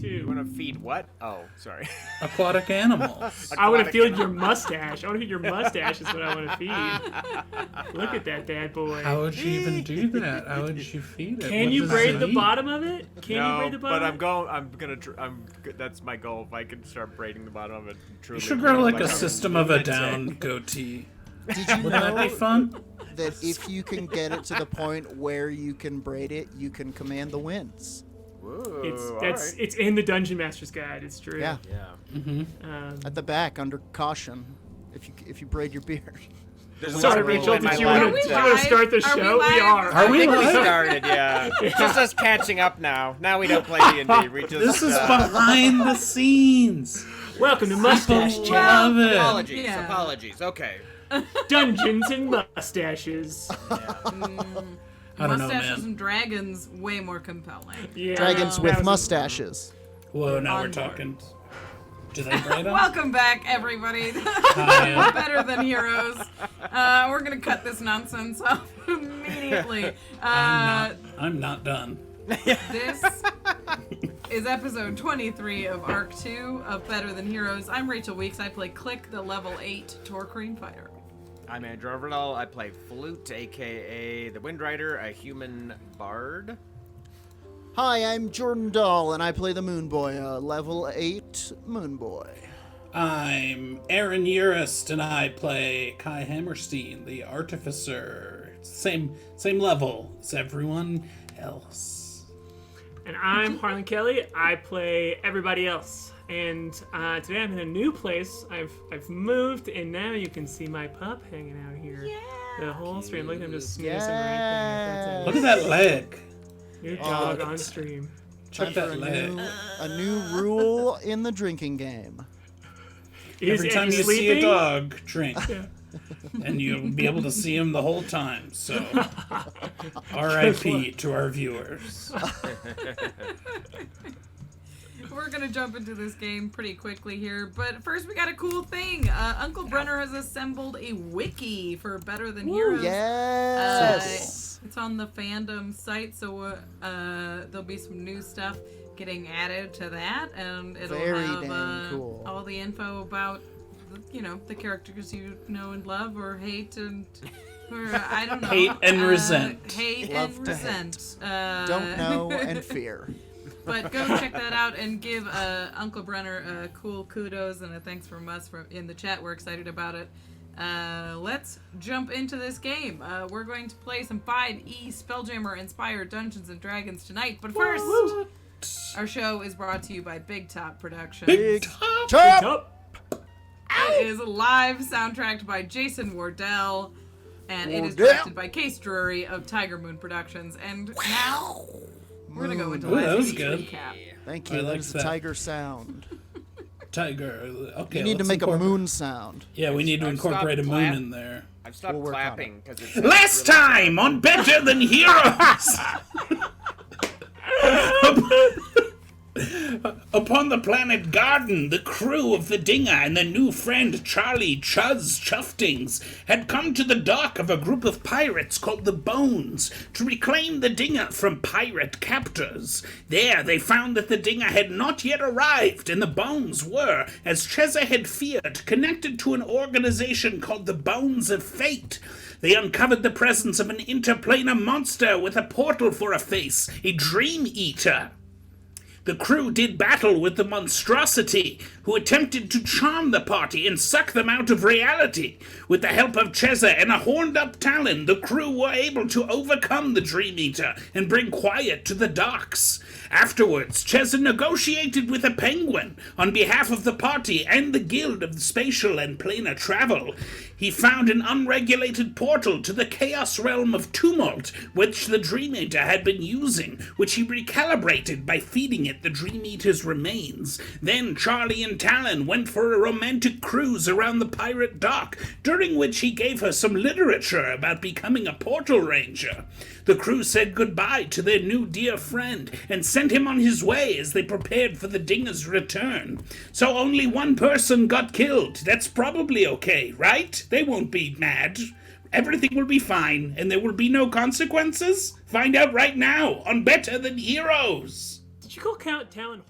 You want to feed what? Oh, sorry. Aquatic animals. I want to feel your mustache. I want to feel your mustache is what I want to feed. Look at that bad boy. How would you even do that? How would you feed it? Can What you does braid it the eat? bottom of it? Can you braid the bottom? But that's my goal. If I can start braiding the bottom of it, truly. You should grow like a System of a Down goatee. Did you Wouldn't that be fun? that if you can get it to the point where you can braid it, you can command the winds? Whoa, It's in the Dungeon Master's Guide. It's true. Yeah. Yeah. At the back, under caution, if you braid your beard. Sorry, Rachel. Did you want to start the show? We are. Are we I think we live? started, yeah. It's just us catching up now. Now we don't play D&D. We just, This is behind the scenes. Welcome to Mustache Chat. Love it. Apologies. Yeah. Apologies. Okay. Dungeons and Mustaches. I don't know, Mustaches man. and dragons, way more compelling. Yeah, Dragons that with was- mustaches. Whoa, now we're Onward. talking. Do they braid them? Welcome back, everybody. Hi. Better Than Heroes. We're gonna cut this nonsense off immediately. I'm not done. This is episode 23 of Arc 2 of Better Than Heroes. I'm Rachel Weeks. I play Klik, the level 8 Tohr-Kreen fighter. I'm Andrew Ovredahl. I play Flute, a.k.a. the Windrider, a human bard. Hi, I'm Jordan Dahl, and I play the Moonboy, level 8 Moonboy. I'm Aaron Urist, and I play K.A.I. Hammerstein, the Artificer. Same level as everyone else. And I'm Harlan Kelly. I play everybody else. And today I'm in a new place. I've moved, and now you can see my pup hanging out here. Yeah. The whole stream. Look at him just snoozing right there. Look at that leg. New dog on stream. Check that leg. A new rule in the drinking game. Every time you see a dog, drink. Yeah. And you'll be able to see him the whole time. So, R.I.P. to our viewers. We're gonna jump into this game pretty quickly here, but first we got a cool thing. Uncle Brenner has assembled a wiki for Better Than Heroes. Yes! It's on the fandom site, so there'll be some new stuff getting added to that, and it'll Very have damn cool. all the info about, the characters you know and love or hate and. Or, I don't know. Hate and resent. Hate Love and to resent. Don't know and fear. But go check that out and give Uncle Brenner a cool kudos and a thanks from us in the chat. We're excited about it. Let's jump into this game. We're going to play some 5e Spelljammer inspired Dungeons and Dragons tonight. But first, our show is brought to you by Big Top Productions. Big Top! It is live soundtracked by Jason Wardell, and it is Wardell. directed by Case Drury of Tiger Moon Productions. And now we're gonna go into Ooh, that last was week's good. recap. Thank I you. like There's a that. tiger sound. Tiger. Okay, You need to let's make a incorporate- moon sound. Yeah, we need to I've incorporate a stopped moon clap- in there. I've stopped We'll work on clapping because it's Last really time on Better Than Heroes! Upon the planet Garden, the crew of the Dinger and their new friend Charlie Chuz Chuftings had come to the dock of a group of pirates called the Bones to reclaim the Dinger from pirate captors. There they found that the Dinger had not yet arrived, and the Bones were, as Cheza had feared, connected to an organization called the Bones of Fate. They uncovered the presence of an interplanar monster with a portal for a face, a Dream Eater. The crew did battle with the monstrosity, who attempted to charm the party and suck them out of reality. With the help of Cheza and a horned-up Talon, the crew were able to overcome the Dream Eater and bring quiet to the docks. Afterwards, Cheza negotiated with a penguin on behalf of the party and the Guild of Spatial and Planar Travel. He found an unregulated portal to the Chaos Realm of Tumult, which the Dream Eater had been using, which he recalibrated by feeding it the Dream Eater's remains. Then Charlie and Talon went for a romantic cruise around the pirate dock, during which he gave her some literature about becoming a portal ranger. The crew said goodbye to their new dear friend and sent him on his way as they prepared for the Dinger's return. So only one person got killed. That's probably okay, right? They won't be mad. Everything will be fine, and there will be no consequences? Find out right now on Better Than Heroes. Did you call Count Talon?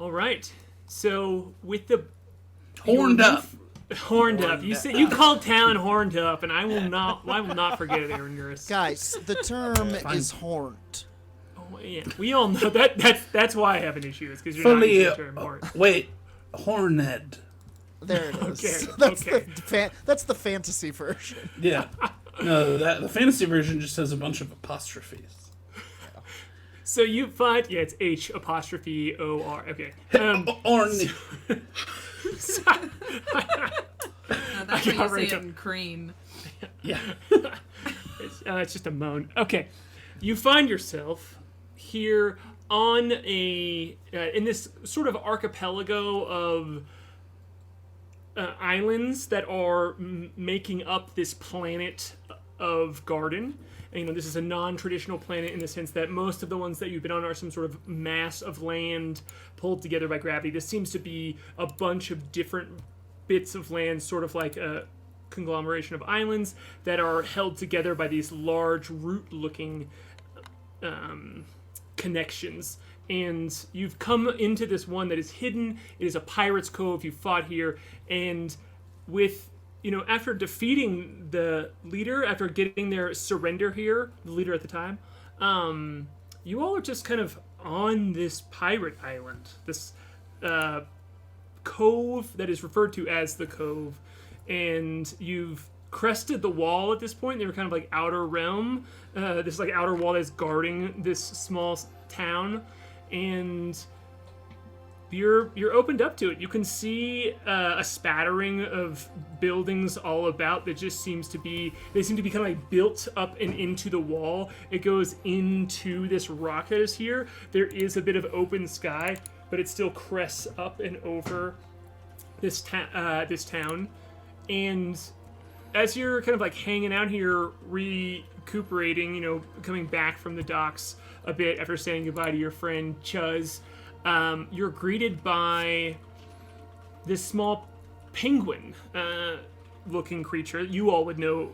All right. So with the Horned up. Horned up. You said you called town horned up, and I will not forget it, Aaron Urist. Guys, the term is horned. Oh, yeah, we all know that. That's why I have an issue. Is because you're not Fully, using the term horned. wait, horned. There it is. Okay, That's the fantasy version. Yeah. No, the fantasy version just has a bunch of apostrophes. So you find it's H''O'. Okay. Orn. That's what you right say up. in Crane. Yeah. It's just a moan. Okay. You find yourself here on in this sort of archipelago of islands that are making up this planet of Garden. And, this is a non-traditional planet in the sense that most of the ones that you've been on are some sort of mass of land pulled together by gravity. This seems to be a bunch of different bits of land, sort of like a conglomeration of islands that are held together by these large root-looking connections. And you've come into this one that is hidden. It is a pirate's cove. You fought here, and with after defeating the leader, after getting their surrender here, the leader at the time, you all are just kind of on this pirate island, this cove that is referred to as the Cove, and you've crested the wall at this point. They were kind of like outer realm, this like outer wall that's guarding this small town, and you're opened up to it. You can see a spattering of buildings all about that just seem to be kind of like built up and into the wall. It goes into this rock that is here. There is a bit of open sky, but it still crests up and over this town. And as you're kind of like hanging out here, recuperating, coming back from the docks a bit after saying goodbye to your friend Chuz, you're greeted by this small penguin looking creature. You all would know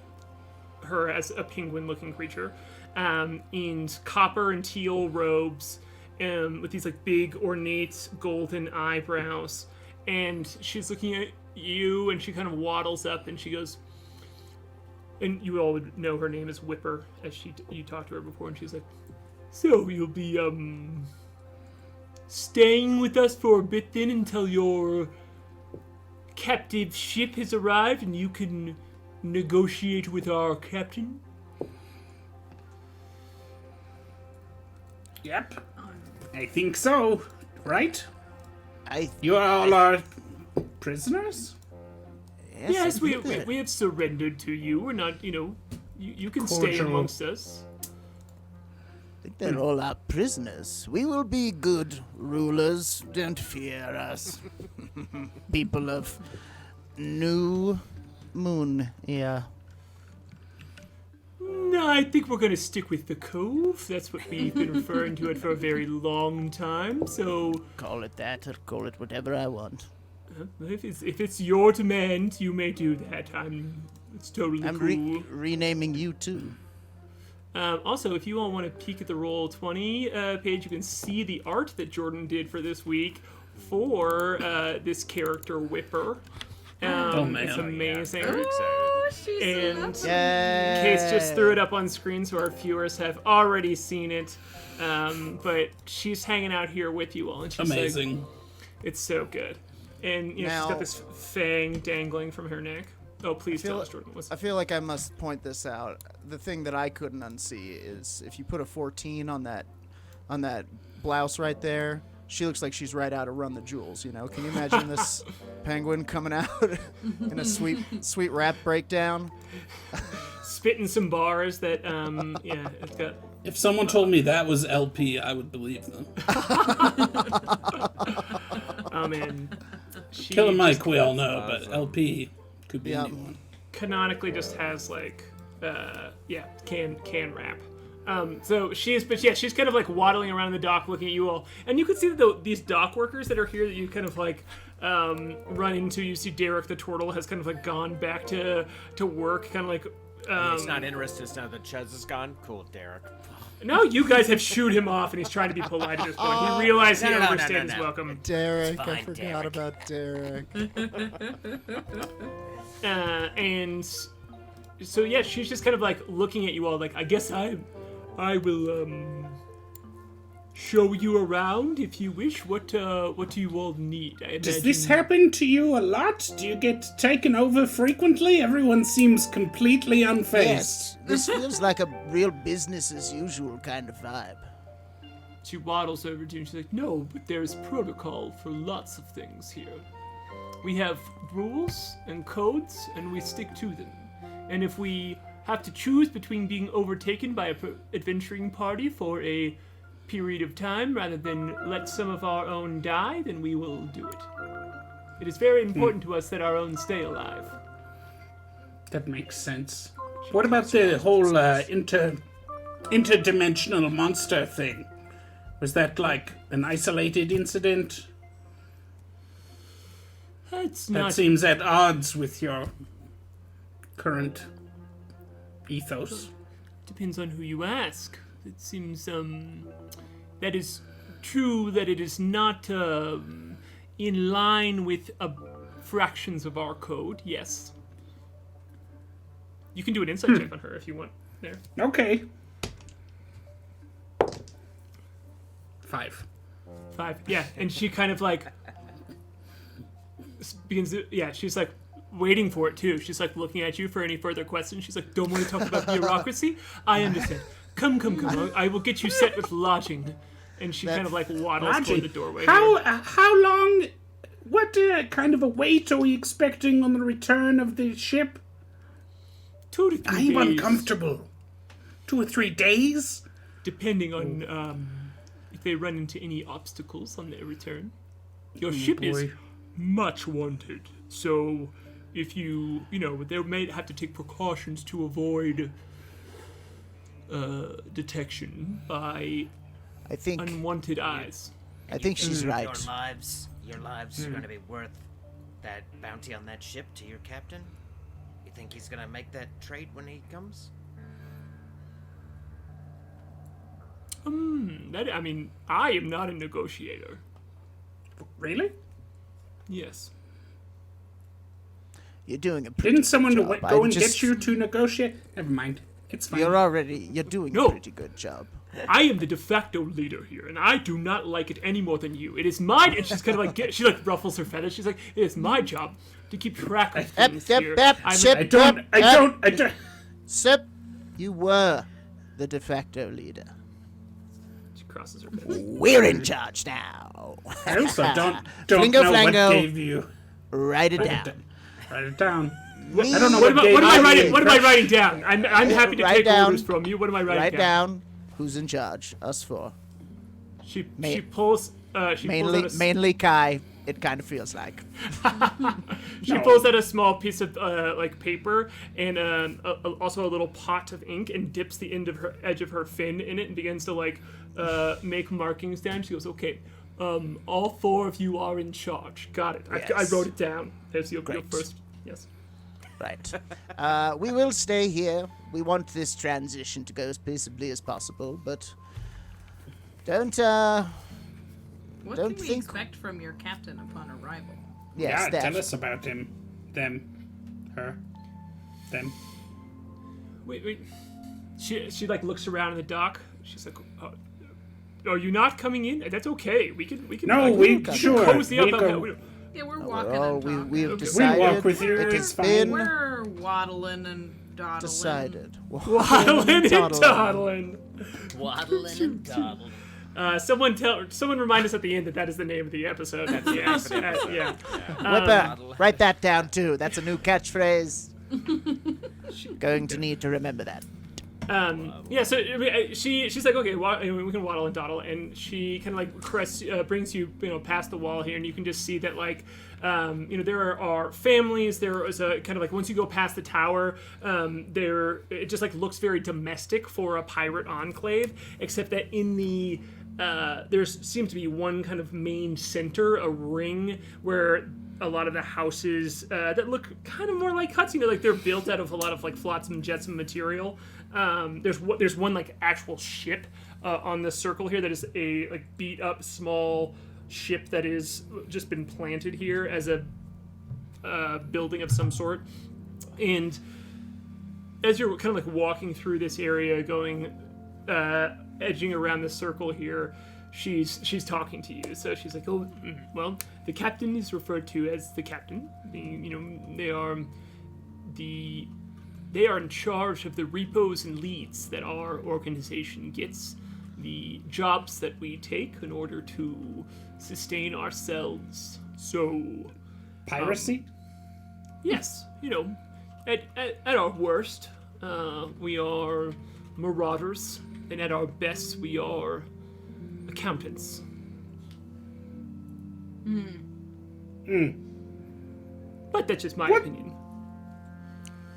her as a penguin looking creature, in copper and teal robes, with these like big ornate golden eyebrows. And she's looking at you, and she kind of waddles up and she goes, and you all would know her name is Whipper, as you talked to her before, and she's like, so you'll be staying with us for a bit then until your captive ship has arrived and you can negotiate with our captain? Yep. I think so. Right? You all are prisoners? Yes, we did. have surrendered to you. We're not, you can stay Cordial. amongst us. I think they're all our prisoners. We will be good rulers. Don't fear us. People of New Moon. Yeah. No, I think we're going to stick with the Cove. That's what we've been referring to it for a very long time. So, Call it that or call it whatever I want. if it's your demand, you may do that. It's totally I'm cool. renaming you too. Also, if you all want to peek at the Roll20 page, you can see the art that Jordan did for this week for this character Whipper. man. It's amazing. Very excited. Oh, she's And Yay! Case just threw it up on screen so our viewers have already seen it. But she's hanging out here with you all, and she's Amazing. like, it's so good. And she's Now- got this fang dangling from her neck. Oh, please feel tell it- us, Jordan. What's I feel like I must point this out. The thing that I couldn't unsee is if you put a 14 on that blouse right there, she looks like she's right out of Run the Jewels. Can you imagine this penguin coming out in a sweet rap breakdown? spitting some bars that it's got. If someone told me that was LP, I would believe them. Oh man, she Killer Mike, just we all know, but LP could be Yeah. anyone. canonically just has like can rap. So she's kind of like waddling around the dock looking at you all, and you can see that these dock workers that are here that you kind of like run into. You see Derek the turtle has kind of like gone back to work, kind of like He's not interested now that Chuz is gone. Cool, Derek. No, you guys have shooed him off, and he's trying to be polite at this point. He realized he No, no, no, overstayed no, his no. welcome. Derek, I fine, forgot Derek. about Derek. And so yeah, she's just kind of like looking at you all like, I guess I will show you around if you wish. What do you all need? I Does this imagine- happen to you a lot? Do you get taken over frequently? Everyone seems completely unfazed. Yes, this feels like a real business as usual kind of vibe. She waddles over to you and she's like, no, but there's protocol for lots of things here. We have rules and codes, and we stick to them. And if we have to choose between being overtaken by a adventuring party for a period of time rather than let some of our own die, then we will do it. It is very important to us that our own stay alive. That makes sense. What about the whole interdimensional monster thing? Was that like an isolated incident? That's That not seems at odds with your current ethos. depends on who you ask. It seems that is true that it is not in line with fractions of our code. Yes. You can do an insight check on her if you want. There. Okay. 5. 5. Yeah, and she kind of like begins to, yeah, she's like waiting for it too. She's like looking at you for any further questions. She's like, don't want to talk about bureaucracy? I understand. Come. I will get you set with lodging. And she kind of like waddles toward the doorway. How long? What kind of a wait are we expecting on the return of the ship? 2 to 3 I'm days. uncomfortable. 2 or 3 days? Depending on if they run into any obstacles on their return. Your ship is boy. much wanted. So if you they may have to take precautions to avoid detection by I think unwanted eyes. I think she's right. Your lives are going to be worth that bounty on that ship to your captain? You think he's going to make that trade when he comes? I am not a negotiator. Really? Yes. You're doing a pretty Didn't someone good job. go I'm and just- get you to negotiate? Never mind. It's fine. You're doing No. a pretty good job. I am the de facto leader here, and I do not like it any more than you. It is my, and she's kind of like, she like ruffles her feathers. She's like, it is my job to keep track of things here. Sip, I don't. Sip, you were the de facto leader. She crosses her fingers. We're in charge now. I also don't Flingo know what flango. gave you. Write it down. Write it down. Me- I don't know What what am gave I you. writing? What am I writing down? I'm happy to Write take down. orders from you. What am I writing Write down who's in charge. Us four. She Ma- pulls. She Mainly K.A.I. It kind of feels like. She pulls out a small piece of like paper and also a little pot of ink and dips the edge of her fin in it and begins to like make markings down. She goes, "Okay, all 4 of you are in charge. Got it. I Yes. wrote it down. There's your Great. first. Yes. Right. We will stay here. We want this transition to go as peaceably as possible, but don't What Don't can we think- expect from your captain upon arrival? yes, Yeah, that. tell us about him. Them. Her. Them. Wait. She like looks around in the dock. She's like, "Are you not coming in? That's okay. We can. No, like, we can sure. cozy up. We go- Yeah, we're walking Oh, and talking. we've Okay. decided. We walk with you, It it's has fine. been We're waddling and dawdling. decided. Waddlin and Toddling. Dawdlin. Waddlin and Dawdlin. Someone remind us at the end that is the name of the episode. That's the accident. Yeah. Write that down too. That's a new catchphrase. Going to need to remember that. Yeah. So she's like, okay, we can waddle and dawdle, and she kind of like brings you past the wall here, and you can just see that like there are families. There is a kind of like once you go past the tower, it just like looks very domestic for a pirate enclave, except that in the there seems to be one kind of main center, a ring where a lot of the houses that look kind of more like huts, like they're built out of a lot of like flotsam jetsam material, there's one like actual ship on the circle here that is a like beat up small ship that is just been planted here as a building of some sort. And as you're kind of like walking through this area, going edging around the circle here, she's talking to you. So she's like, oh, well, the captain is referred to as the captain. They are in charge of the repos and leads that our organization gets, the jobs that we take in order to sustain ourselves. So, Piracy? yes, at our worst, we are marauders, and at our best, we are accountants. But that's just my opinion.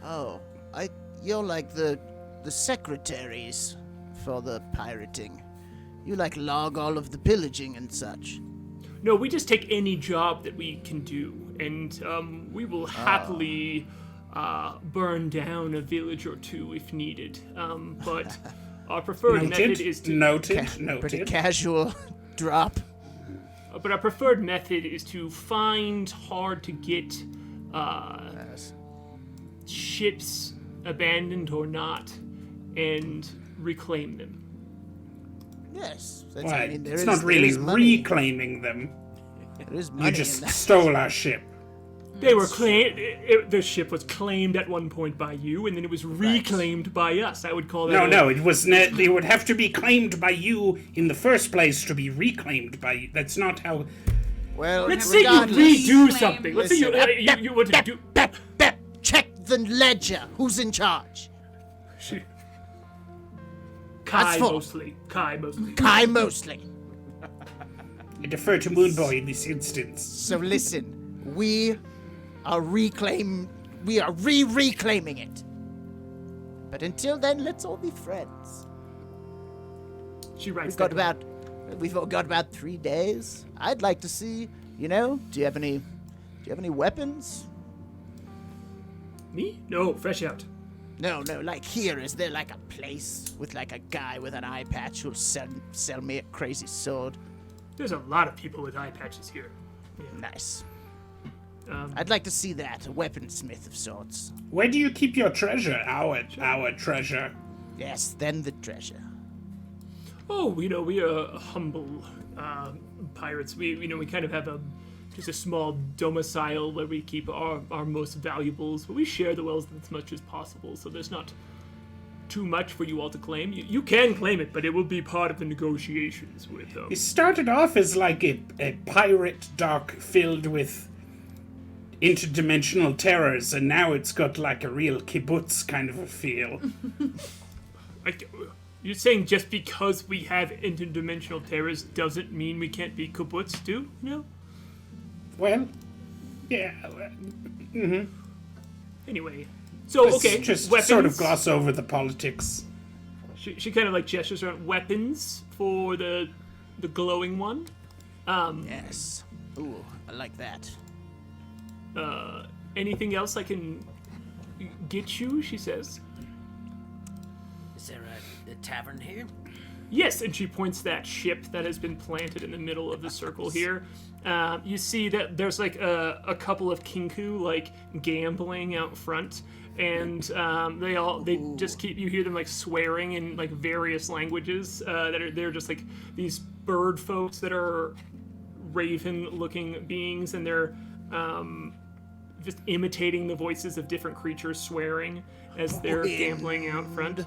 Oh, you're like the secretaries for the pirating. You like log all of the pillaging and such. No, we just take any job that we can do, and we will happily burn down a village or two if needed. But our preferred method is to Pretty casual drop. But our preferred method is to find hard to get Yes. ships, abandoned or not, and reclaim them. Yes. That's, Well, I mean, it's not really reclaiming them. There is money You in just that. stole our ship. They were claimed. The ship was claimed at one point by you, and then it was reclaimed by us. I would call that. No, it was. It would have to be claimed by you in the first place to be reclaimed by you. That's not how. Well, Let's say you regardless, redo Claim- something. Let's say you want to do. Bep, check the ledger. Who's in charge? K.A.I. full. mostly. K.A.I. mostly. Kai mostly. I defer to Moonboy in this instance. So listen, we are reclaiming it. But until then, let's all be friends. She writes We've got about 3 days. I'd like to see, do you have any weapons? Me? No, fresh out. No, like here, is there like a place with like a guy with an eye patch who'll sell me a crazy sword? There's a lot of people with eye patches here. Nice. Um, I'd like to see that, a weaponsmith of sorts. Where do you keep your treasure? Our treasure. Yes, then the treasure. Oh, we are humble pirates. We kind of have just a small domicile where we keep our most valuables, but we share the wealth as much as possible, so there's not too much for you all to claim. You can claim it, but it will be part of the negotiations with them. It started off as like a pirate dock filled with interdimensional terrors, and now it's got like a real kibbutz kind of a feel. You're saying just because we have interdimensional terrors doesn't mean we can't be kibbutz too? Well, yeah. Anyway, so okay, Just weapons. sort of gloss over the politics. She kind of like gestures around weapons for the glowing one. Yes. Ooh, I like that. Anything else I can get you? She says. Is there a tavern here? Yes, and she points that ship that has been planted in the middle of the circle here. You see that there's like a couple of kinku like gambling out front, and they just keep, you hear them like swearing in like various languages they're just like these bird folks that are raven-looking beings, and they're just imitating the voices of different creatures swearing as they're gambling out front.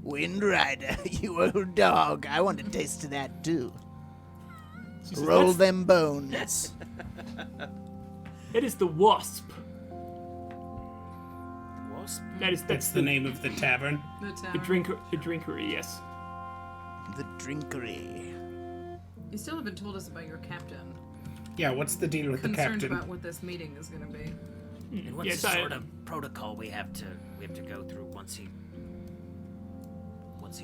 Windrider, you old dog. I want a taste of that too. She says, Roll them bones. It is the Wasp. Wasp? That's the name of the tavern. The the tower. drinkery, yes. The drinkery. You still haven't told us about your captain. Yeah, what's the deal with the Concerned captain? about what this meeting is going to be. And what's Yes, the sort of protocol we have to go through once he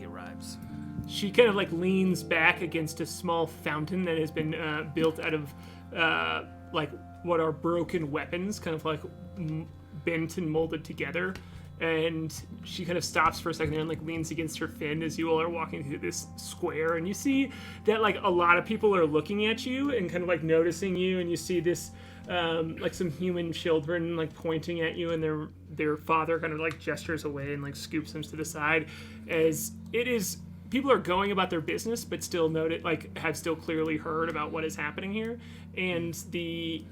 arrives? She kind of like leans back against a small fountain that has been built out of like what are broken weapons, kind of like bent and molded together. And she kind of stops for a second there and like leans against her fin as you all are walking through this square, and you see that like a lot of people are looking at you and kind of like noticing you, and you see this like some human children like pointing at you, and their father kind of like gestures away and like scoops them to the side, as it is people are going about their business but still have still clearly heard about what is happening here. And the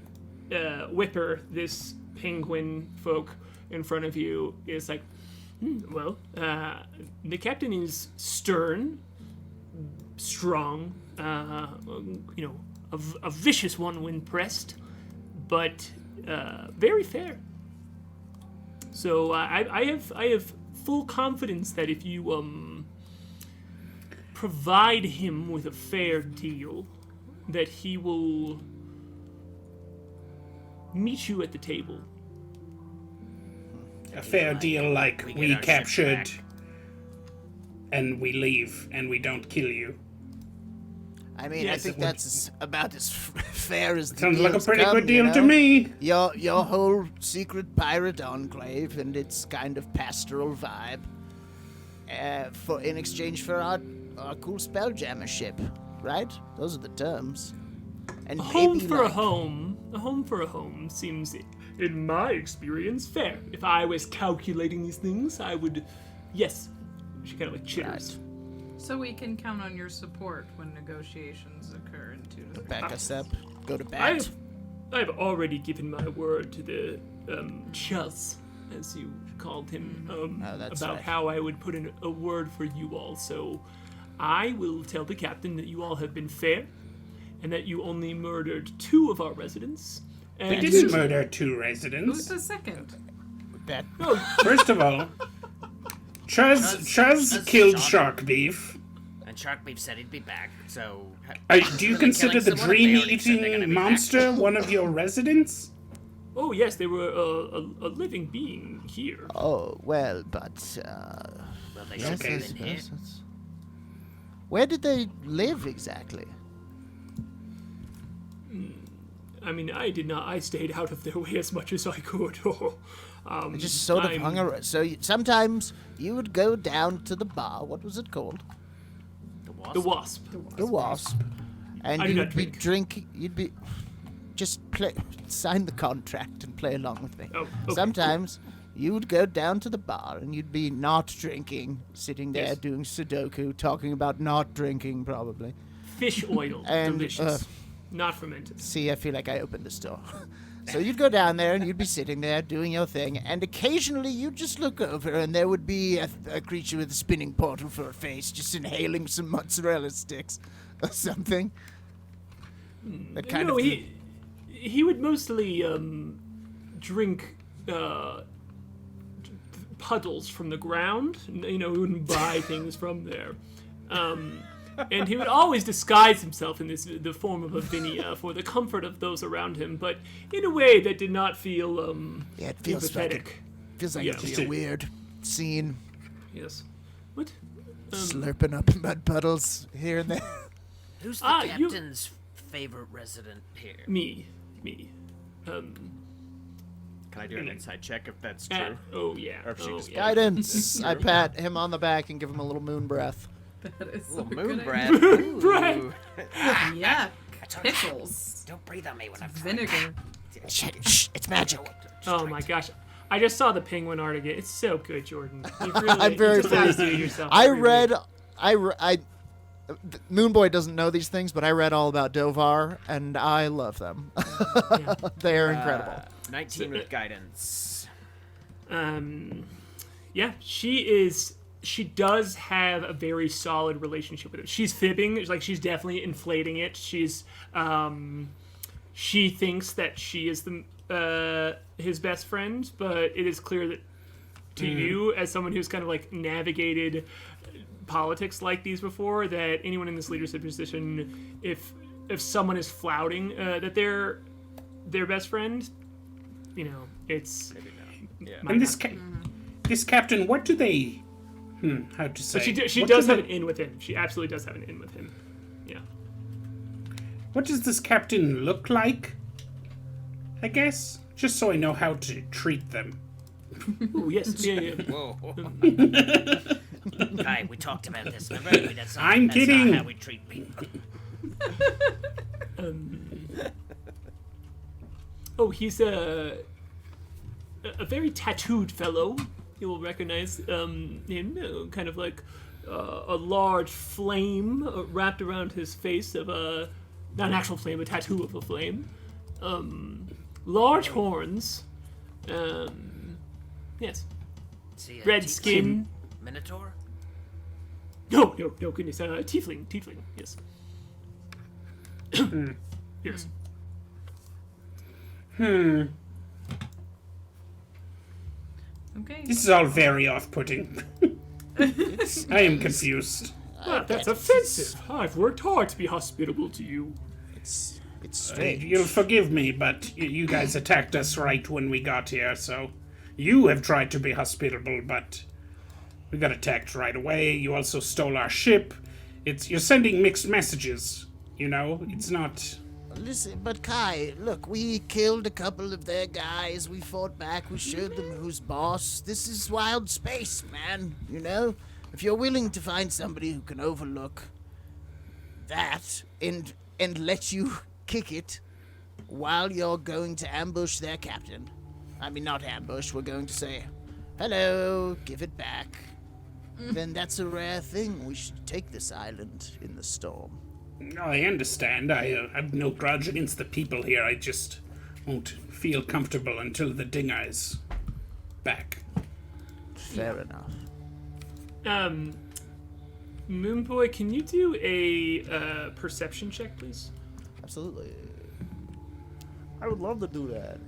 Whipper, this penguin folk in front of you, is like, well, the captain is stern, strong, a vicious one when pressed, but very fair. So I have full confidence that if you provide him with a fair deal, that he will meet you at the table. A fair deal, like we we get our captured ship back. and we leave and we don't kill you. I mean, Yes, I think it would- that's about as fair as the Sounds like a deals pretty come, good deal you to know? me. Your whole secret pirate enclave and its kind of pastoral vibe, in exchange for our cool Spelljammer ship, right? Those are the terms. And A home maybe, for like, a home. A home for a home seems, in my experience, fair. If I was calculating these things, I would. Yes. She kind of like chitters. So we can count on your support when negotiations occur in 2 to 3 Back us up. Go to I bat. have already given my word to the Chuz, as you called him, that's about right. how I would put in a word for you all. So I will tell the captain that you all have been fair, and that you only murdered 2 of our residents. We And didn't murder 2 Who's residents. the second? Bet. First of all, Chuz killed Shark Beef. And Shark Beef said he'd be back, so... Do you Really consider killing the someone if they already said they're gonna dream-eating be back? monster one of your residents? Oh yes, they were a living being here. Oh, well, but, Well, they yes, should I have been here. suppose that's... Where did they live exactly? I mean, I did not. I stayed out of their way as much as I could. They just sort of I'm- hung around. So sometimes you would go down to the bar. What was it called? The Wasp? The wasp. The Wasp. And I do you'd not be drink. drinking. You'd be just sign the contract and play along with me. Oh, okay. Sometimes you would go down to the bar and you'd be not drinking, sitting there Yes. doing Sudoku, talking about not drinking probably. Fish oil, And, delicious, not fermented. See, I feel like I opened the store. So you'd go down there and you'd be sitting there doing your thing, and occasionally you'd just look over and there would be a creature with a spinning portal for a face, just inhaling some mozzarella sticks or something. That kind No, of he would mostly drink puddles from the ground. You know, he wouldn't buy things from there. And he would always disguise himself in the form of a Vinia for the comfort of those around him, but in a way that did not feel Yeah, it feels like empathetic. feels like Yeah. it'd be a weird scene, Yes. What? slurping up mud puddles here and there. Who's the you- captain's favorite resident here? Me. Can I do an insight check if that's Ah, true? oh yeah. Or if she Oh, just yeah. Guidance. I pat him on the back and give him a little moon breath. That is so Little good. moon idea. breath. Breath. Ooh. Yuck. told you. Pickles. Don't breathe on me when I'm trying. Vinegar. Shh, it's magic. Oh my gosh. I just saw the penguin art again. It's so good, Jordan. You really, I'm very you just have to pleased. do it yourself. I Really. read, Moonboy doesn't know these things, but I read all about Dovar, and I love them. Yeah. They're incredible. 19 with guidance. Yeah, she does have a very solid relationship with it. She's fibbing, it's like she's definitely inflating it. She's she thinks that she is his best friend, but it is clear that to you, as someone who's kind of like navigated politics like these before, that anyone in this leadership position, if someone is flouting that they're their best friend, you know, it's Yeah. might And not- this captain, what do they? How to say? But she What does do have they- an in with him. She absolutely does have an in with him. Yeah. What does this captain look like? I guess, just so I know how to treat them. Oh yes, yeah. Whoa. Kai, we talked about this. Remember? That's not, I'm that's kidding. Not how we treat people. Oh, he's a very tattooed fellow. You will recognize him, kind of like a large flame wrapped around his face of a, not an actual flame, a tattoo of a flame. Large horns. Yes. See, Red skin. Minotaur? No, goodness. Tiefling, yes. Yes. Okay. This is all very off-putting. I am confused. But that's offensive. I've worked hard to be hospitable to you. It's strange. You'll forgive me, but you guys attacked us right when we got here, so you have tried to be hospitable, but we got attacked right away. You also stole our ship. You're sending mixed messages, you know? It's not... Listen, but Kai, look, we killed a couple of their guys. We fought back. We showed them who's boss. This is wild space, man. You know, if you're willing to find somebody who can overlook that and let you kick it while you're going to ambush their captain. I mean, not ambush. We're going to say, hello, give it back. Then that's a rare thing. We should take this island in the storm. I understand. I have no grudge against the people here. I just won't feel comfortable until the dinger is back. Fair enough. Moonboy, can you do a perception check, please? Absolutely. I would love to do that.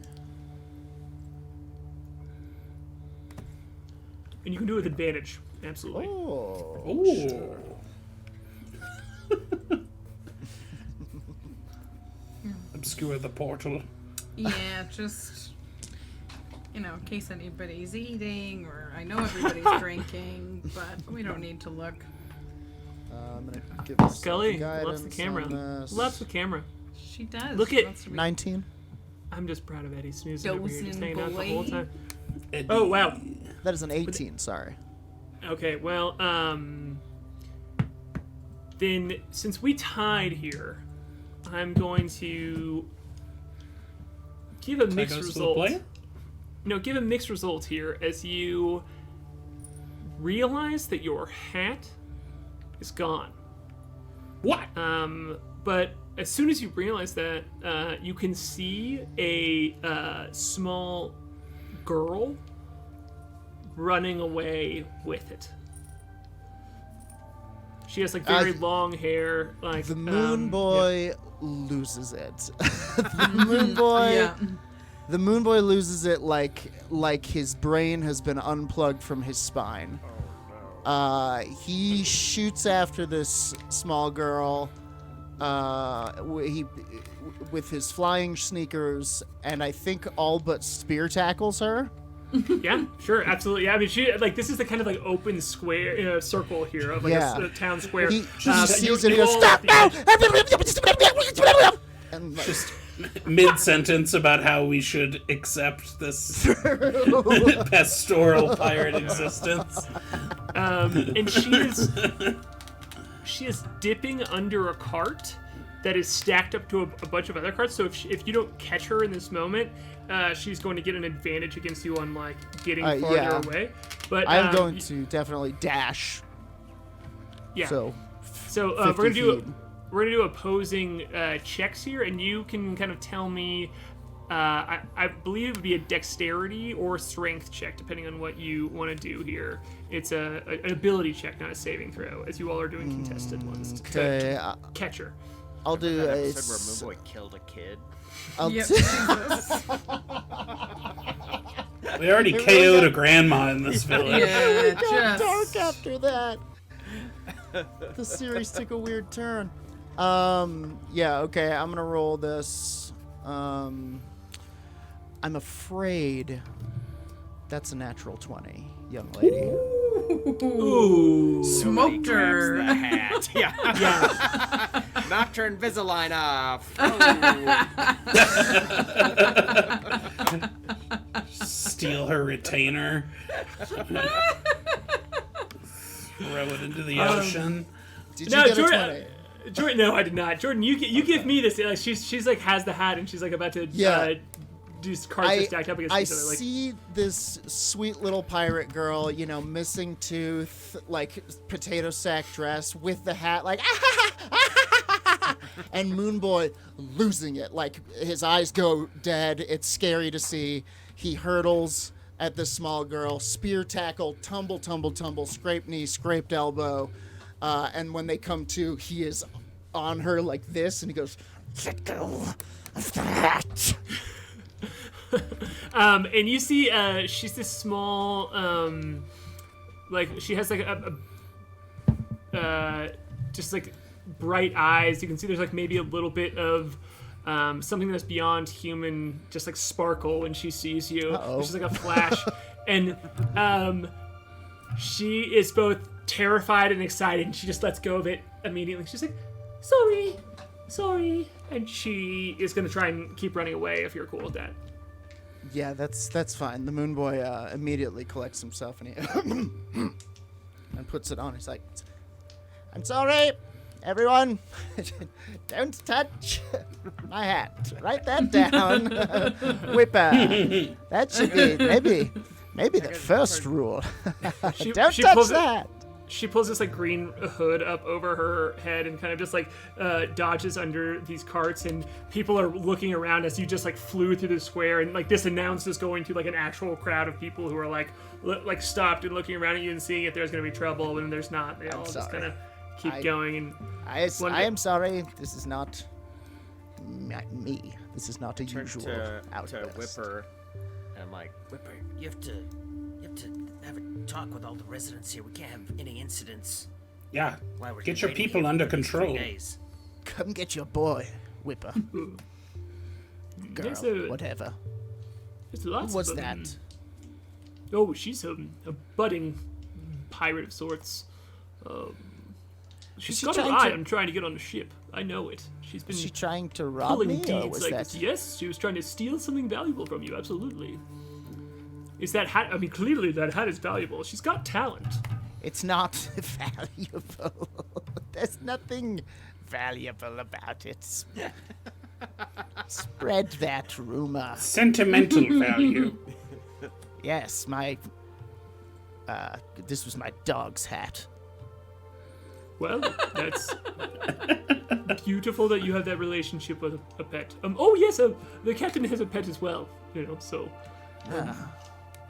And you can do it with advantage. Absolutely. Oh. Ooh. Sure. Obscure the portal. Yeah, just, in case anybody's eating, or I know everybody's drinking, but we don't need to look. I'm gonna give us Scully guidance loves the camera. on this. Loves the camera. She does. Look She at- wants to be- 19. I'm just proud of Eddie snoozing over here, just Dawdlin hanging out the whole boy. time. Oh, wow. That is an 18. Sorry. Okay, well, then since we tied here, I'm going to give a mixed goes to the result. player? No, give a mixed result here as you realize that your hat is gone. What? But as soon as you realize that, you can see a small girl running away with it. She has like very long hair, like The Moon Boy loses it. The Moon Boy. Yeah. The Moon Boy loses it like his brain has been unplugged from his spine. He shoots after this small girl. With his flying sneakers, and I think all but spear tackles her. Yeah, sure, absolutely. Yeah, I mean, this is the kind of like open square circle here of like Yeah. a town square. He Um, sees you- it and you goes, all "Stop at now!" the And like, Just mid-sentence about how we should accept this pastoral pirate existence. and she is dipping under a cart that is stacked up to a bunch of other carts. So if you don't catch her in this moment, she's going to get an advantage against you on like getting farther yeah. away. But I'm going to definitely dash. yeah. So we're 50 gonna do feet. we're gonna do opposing checks here, and you can kind of tell me. I believe it would be a dexterity or strength check, depending on what you want to do here. It's an ability check, not a saving throw, as you all are doing contested ones. to Okay, catch her. I'll do That a. episode where Moonboy killed a kid. I'll Yep. do- We already KO'd a grandma in this village. Yeah, It got just. dark after that. The series took a weird turn. Yeah, okay, I'm gonna roll this. I'm afraid that's a natural 20, young lady. Ooh. Smoked Nobody grabs her. the hat. Yeah. Yeah. Knocked her Invisalign off. Steal her retainer. Throw it into the ocean. Did you No, get Jordan. a 20? Jordan, no, I did not. Jordan, you give me this. Like, she's like has the hat and she's like about to Yeah. do cards are stacked up against I each other. Like, see this sweet little pirate girl, you know, missing tooth, like potato sack dress with the hat, like, and Moonboy losing it. Like, his eyes go dead. It's scary to see. He hurdles at this small girl, spear tackle, tumble, scrape knee, scraped elbow. And when they come to, he is on her like this, and he goes, "Let go of the hat." And you see, she's this small, like she has like just like bright eyes. You can see there's like maybe a little bit of something that's beyond human, just like sparkle when she sees you. Uh-oh. It's just like a flash, and she is both terrified and excited, and she just lets go of it immediately. She's like, sorry, and she is gonna try and keep running away if you're cool with that. Yeah, that's fine. The Moonboy immediately collects himself and he and puts it on. He's like, "I'm sorry, everyone. Don't touch my hat. Write that down. Whipper. That should be maybe the first rule. Don't she touch pulls that." She pulls this like green hood up over her head and kind of just like dodges under these carts, and people are looking around as you just like flew through the square, and like this announces going to like an actual crowd of people who are like stopped and looking around at you and seeing if there's gonna be trouble, and there's not. They all just kind of keep going. And I am sorry. This is not me. This is not a Turn usual to outburst. Whipper, and I'm like, Whipper, you have to have a talk with all the residents here. We can't have any incidents Yeah. while we're Get your waiting people here under for 3 control. days. Come get your boy, Whipper. Girl, There's whatever. there's lots Who was of them. that? Oh, she's a budding pirate of sorts. She's she got her trying eye to- on trying to get on the ship. I know it. She's been Was she trying to rob pulling me, or deeds was like that? this. Yes, she was trying to steal something valuable from you. Absolutely. Is that hat? I mean, clearly that hat is valuable. She's got talent. It's not valuable. There's nothing valuable about it. Spread that rumor. Sentimental value. Yes, this was my dog's hat. Well, that's beautiful that you have that relationship with a pet. Oh yes, the captain has a pet as well. You know, so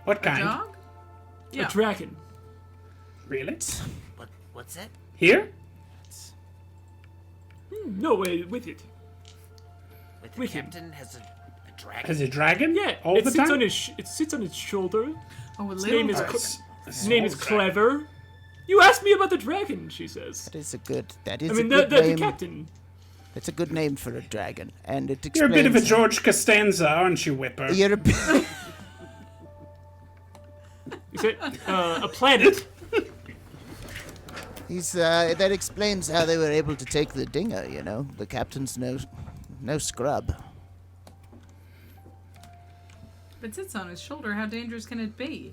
What A kind? dog? Yeah. a dragon. Really? What's that? Here? No way with it. Like the With him. captain has a dragon. Has a dragon? Yeah, All it the sits time? on his it sits on his shoulder. Oh, a His little name is dragon. His name is Clever. You asked me about the dragon, she says. That is a good I a mean, good the name. captain. It's a good name for a dragon, and it explains. You're a bit of a George Costanza, aren't you, Whipper? You're a bit. Is it a planet? That explains how they were able to take the dinger. You know, the captain's no scrub. If it sits on his shoulder, how dangerous can it be?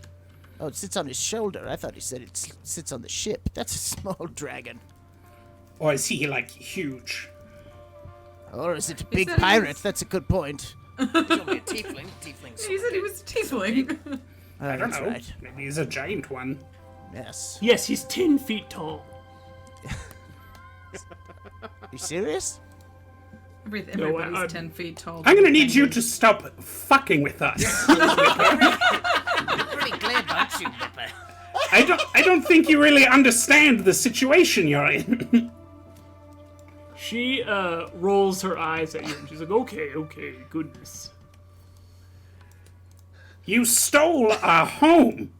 Oh, it sits on his shoulder. I thought he said it sits on the ship. That's a small dragon. Or is he, like, huge? Or is it a big said he pirate? was- That's a good point. He's only a tiefling. Tieflings. He said he was a tiefling. I don't That's know. right. Maybe he's a giant one. Yes. Yes, he's 10 feet tall. You serious? Everybody's I'm- 10 feet tall. I'm gonna need you to stop fucking with us. You're pretty glib, aren't you, Whipper? I don't think you really understand the situation you're in. She rolls her eyes at you and she's like, okay, goodness. You stole our home.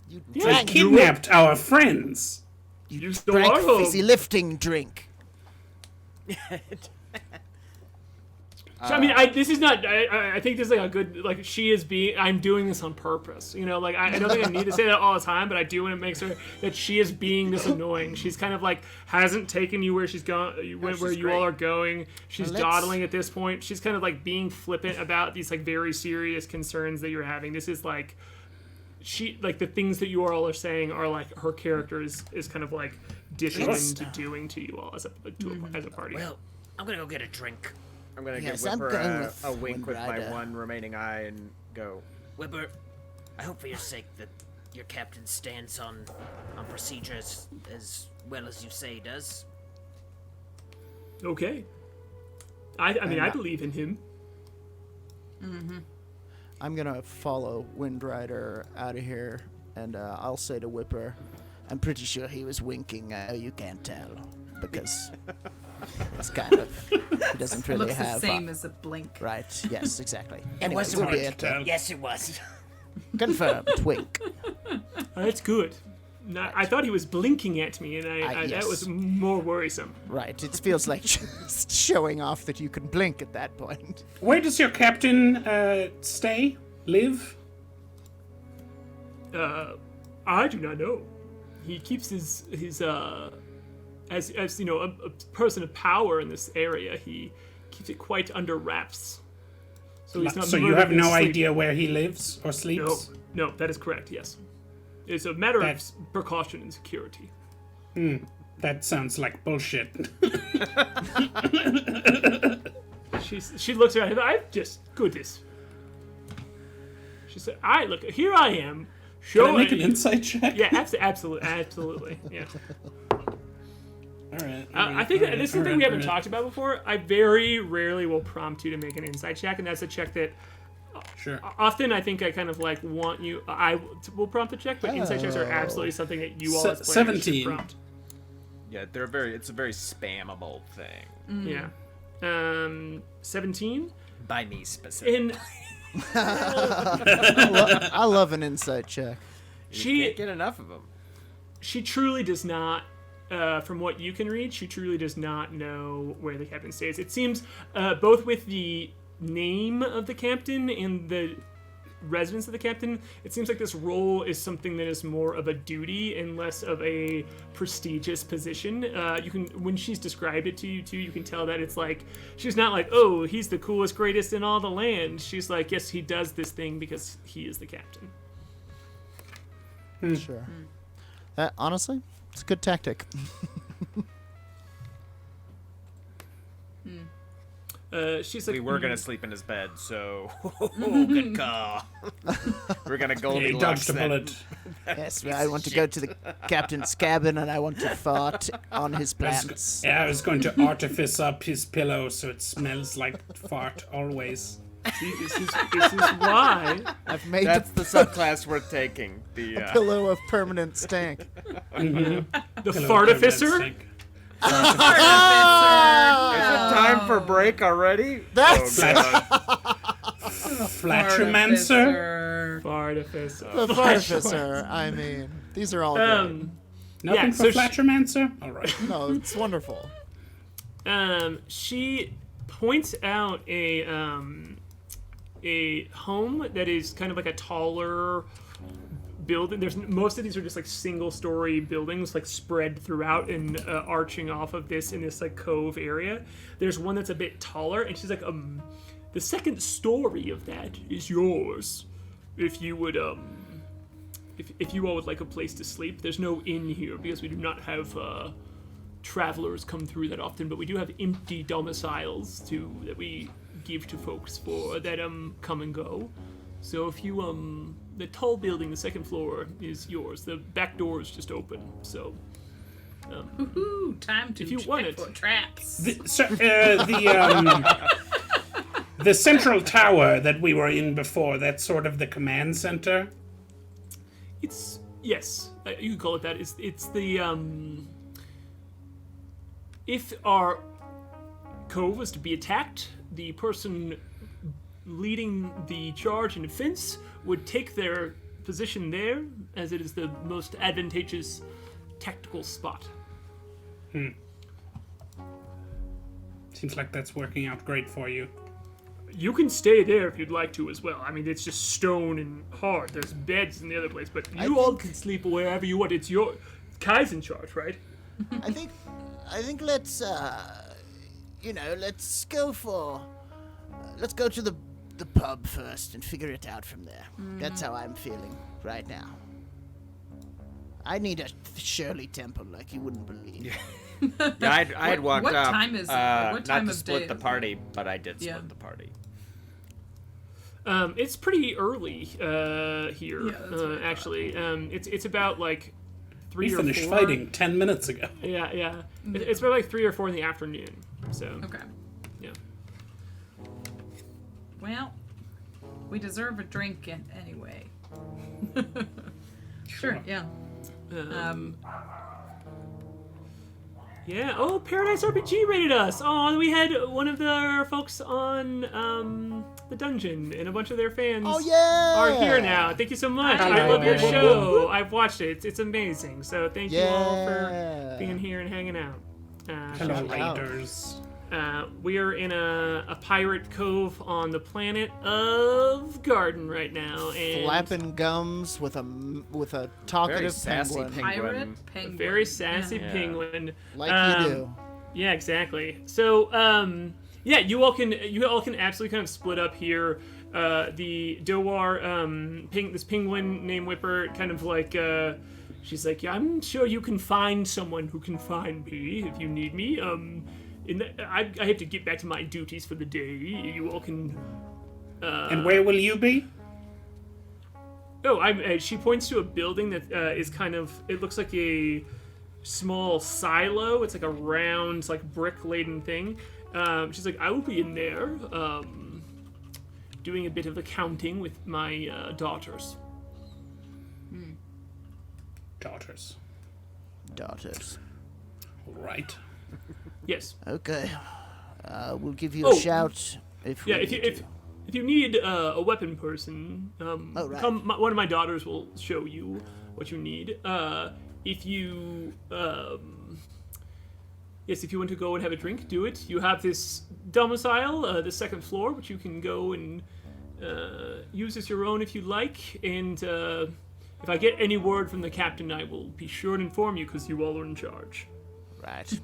You Yeah, drank, Kidnapped our friends. You stole drank our home. fizzy lifting drink. So, I mean, this is not. I think this is like a good. Like she is being. I'm doing this on purpose. You know, like I don't think I need to say that all the time, but I do want to make sure that she is being this annoying. She's kind of like hasn't taken you where she's going, where she's you all great. are going. She's Well, let's- dawdling at this point. She's kind of like being flippant about these like very serious concerns that you're having. This is like she like the things that you all are saying are like her character is kind of like dishing into doing to you all as a party. Well, I'm gonna go get a drink. I'm gonna Yes, give I'm Whipper going with a wink with my Windrider. one remaining eye and go. Whipper, I hope for your sake that your captain stands on procedures as well as you say he does. Okay. I mean, I believe in him. I'm gonna follow Windrider out of here, and I'll say to Whipper, I'm pretty sure he was winking. You can't tell because it's kind of he doesn't really Looks have the same as a blink. right. Yes, exactly. It Anyway, was we'll be hard to at tell. Yes, it was. confirmed. Wink. That's good. No, I thought he was blinking at me, and that yes. was more worrisome. Right. It feels like just showing off that you can blink at that point. Where does your captain stay? Live? I do not know. He keeps his as you know, a person of power in this area. He keeps it quite under wraps. So he's not. So you murdered have in no sleep. idea where he lives or No, sleeps? no, that is correct. Yes, it's a matter That's- of precaution and security. That sounds like bullshit. She looks around. I just goodness. She said, "I look here. I am." Can I make an insight check? Yeah, absolutely. Yeah. All right. I think this is the thing we haven't talked about before. I very rarely will prompt you to make an insight check, and that's a check that Sure. often I think I kind of like want you. I will prompt the check, but insight checks are absolutely something that you all as players 17. should prompt. Yeah, it's a very spammable thing. Yeah. 17. By me specifically. In I love an insight check. You can't get enough of them. she truly does not. From what you can read, she truly does not know where the captain stays. It seems both with the name of the captain and the residence of the captain, it seems like this role is something that is more of a duty and less of a prestigious position. You can, when she's described it to you too, you can tell that it's like she's not like, oh, he's the coolest, greatest in all the land. She's like, yes, he does this thing because he is the captain. Sure. Honestly, it's a good tactic. She's like, We were gonna sleep in his bed, so good call. We're gonna He Goldilocks dodged a that. bullet. Yes, I want to go to the captain's cabin and I want to fart on his plants. Yeah, I was going to artifice up his pillow so it smells like fart always. See, this is why. I've made That's the subclass we're taking. The the pillow of permanent stank. The Pillow Fartificer? permanent stink. Is it time for break already? That's Oh, God. Flatromancer? Fartificer. the Fartificer. I mean, these are all good. Nothing Yeah, for so she- Flatromancer? Alright. No, it's wonderful. She points out a home that is kind of like a taller building. There's most of these are just like single-story buildings, like spread throughout and arching off of this in this like cove area. There's one that's a bit taller, and she's like, the second story of that is yours. If you would if you all would like a place to sleep, there's no inn here because we do not have travelers come through that often, but we do have empty domiciles that we give to folks for that come and go. So if you the tall building, the second floor is yours. The back door is just open. So Woohoo! Time to If you check want it. for traps. The central tower that we were in before, that's sort of the command center. it's yes, you could call it that. It's the if our cove was to be attacked, the person leading the charge and defense would take their position there, as it is the most advantageous tactical spot. Seems like that's working out great for you. You can stay there if you'd like to as well. I mean, it's just stone and hard. There's beds in the other place, but you all can sleep wherever you want. It's your Kai's in charge, right? I think let's let's go to the the pub first and figure it out from there. That's how I'm feeling right now. I need a Shirley temple like you wouldn't believe. Yeah, I had walked what up. time is it? What time not to of split day the is it? party, but I did Yeah. split the party. It's pretty early here. Yeah, that's what I thought. Actually, it's about like 3 We or finished 4. fighting 10 minutes ago. Yeah. It's about like 3 or 4 in the afternoon. So Okay. yeah. Well, we deserve a drink anyway. Sure. Yeah. Yeah. Oh, Paradise RPG rated us. Oh, we had one of their folks on the dungeon, and a bunch of their fans Oh yeah! are here now. Thank you so much. I Hello. love your show. I've watched it. It's amazing. So thank you all for Yeah. being here and hanging out. Hello, Shout out. raiders. We are in a pirate cove on the planet of Garden right now, and Flapping gums with a talkative Very sassy penguin. Pirate Penguin. penguin. very sassy Yeah. penguin. Like you do. Yeah, exactly. So, yeah, you all can absolutely kind of split up here. The Dowar, this penguin named Whipper, kind of like, she's like, yeah, I'm sure you can find someone who can find me if you need me. I have to get back to my duties for the day. You all can. And where will you be? Oh, she points to a building that is kind of. It looks like a small silo. It's like a round, like brick-laden thing. She's like, I will be in there, doing a bit of accounting with my daughters. Daughters. Daughters. Right. Yes. Okay. We'll give you Oh. a shout if we Yeah. need to. If you need a weapon person, right. one of my daughters will show you what you need. If you Yes, if you want to go and have a drink, do it. You have this domicile, the second floor, which you can go and use as your own if you like. And if I get any word from the captain, I will be sure to inform you because you all are in charge. Right.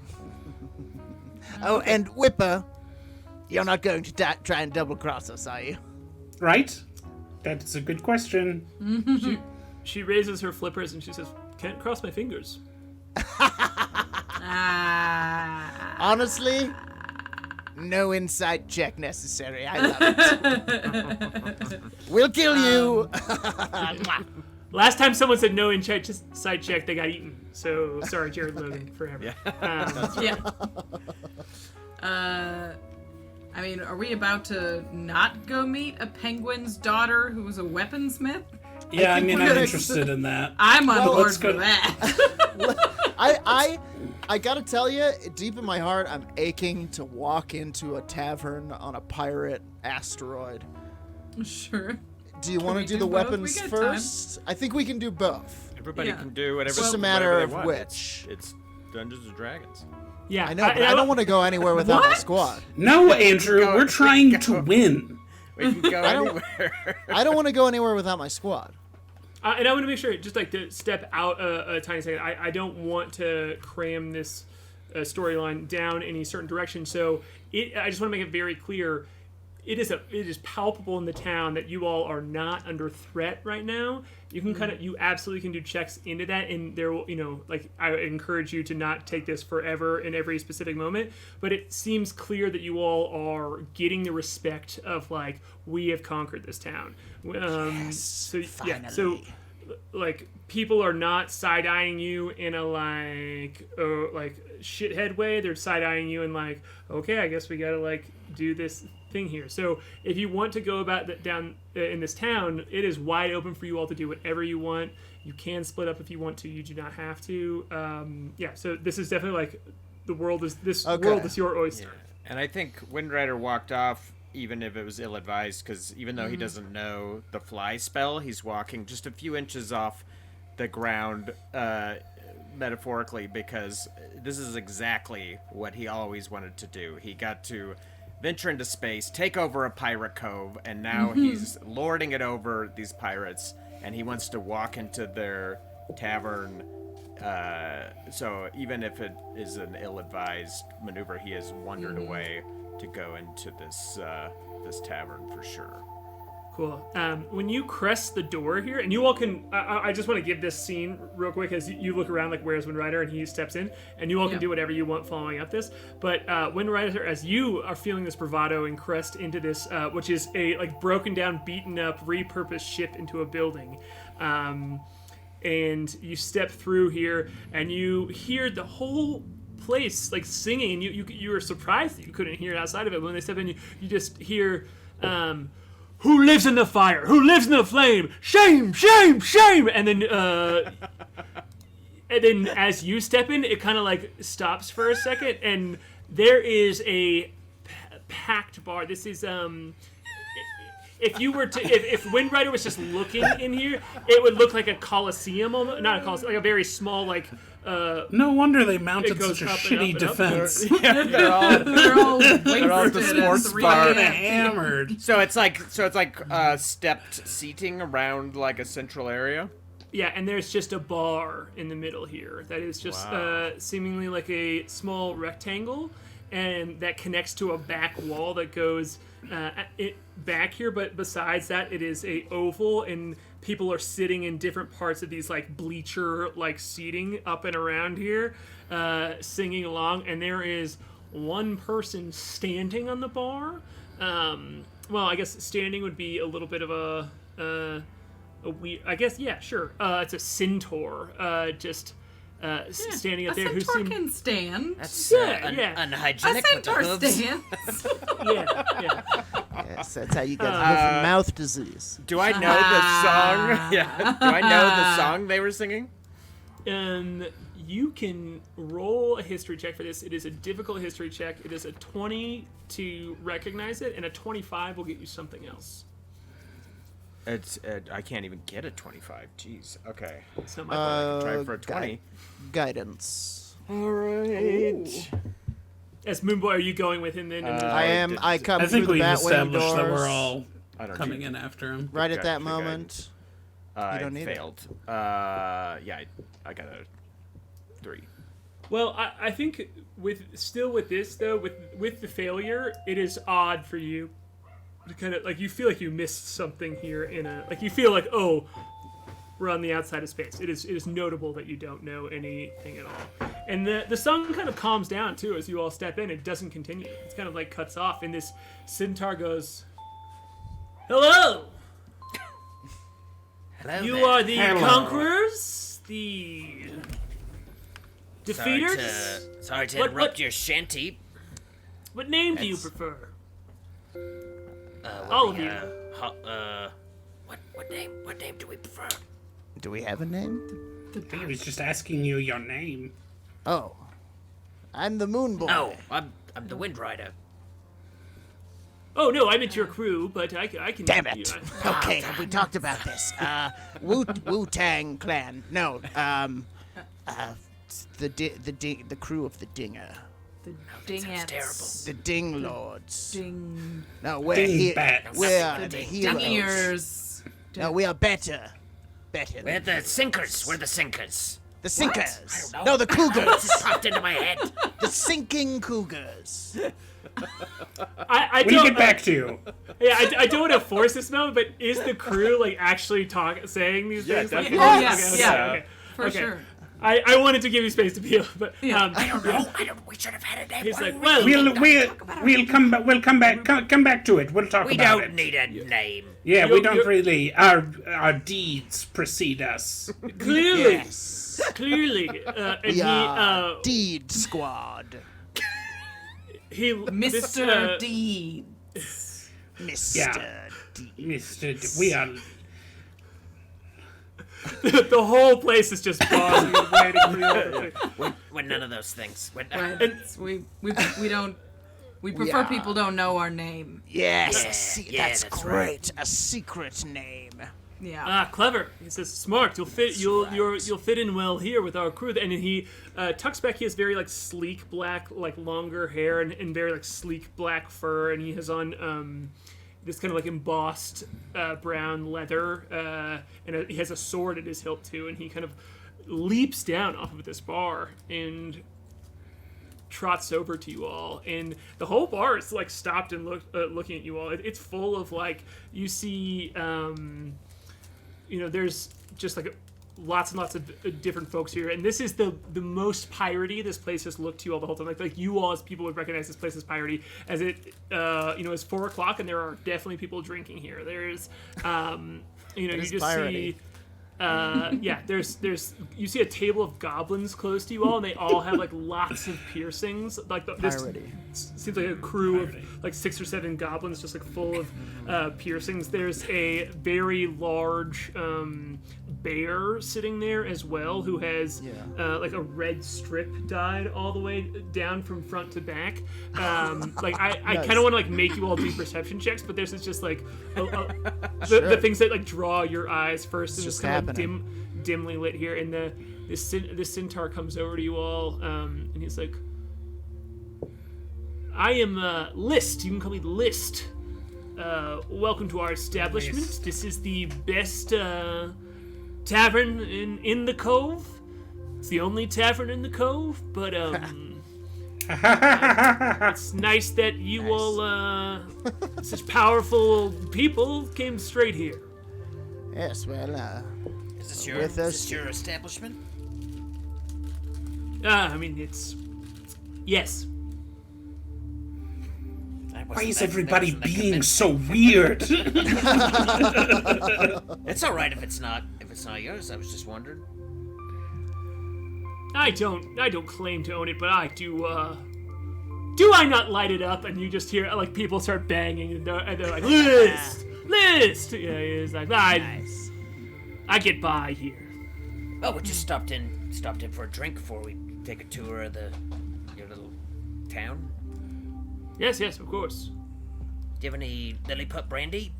Oh, and Whipper, you're not going to try and double-cross us, are you? Right? That's a good question. She raises her flippers and she says, "Can't cross my fingers." Honestly, no insight check necessary. I love it. We'll kill you. Mwah. Last time someone said no inside check, they got eaten. So sorry, Jared Logan, forever. Yeah. I mean, are we about to not go meet a penguin's daughter who's a weaponsmith? Yeah, I mean, I'm we're- interested in that. I'm on board let's for go- that. I gotta tell you, deep in my heart, I'm aching to walk into a tavern on a pirate asteroid. Sure. Do you want we to do do the both? weapons We got first? I think we can do both. Everybody Yeah. can do whatever. It's just a matter whatever of they want. which. It's Dungeons and Dragons. Yeah, I know, but I don't want to go anywhere without my squad. No, Andrew, we're trying to win. We can go I don't- anywhere. I don't want to go anywhere without my squad. And I want to make sure, just like to step out a tiny second, I don't want to cram this storyline down any certain direction. So I just want to make it very clear. It is palpable in the town that you all are not under threat right now. You can you absolutely can do checks into that, and there will, I encourage you to not take this forever in every specific moment. But it seems clear that you all are getting the respect of like, we have conquered this town. So yeah, so finally. like people are not side eyeing you in a like shithead way. They're side eyeing you in like, okay, I guess we gotta like do this thing here. So if you want to go about that down in this town, it is wide open for you all to do whatever you want. You can split up if you want to. You do not have to. Yeah. So this is definitely like the world is world is your oyster. And I think Windrider walked off, even if it was ill-advised, because even though he doesn't know the fly spell, he's walking just a few inches off the ground, metaphorically, because this is exactly what he always wanted to do. He got to venture into space, take over a pirate cove, and now he's lording it over these pirates, and he wants to walk into their tavern. So even if it is an ill-advised maneuver, he has wandered away to go into this this tavern for sure. Cool. When you crest the door here, and you all can, I just want to give this scene real quick as you look around like where's Windrider, and he steps in, and you all can do whatever you want following up this. But Windrider, as you are feeling this bravado and crest into this, which is a like broken down, beaten up, repurposed ship into a building, and you step through here, and you hear the whole place like singing, and you were surprised that you couldn't hear it outside of it. But when they step in, you just hear. Who lives in the fire? Who lives in the flame? Shame, shame, shame! And then as you step in, it kind of like stops for a second, and there is a packed bar. This is if you were to if Windrider was just looking in here, it would look like a coliseum, not a coliseum, like a very small like. No wonder they mounted goes such a up and shitty up and up. defense. They're all They're all at the sports bar. Hammered. So it's like stepped seating around like a central area. Yeah, and there's just a bar in the middle here that is just seemingly like a small rectangle, and that connects to a back wall that goes back here. But besides that, it is a oval, and people are sitting in different parts of these like bleacher like seating up and around here, singing along. And there is one person standing on the bar. Well, I guess standing would be a little bit of a weird. I guess sure. It's a centaur, standing up there. A centaur can stand. That's yeah. A unhygienic with the centaur hooves. stands. Yeah. Yes, that's how you get mouth disease. Do I know the song? Yeah. Do I know the song they were singing? You can roll a history check for this. It is a difficult history check. It is a 20 to recognize it, and a 25 will get you something else. It's I can't even get a 25. Jeez. Okay. It's not my fault. Try for a 20. Guidance. All right. As Moonboy, are you going with him then? I am. I come I think through the we've Batwing established doors. that we're all I don't coming need- in after him. Right at Okay, that okay, moment. I don't need it. failed. Yeah, I got a 3. Well, I think with this though, with the failure, it is odd for you to kind of like you feel like you missed something here you feel like we're on the outside of space. It is notable that you don't know anything at all. And the song kind of calms down too as you all step in. It doesn't continue. It's kind of like cuts off, and this centaur goes, "Hello, Hello you there. are the Hello. conquerors, the defeaters. Sorry to What- interrupt what- your shanty. What name do you That's- prefer?" What All of we, you. What name do we prefer? Do we have a name? He was just asking you your name. Oh, I'm the Moonboy. Oh, I'm the Windrider. Oh no, I meant your crew, but I can. Damn help it. you. Okay, we talked about this. Wu-Tang Clan. No, the crew of the Dinger. The dingettes. terrible. The Ding Lords. Ding. No, we're Dingbats. we're the heroes. Dingers. No, we are better. Better. We're the sinkers. We're the sinkers. The Sinkers. I don't know. No, the Cougars. This popped into my head. The Sinking Cougars. I We'll don't. get back to you. Yeah, I don't want to force this moment, but is the crew like actually saying these Yeah, things? Like, definitely. Oh, yes, okay, yeah. okay. For Okay. sure. I wanted to give you space to peel, but I don't know. We should have had a name. he's What like, do we well, We'll come back. We'll come back to it. We'll talk We about don't it. need a name. Yeah, we You're- don't you're- really. Our deeds precede us. clearly, Yes. clearly, and We are Deed Squad. he Mr. D. Mr. Yeah. D. Mr. We are. the whole place is just pausing and waiting for the We're none of those things. Right. We don't. We prefer Yeah. people don't know our name. Yes, Yeah, that's that's great. A secret name. Yeah. clever. He says, "Smart. You'll fit. You'll fit in well here with our crew." And then he tucks back. He has very like sleek black, like longer hair and very like sleek black fur, and he has on this kind of like embossed brown leather, and he has a sword at his hilt too. And he kind of leaps down off of this bar, and trots over to you all, and the whole bar is like stopped and looking at you all. It's full of like, you see, there's just like lots and lots of different folks here, and this is the most piratey this place has looked to you all the whole time. Like you all as people would recognize this place as piratey, as it it's 4 o'clock and there are definitely people drinking here. There's you just piratey. see there's you see a table of goblins close to you all, and they all have like lots of piercings. Like this Piratey. seems like a crew of like 6 or 7 goblins, just like full of piercings. There's a very large bear sitting there as well, who has like a red strip dyed all the way down from front to back. Like I kind of want to like make you all do perception checks, but there's just like the things that like draw your eyes first, and just kind of like happening. dimly lit here. And this centaur comes over to you all, and he's like, "I am List. You can call me List. Welcome to our establishment. List. This is the best tavern in the cove. It's the only tavern in the cove, but it's nice that you all, such powerful people, came straight here." Yes, well, Is this With us- your establishment? I mean, it's yes. Why is everybody being so weird? It's all right if it's not yours. I was just wondering. I don't claim to own it, but I do. Do I not light it up? And you just hear like people start banging, and they're like, "List, List." Yeah, it's like I get by here. Oh, we just stopped in for a drink before we take a tour of your little town. Yes, of course. Do you have any lily pup brandy?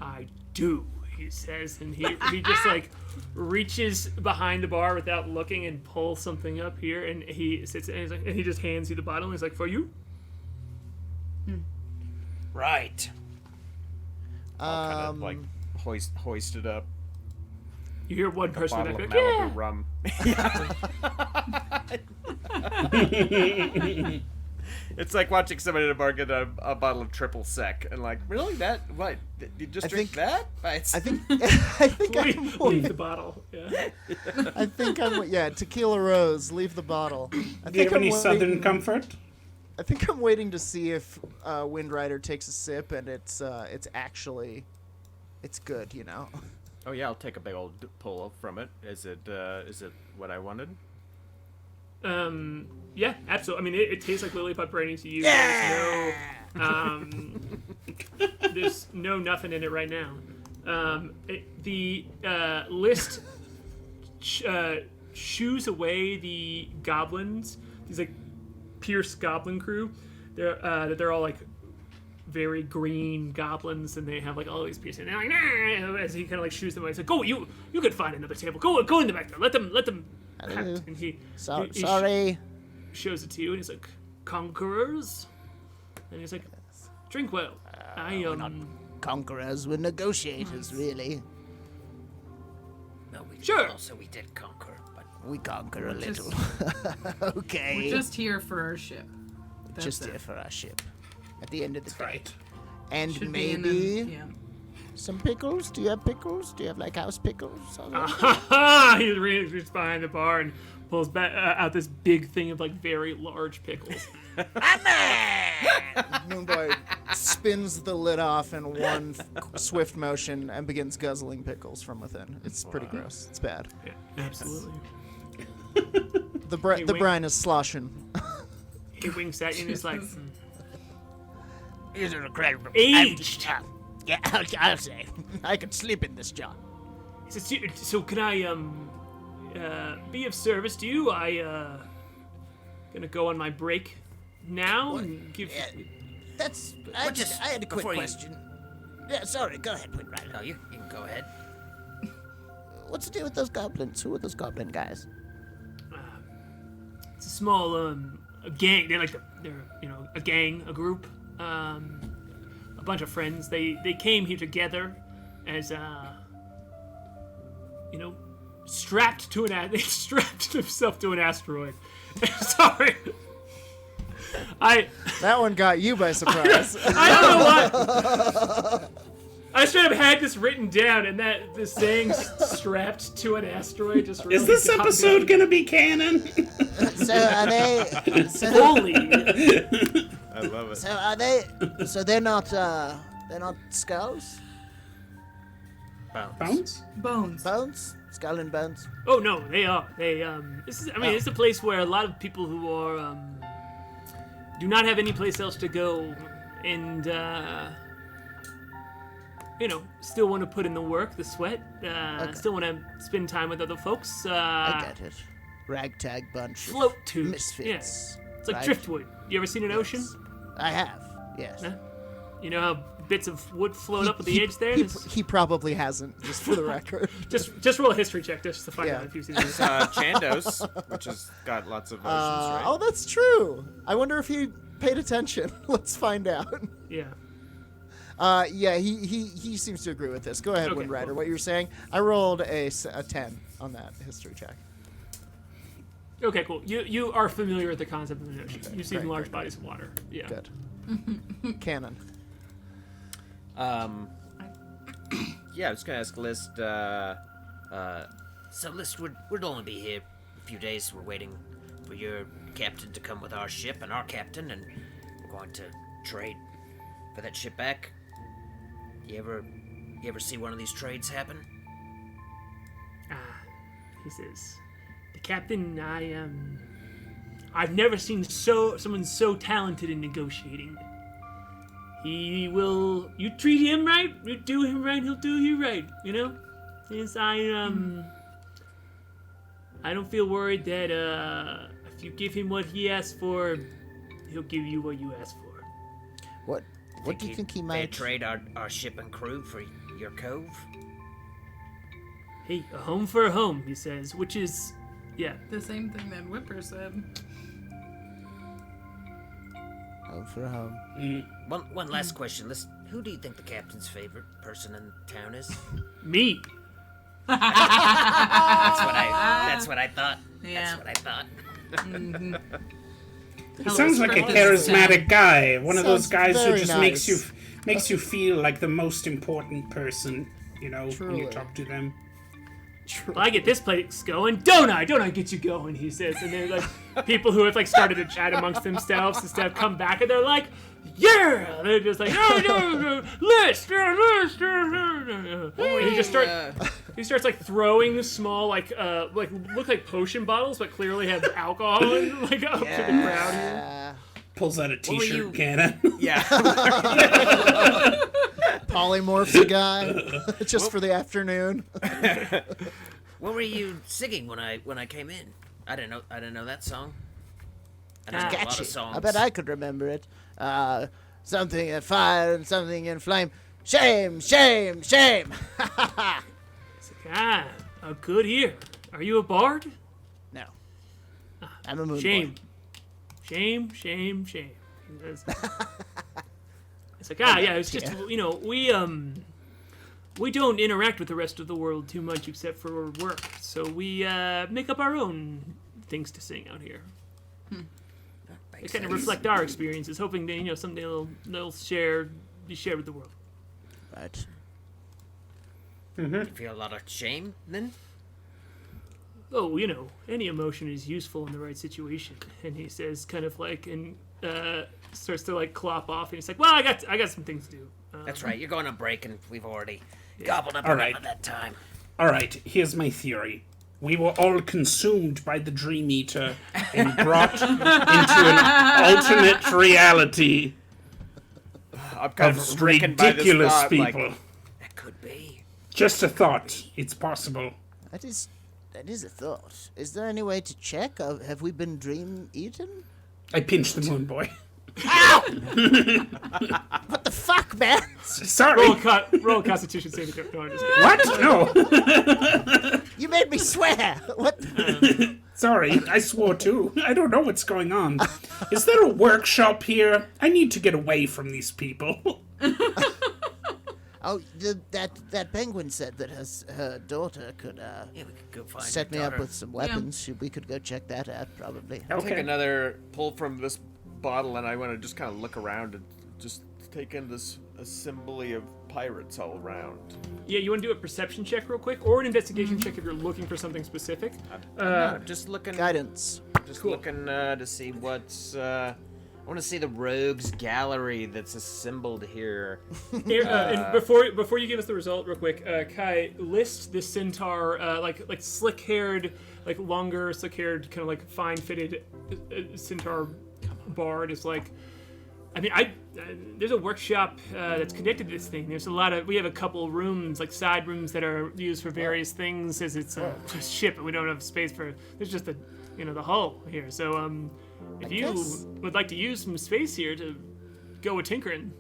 I do, he says, and he just like reaches behind the bar without looking and pulls something up here, and he sits and he's like, and he just hands you the bottle, and he's like, "For you." Right. I'll kind of like hoist it up. You hear one person Bottle back of there, Malibu rum. It's like watching somebody at a bar get a bottle of triple sec and like, really? That? What? You just drink that? I think I'm leave the bottle. Yeah. I think I'm Tequila Rose. Leave the bottle. I Do you have any waiting- Southern comfort? I think I'm waiting to see if Windrider takes a sip and it's actually good. Oh yeah, I'll take a big old pull from it. Is it what I wanted? Yeah, absolutely. I mean, it tastes like lily put brandy to you. There's no nothing in it right now. The List shoos away the goblins. These like Pierce goblin crew. They're all like very green goblins, and they have like all these piercing. And they're like, "Nah," as he kind of like shoos them away. He's like, "Go, you could find another table. Go in the back there. Let them." And he Sorry. shows it to you, and he's like, "Conquerors," and he's like, "Drink well." We're not conquerors. We're negotiators, really. No, we Sure. Also, we did conquer, but We conquer a Just- little. Okay. We're just here for our ship. That's Just it. here for our ship. At the end of the day. Right. And Should be in maybe the, yeah. some pickles. Do you have pickles? Do you have like house pickles? He reaches behind the bar and pulls back, out this big thing of like very large pickles. Moonboy spins the lid off in one swift motion and begins guzzling pickles from within. It's pretty gross. It's bad. Yeah, absolutely. The Hey, wait. brine is sloshing. He winks at you and he's like, These are incredible. "Aged." Yeah, I'll say. I could sleep in this jar. He says, "So can I be of service to you? Gonna go on my break now and give." That's. I had a quick before you- question. Yeah, sorry. Go ahead, Windrider. no, you can go ahead. What's the deal with those goblins? Who are those goblin guys? It's a small a gang. They're a gang, a group, a bunch of friends. They came here together as strapped to they strapped themselves to an asteroid. Sorry. That one got you by surprise. I don't know why. I straight up had this written down, and that this saying strapped to an asteroid just really Is this got episode me. gonna be canon? So are they? So, Fully. I love it. so are they? So they're not skulls, Bones? Bones. bones, skull and bones. Oh no, they are. This is. I mean, it's a place where a lot of people who are do not have any place else to go, and still want to put in the work, the sweat. Still want to spend time with other folks. I get it. Ragtag bunch. Float of to. misfits. Yeah. It's like right? driftwood. You ever seen an ocean? I have. Yes. Huh? You know how bits of wood float up at the edge there? He probably hasn't, just for the record. Just roll a history check just to find Yeah. out if you've seen this. Chandos, which has got lots of oceans, right? Oh, that's true. I wonder if he paid attention. Let's find out. Yeah. Yeah, he seems to agree with this. Go ahead, Okay, Windrider. cool. What you were saying? I rolled a 10 on that history check. Okay, cool. You are familiar with the concept of an ocean. You've seen great, large great, bodies of water. Yeah. Good. Canon. Yeah, I was gonna ask List. So, List, we'd only be here a few days. We're waiting for your captain to come with our ship and our captain, and we're going to trade for that ship back. You ever see one of these trades happen? He says, the captain, I've never seen someone so talented in negotiating. You treat him right, you do him right, he'll do you right, you know? Yes, I don't feel worried that, if you give him what he asks for, he'll give you what you ask for. What do you think he They might? trade our ship and crew for your cove? Hey, a home for a home, he says, which is, yeah. The same thing that Whipper said. Home for a home. One last question. List, who do you think the captain's favorite person in town is? Me. That's what I thought. Yeah. That's what I thought. He sounds like a scripted charismatic guy. One of those Sounds guys who very just nice. makes you feel like the most important person, you know, when Truly. you talk to them. Well, I get this place going, don't I get you going, he says. And they're like, people who have like started to chat amongst themselves instead of come back and they're like, yeah! They're just like, list! And he starts like throwing small, like look like potion bottles, but clearly have alcohol in, like up to the crowd here. Pulls out a were t-shirt you- cannon. Yeah. Polymorphs a guy just for the afternoon. What were you singing when I came in? I didn't know that song. I know a lot Catchy. of songs. I bet I could remember it. Something in fire and something in flame. Shame, shame, shame. It's like, a good ear. Are you a bard? No. I'm a moon Shame. boy. Shame. He says. It's like, yeah, it's just, we don't interact with the rest of the world too much except for work, so we make up our own things to sing out here. They kind of reflect our experiences, hoping that, someday they'll be shared with the world. Right. You feel a lot of shame then? Oh, any emotion is useful in the right situation. And he says, kind of like, and starts to like clop off, and he's like, well, I got some things to do. That's right. You're going on break, and we've already gobbled up All enough right. of that time. All right, here's my theory. We were all consumed by the Dream Eater and brought into an alternate reality I'm kind of of stricken by this ridiculous thought, people. like, That could be. Just a thought. It's possible. That is a thought. Is there any way to check? Have we been dream eaten? I pinched the moon boy. What the fuck, man? Sorry. Roll a Constitution saving throw. No, I'm just kidding. What? No. You made me swear. What? Sorry, I swore too. I don't know what's going on. Is there a workshop here? I need to get away from these people. Oh, that penguin said that her daughter could Yeah, we could go find set your me up daughter. with some weapons. We could go check that out, probably. I'll take Okay. another pull from this bottle, and I want to just kind of look around and just take in this assembly of pirates all around. Yeah, you want to do a perception check real quick, or an investigation check if you're looking for something specific. I'm just looking. Guidance. Just looking to see what's. I want to see the rogues gallery that's assembled here. And before you give us the result, real quick, Kai, list the centaur, like slick-haired, like longer, slick-haired, kind of like fine-fitted centaur bard is like. I mean, there's a workshop that's connected to this thing. We have a couple rooms, like side rooms that are used for various things, as it's a ship, and we don't have space for. There's just the hull here. So, if you would like to use some space here to go with tinkering,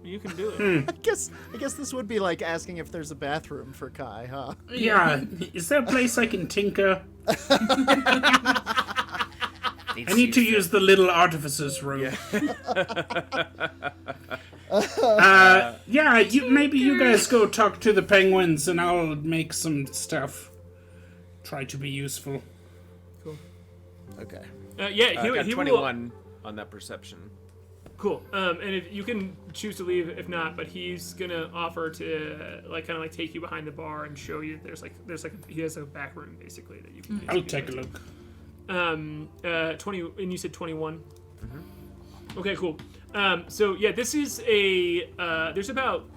you can do it. I guess this would be like asking if there's a bathroom for Kai, huh? Yeah, is there a place I can tinker? I need to use the little artificer's room. Yeah, maybe you guys go talk to the penguins, and I'll make some stuff. Try to be useful. Cool. Okay. I He got will. 21 on that perception. Cool. And if you can choose to leave, if not, but he's gonna offer to take you behind the bar and show you. He has a back room basically that you can. I'll take a look. 20, and you said 21. Mm-hmm. Okay, cool. So yeah, this is there's about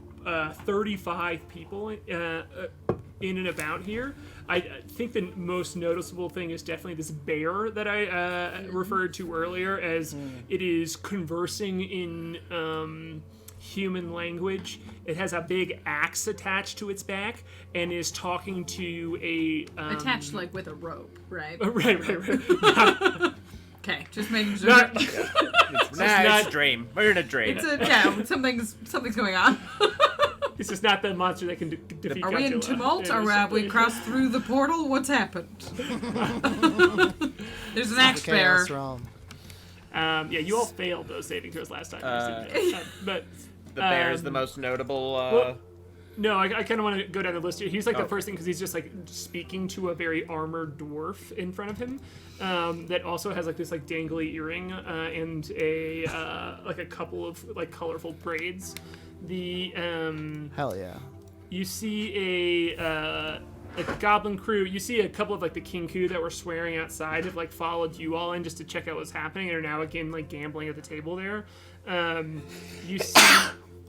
35 people in and about here. I think the most noticeable thing is definitely this bear that I referred to earlier, as it is conversing in human language. It has a big axe attached to its back and is talking to a attached like with a rope, right? Right. Okay, just making sure. It's a dream. We're in a dream. Something's going on. This is not the monster that can defeat Are we in Godzilla. tumult, or have we crossed through the portal? What's happened? There's an axe bear. Yeah, you all failed those saving throws last time. But the bear is the most notable. No, I kind of want to go down the list here. He's like the first thing because he's just like speaking to a very armored dwarf in front of him, that also has like this like dangly earring and a like a couple of like colorful braids. The Hell yeah. You see a like the goblin crew. You see a couple of like the Kinku that were swearing outside have like followed you all in just to check out what's happening and are now again like gambling at the table there. You see.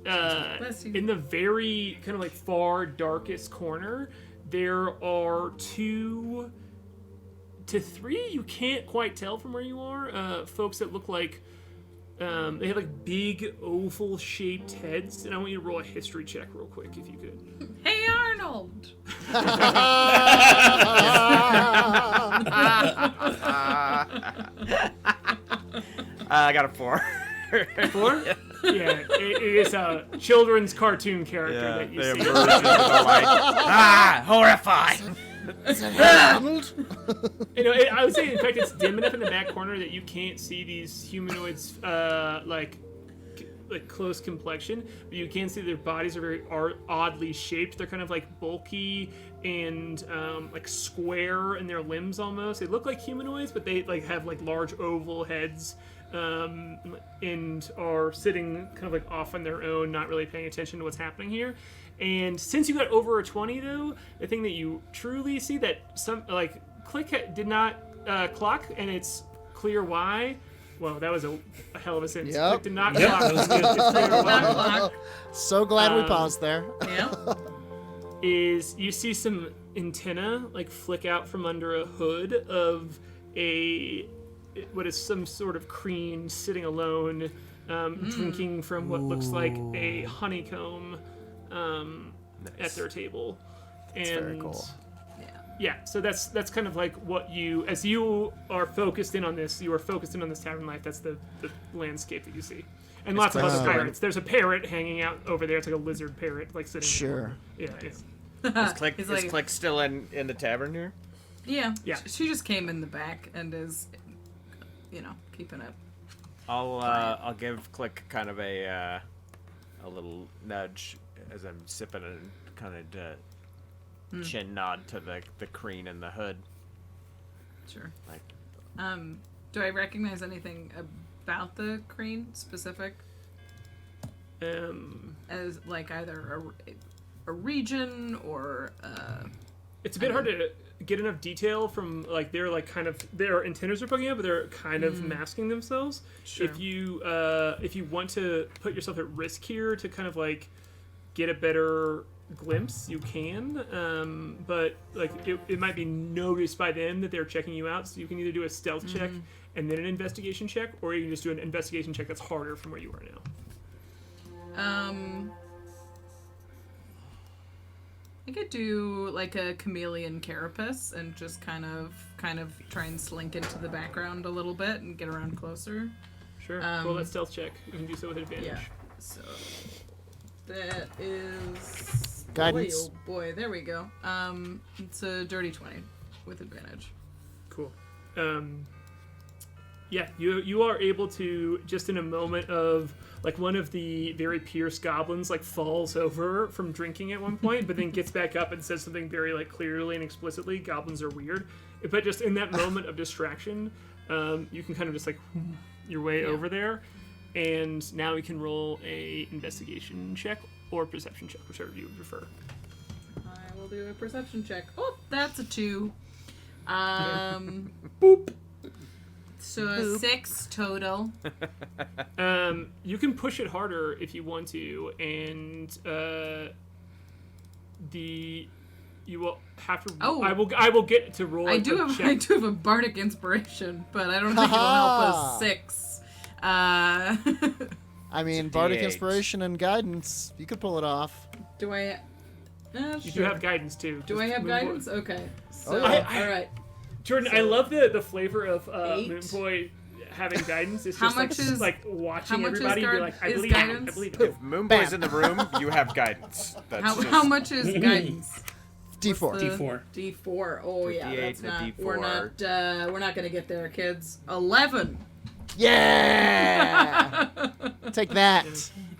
In the very kind of like far darkest corner, there are 2 to 3, you can't quite tell from where you are, folks that look like they have like big oval shaped heads, and I want you to roll a history check real quick if you could. Hey Arnold! I got a 4. 4? Yeah, it is a children's cartoon character that you see. Horrified! You know, I would say, in fact, it's dim enough in the back corner that you can't see these humanoids, like close complexion, but you can see their bodies are very oddly shaped. They're kind of like bulky and like square in their limbs almost. They look like humanoids, but they like have like large oval heads. And are sitting kind of like off on their own, not really paying attention to what's happening here. And since you got over a 20, though, the thing that you truly see that some like Klik did not clock, and it's clear why. Well, that was a hell of a sentence. Yep. Klik did not clock. It's clear why. So glad we paused there. Yeah. Is you see some antenna like flick out from under a hood of what is some sort of crane sitting alone, drinking from what looks like a honeycomb at their table. That's very cool. Yeah, so that's kind of like what you, as you are focused in on this, tavern life. That's the landscape that you see, and lots of other pirates. There's a parrot hanging out over there. It's like a lizard parrot, like sitting. Sure. Yeah. Is Klik still in the tavern here? Yeah. Yeah. She just came in the back and is, keeping it. I'll give Klik kind of a little nudge as I'm sipping and kind of chin nod to the crane in the hood. Sure. Like, Do I recognize anything about the Kreen specific? As like either a region or it's a bit hard to get enough detail from like their like kind of their antennas are poking up, but they're kind of masking themselves. Sure. If you want to put yourself at risk here to kind of like get a better glimpse, you can. But like it might be noticed by them that they're checking you out, so you can either do a stealth check and then an investigation check, or you can just do an investigation check that's harder from where you are now. I could do like a chameleon carapace and just kind of try and slink into the background a little bit and get around closer. Sure. Roll that stealth check. You can do so with advantage. Yeah. So that is Guidance. Oh boy, there we go. It's a dirty 20 with advantage. Cool. Yeah, you are able to, just in a moment of, like, one of the very pierced goblins, like, falls over from drinking at one point, but then gets back up and says something very, like, clearly and explicitly. Goblins are weird. But just in that moment of distraction, you can kind of just, like, your way over there. And now we can roll a investigation check or perception check, whichever you would prefer. I will do a perception check. Oh, that's a 2. Boop. So a 6 total. You can push it harder if you want to, and you will have to. Oh. I will get to roll. I a do check. have a bardic inspiration, but I don't think it'll help a 6. I mean, bardic D8. inspiration and guidance. You could pull it off. Do I? You Sure. do have guidance too. Do I Just have Moonboy. guidance? Okay. So, yeah. all right. Jordan, I love the flavor of 8. Moonboy having guidance. It's How just much is- like watching how much is everybody be guard- like, I is believe you. I guidance? believe you. If Moonboy's in the room, you have guidance. That's How much is guidance? D4. The- D4. D4. Oh yeah, D8 that's and a not. D4. We're not gonna get there, kids. 11. Yeah! Take that.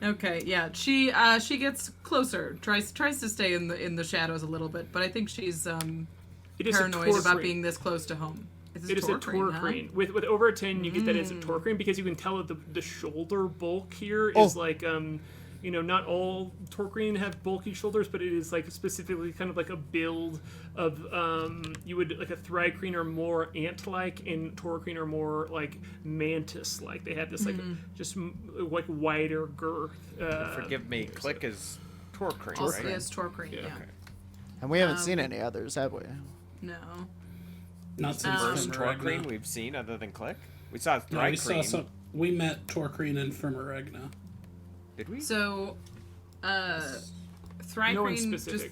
Okay, yeah. She gets closer. Tries to stay in the shadows a little bit, but I think she's It is a paranoid about Tohr-Kreen. being this close to home. It is a Tohr-Kreen. Huh? With over a 10, you get that it's a Tohr-Kreen because you can tell that the shoulder bulk here is like, not all Tohr-Kreen have bulky shoulders, but it is like specifically kind of like a build of, you would, like a Thri-Kreen are more ant-like and Tohr-Kreen are more like mantis-like. They have this like, just like wider girth. Forgive me, Klik is Tohr-Kreen, Also, right? yes, Tohr-Kreen. Yeah. Okay. And we haven't seen any others, have we? No. Not since First Firmaregna. Tohr-Kreen we've seen other than Klik? We saw No, we saw Thri-Kreen. some. We met Tohr-Kreen and Firmaregna. Did we? So, Thri-Kreen. No one specific.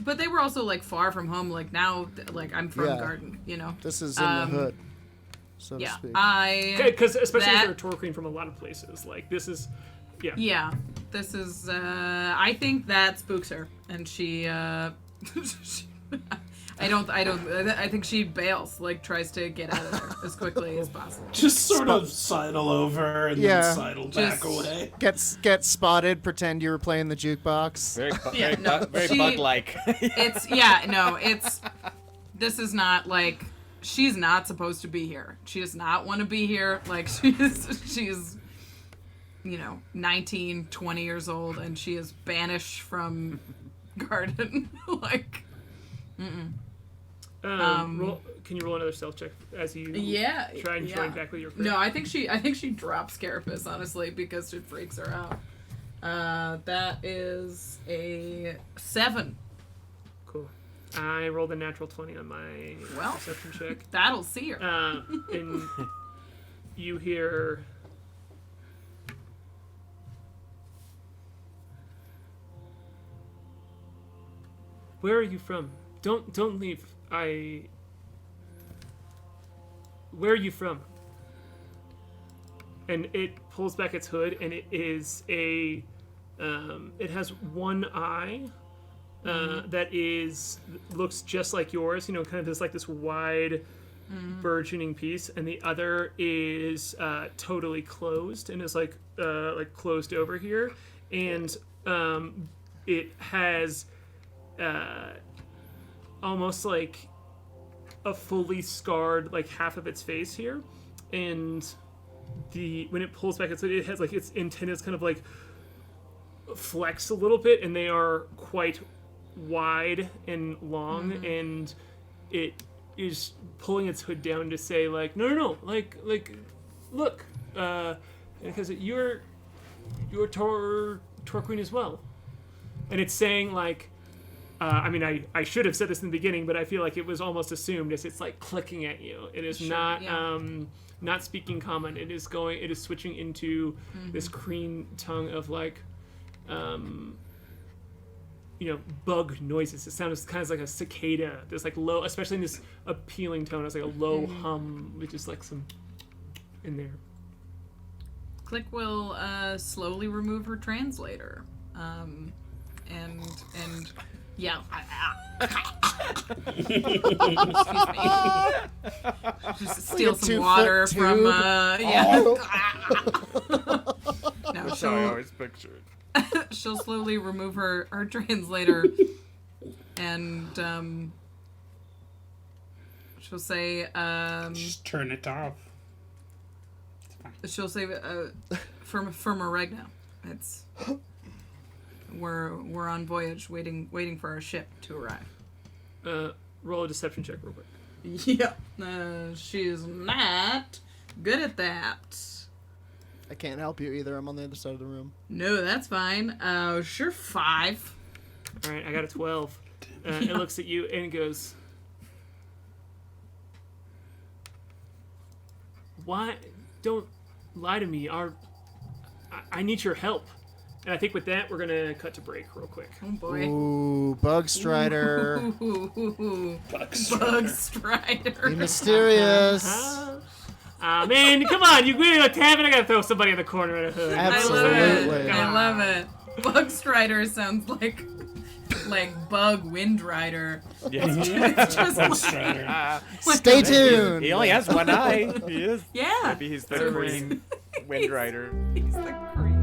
But they were also like far from home. Like now, like I'm from Yeah. Garden, you know. This is in the hood, so to Yeah, speak. Because especially that- if they're Tohr-Kreen from a lot of places. Like, this is, Yeah, this is. I think that spooks her, and she. I think she bails. Like tries to get out of there as quickly as possible. Just sort of sidle over and Yeah. then sidle back Just- away. Get spotted, pretend you were playing the jukebox. Very, Yeah, no, very she- bug-like. This is not like she's not supposed to be here. She does not want to be here. Like she's 19, 20 years old, and she is banished from Garden. Like, can you roll another stealth check as you yeah, try and yeah. join back with your crew? No, I think she drops Carapace, honestly, because it freaks her out. That is a 7. Cool. I rolled a natural 20 on my Well. perception check. That'll see her. And you hear... Where are you from? Don't leave. Where are you from? And it pulls back its hood, and it is a. It has one eye that looks just like yours. Kind of this wide, burgeoning piece, and the other is totally closed and is like closed over here, and it has almost like a fully scarred, like half of its face here, and when it pulls back, it has like its antennas kind of like flex a little bit, and they are quite wide and long, and it is pulling its hood down to say like, no, like look, because you're Tohr-Kreen as well, and it's saying like, I mean, I should have said this in the beginning, but I feel like it was almost assumed as it's like clicking at you. It is not speaking common. It is switching into this Kreen tongue of like, bug noises. It sounds kind of like a cicada. There's like low, especially in this appealing tone. It's like a low hum with just like some in there. Klik will slowly remove her translator, and yeah. Excuse me. Just steal some water from No, That's how I always picture it. she'll slowly remove her translator, and she'll say, Just turn it off. she'll say, from Oregna. It's we're on voyage, waiting for our ship to arrive. Roll a deception check real quick. Yeah, she's not good at that. I can't help you either. I'm on the other side of the room. No, that's fine. Sure, 5. All right, I got a 12. It looks at you and it goes, "Why? Don't lie to me. I need your help." And I think with that, we're gonna cut to break real quick. Oh boy. Ooh, Bug Strider. Ooh, Bug Bug Strider. Be mysterious. Man, come on! You go to a tavern. I gotta throw somebody in the corner at a hood. Absolutely. I love it. Bug Strider sounds like Bug Windrider. Yeah. It's just Bug like, Strider. Stay tuned. He only has one eye. He is. yeah. Maybe he's the green Windrider. He's the green.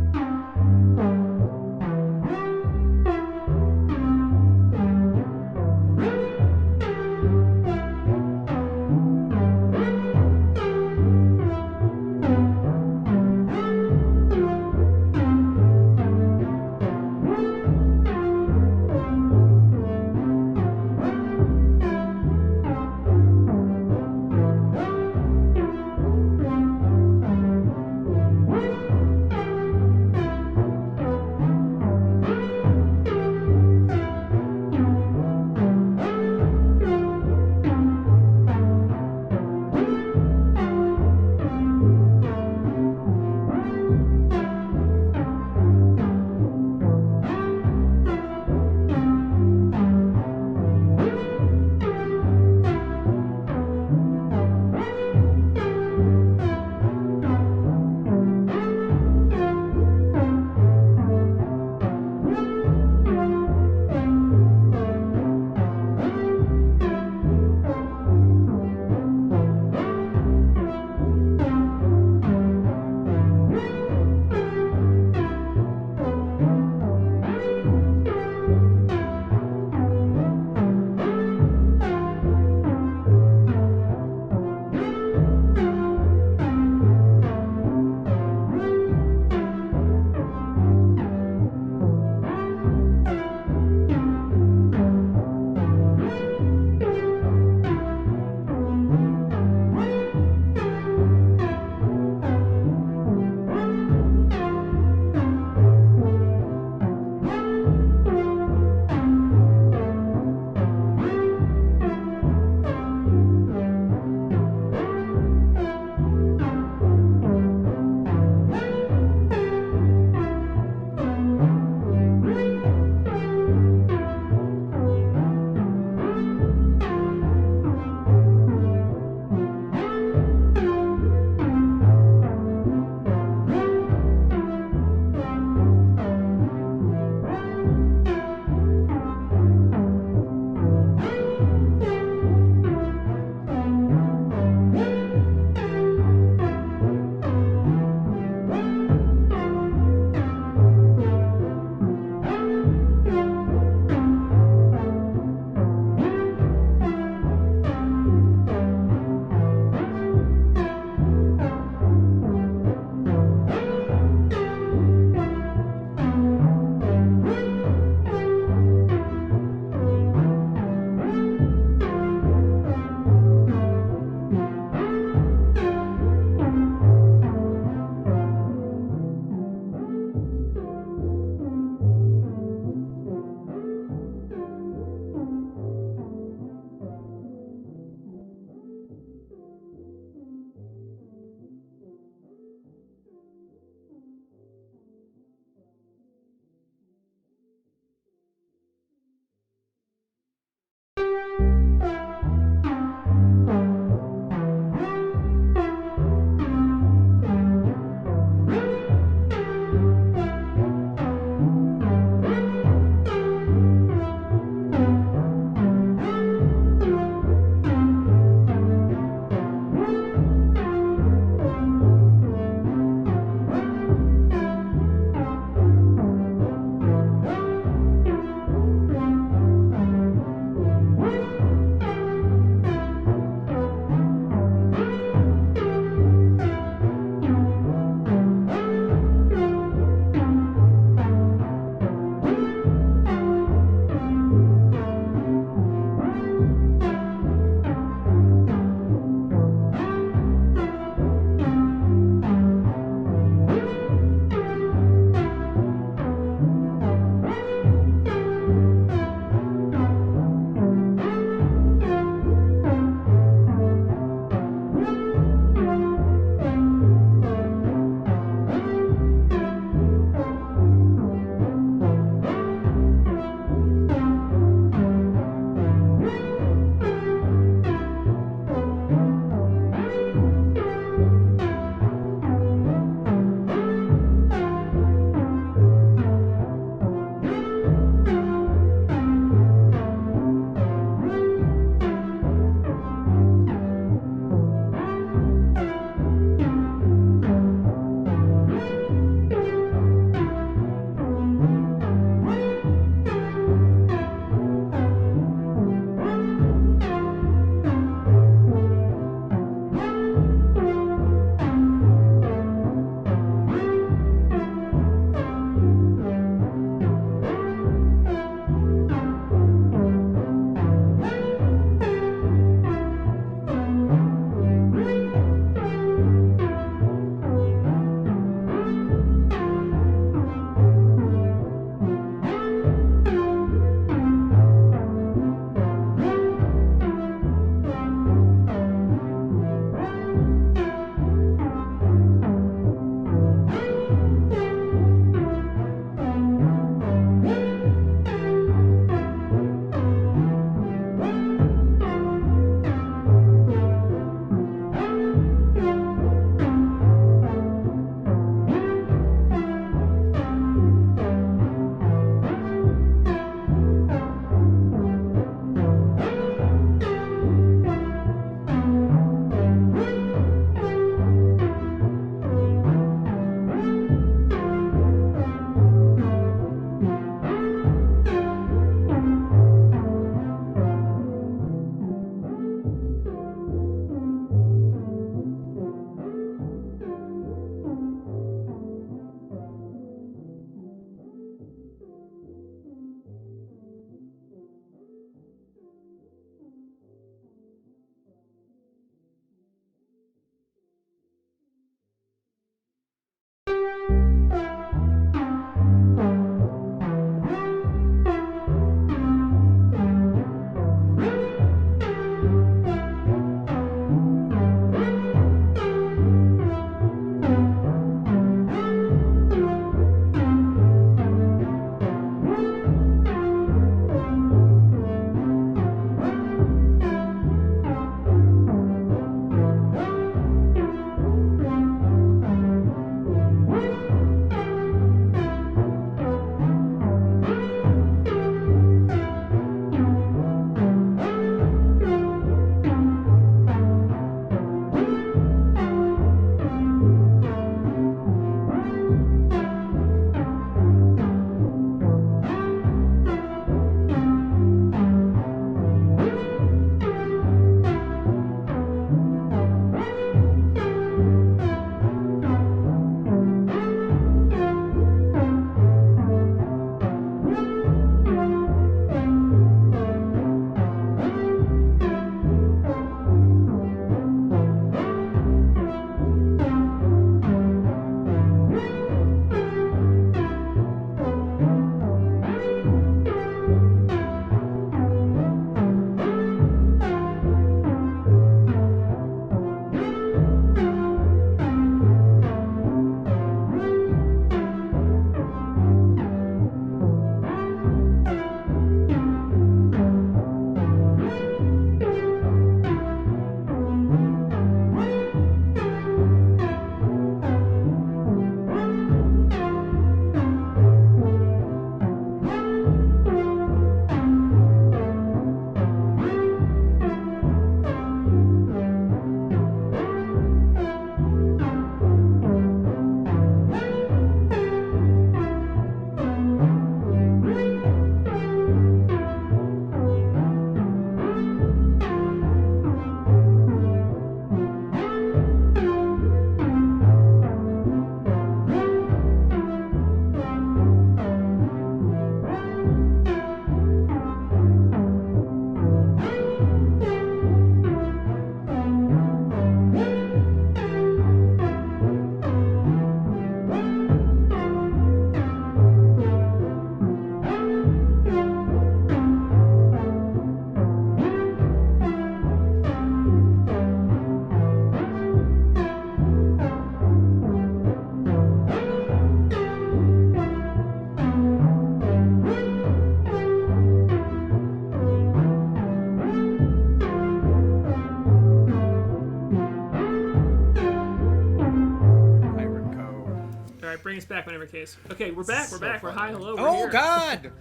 us back whenever case. Okay, we're back. We're back. We're high. Hello. We're Oh here. God!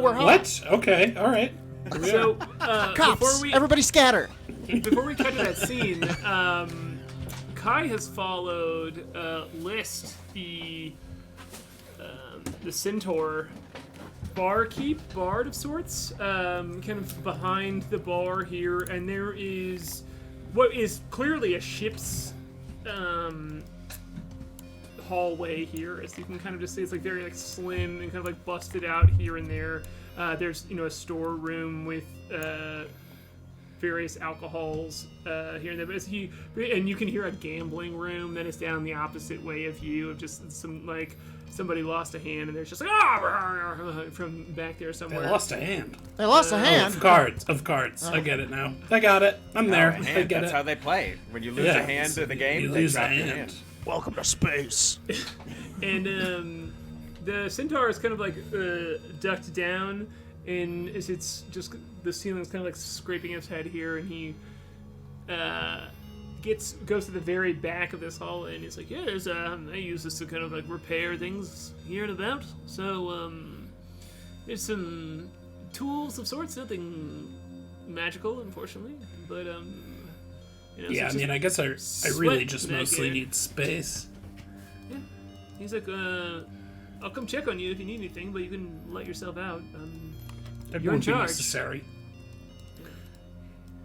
We're home. What? Okay, all right. So Cops! before we Everybody scatter. before we cut to that scene, K.A.I has followed List, the centaur bard of sorts, kind of behind the bar here, and there is what is clearly a ship's hallway here, as you can kind of just see. It's like very like slim and kind of like busted out here and there. There's a storeroom with various alcohols here and there. But and you can hear a gambling room that is down the opposite way of you, of just some like somebody lost a hand and there's just like from back there somewhere. They lost a hand. They lost a hand. Of cards. I get it now. I got it. I'm there. A I hand, get that's it. how they play. When you lose a hand in the game, you they lose a drop your hand. hand. Welcome to space. And the centaur is kind of like ducked down, and it's just the ceiling's kind of like scraping his head here, and he goes to the very back of this hall, and he's like, yeah, I use this to kind of like repair things here and about. So there's some tools of sorts, nothing magical, unfortunately, but Yeah, I mean, I guess I really just mostly need space. Yeah, he's like, I'll come check on you if you need anything, but you can let yourself out. That You're in won't be charge. necessary.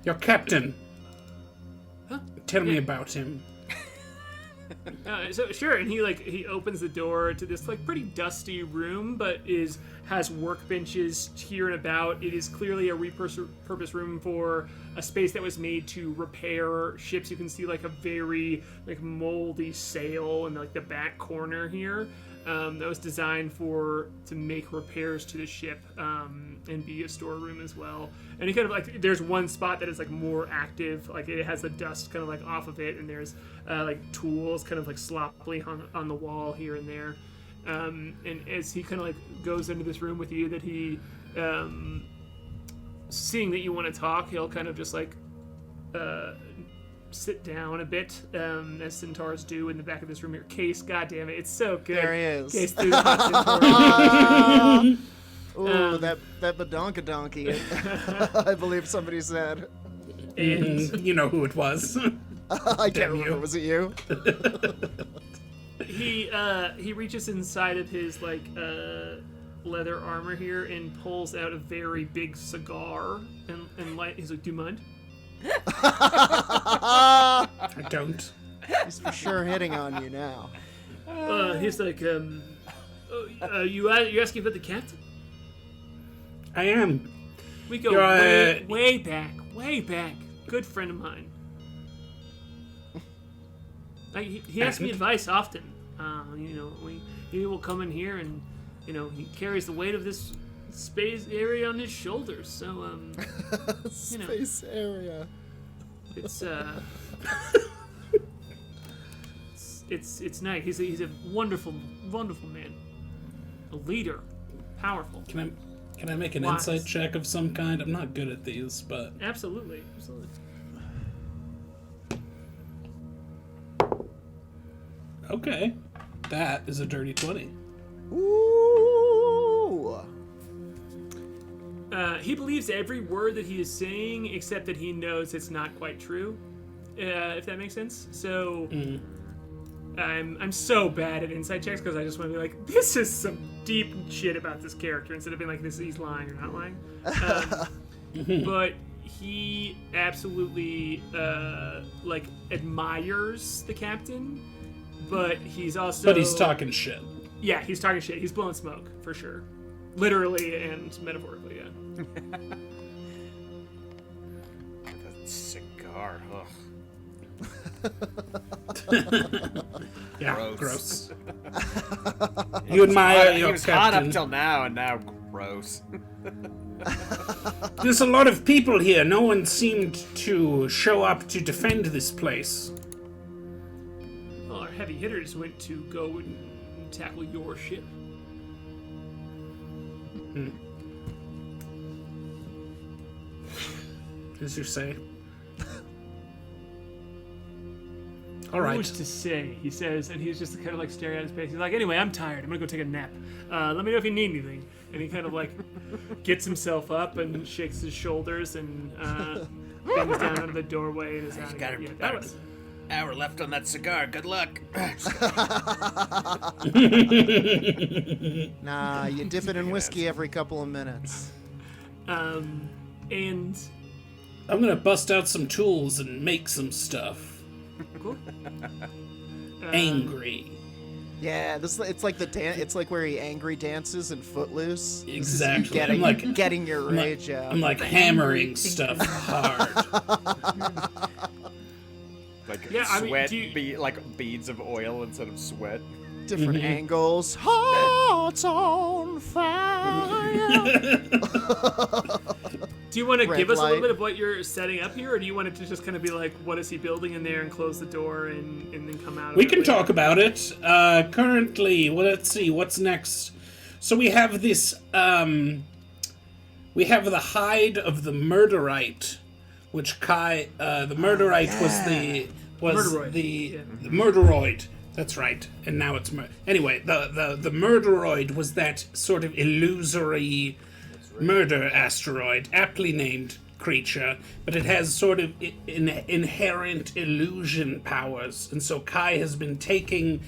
Your captain. Huh? Tell me about him. So sure, and he opens the door to this like pretty dusty room, but has workbenches here and about. It is clearly a repurposed room for a space that was made to repair ships. You can see like a very like moldy sail in like the back corner here. That was designed to make repairs to the ship and be a storeroom as well. And it kind of like there's one spot that is like more active, like it has the dust kind of like off of it, and there's like tools kind of like sloppily on the wall here and there. And as he kind of like goes into this room with you, that he seeing that you want to talk, he'll kind of just like sit down a bit, as centaurs do in the back of this room here. Case, goddammit, it's so good. There he is. Case through the hot centaur. Ooh, that badonka-donkey, I believe somebody said. And You know who it was. I can't Damn remember. you. Was it you? he reaches inside of his like leather armor here and pulls out a very big cigar and light. He's like, "Do you mind?" I don't. He's for sure hitting on you now. He's like, you asking about the captain? I am. We go You're, way back. Good friend of mine. He asks me advice often. He will come in here and, he carries the weight of this space area on his shoulders. So, Space area. it's it's nice. He's a wonderful man, a leader, powerful. Can I make an Wise. insight check of some kind? I'm not good at these, but Absolutely. okay. That is a dirty 20. Ooh. He believes every word that he is saying, except that he knows it's not quite true. If that makes sense. So, I'm so bad at insight checks because I just want to be like, this is some deep shit about this character instead of being like, he's lying or not lying. But he absolutely admires the captain, but he's also. But he's talking shit. Yeah, he's talking shit. He's blowing smoke for sure, literally and metaphorically. Yeah. That cigar. Ugh. Yeah, Gross. You admire He your was hot up captain. till now, and now gross. There's a lot of people here. No one seemed to show up to defend this place. Well, our heavy hitters went to go and tackle your ship. As you say. All right. much to say, he says, and he's just kind of like staring at his face. He's like, anyway, I'm tired. I'm gonna go take a nap. Let me know if you need anything. And he kind of like gets himself up and shakes his shoulders and bends down under the doorway and is out. got Yeah, it. that was. Hour left on that cigar. Good luck. Nah, you dip it in whiskey every couple of minutes. And I'm gonna bust out some tools and make some stuff. cool. Angry. Yeah, it's like it's like where he angry dances in Footloose. This is you Exactly. getting your rage out. I'm like hammering stuff hard. Like Yeah, I mean, sweat, do you- like beads of oil instead of sweat. Different angles. Hearts on fire. Do you want to Red give us a little light. bit of what you're setting up here, or do you want it to just kind of be like, what is he building in there, and close the door and then come out? We of it can later? talk about it. Currently, well, let's see, what's next? So we have this, we have the hide of the Murderite, which K.A.I, the Murderite Murderoid. the Murderoid. That's right. And now it's anyway, the Murderoid was that sort of illusory murder asteroid, aptly named creature, but it has sort of inherent illusion powers. And so K.A.I has been taking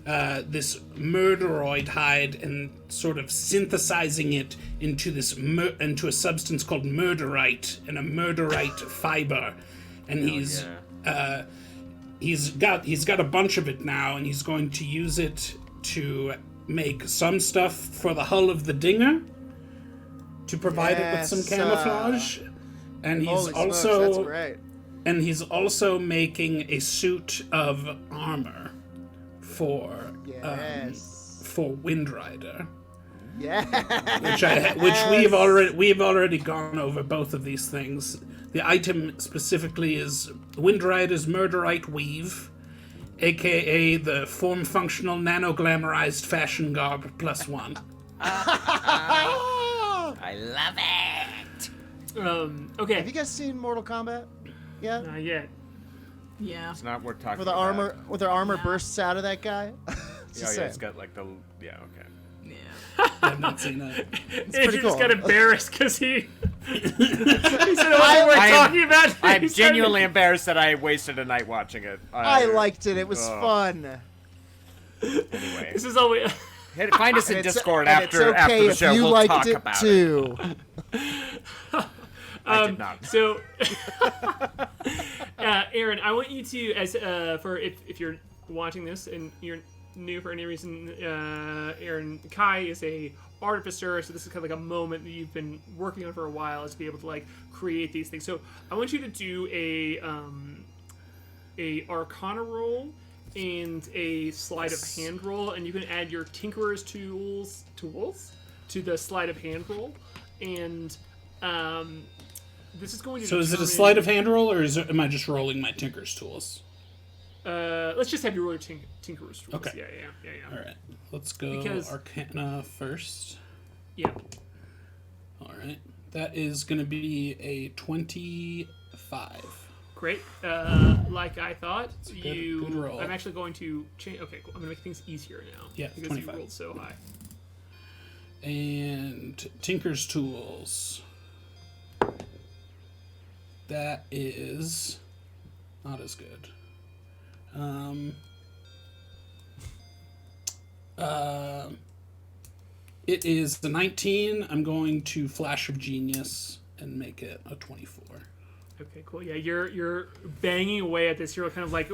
this Murderoid hide and sort of synthesizing it into this into a substance called Murderite and a Murderite fiber. And he's got a bunch of it now, and he's going to use it to make some stuff for the hull of the Dinger to provide it with some Yes, camouflage. And he's Holy smokes, also that's great. and he's also making a suit of armor for Yes. for Windrider, Yeah. which we've already gone over both of these things. The item specifically is Windrider's Murderite Weave, aka the form-functional nano-glamorized fashion garb +1. I love it. Okay. Have you guys seen Mortal Kombat? Yeah. Not yet. Yeah. It's not worth talking Where the about. armor bursts out of that guy. Oh Just yeah, saying. it's got like the okay. Yeah. I've not seen that. Andrew pretty just cool. got embarrassed because he said it wasn't worth talking about. I'm He's genuinely embarrassed that I wasted a night watching it. I liked it. It was fun. Anyway, This is all we. find us in And it's- Discord and it's after okay the if show. you We'll liked talk it about too. it. I did not. So, Aaron, I want you to, as for if you're watching this and you're new for any reason, Aaron, K.A.I is a artificer, so this is kind of like a moment that you've been working on for a while, is to be able to like create these things. So I want you to do a Arcana roll and a sleight of hand roll, and you can add your Tinkerer's tools to the sleight of hand roll, and this is going to. So is it a determine- sleight of hand roll, or am I just rolling my Tinker's tools? Let's just have you roll your Tinkerer's tools. Okay. Yeah. All right, let's go Because- Arcana first. Yeah. All right, that is going to be a 25. Great. Like I thought, good roll. I'm actually going to change. Okay, cool. I'm gonna make things easier now. Yeah, because 25. you rolled so high. And Tinker's tools. That is not as good. It is the 19. I'm going to Flash of Genius and make it a 24. Okay, cool. Yeah, you're banging away at this. You're kind of like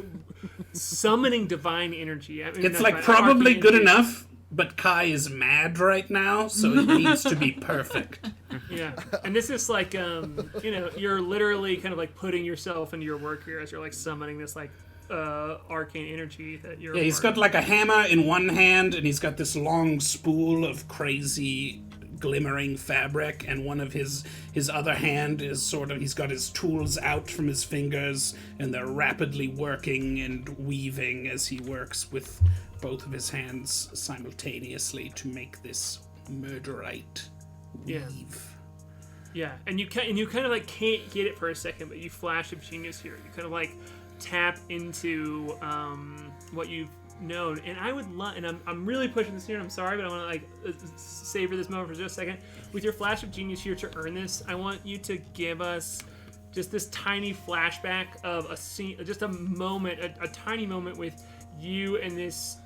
summoning divine energy. I mean, It's not like divine, probably arcane good energy. enough, but K.A.I is mad right now, so it needs to be perfect. Yeah, and this is like you're literally kind of like putting yourself into your work here as you're like summoning this like arcane energy that you're. Yeah, he's got like a hammer in one hand, and he's got this long spool of crazy glimmering fabric, and one of his other hand is sort of, he's got his tools out from his fingers, and they're rapidly working and weaving as he works with both of his hands simultaneously to make this murderite weave. Yeah, and you kind of like can't get it for a second, but you flash of genius here. You kind of like tap into what you've known. And I would love, and I'm really pushing this here, and I'm sorry, but I want to like savor this moment for just a second. With your flash of genius here to earn this, I want you to give us just this tiny flashback of a scene, just a moment, a tiny moment with you and this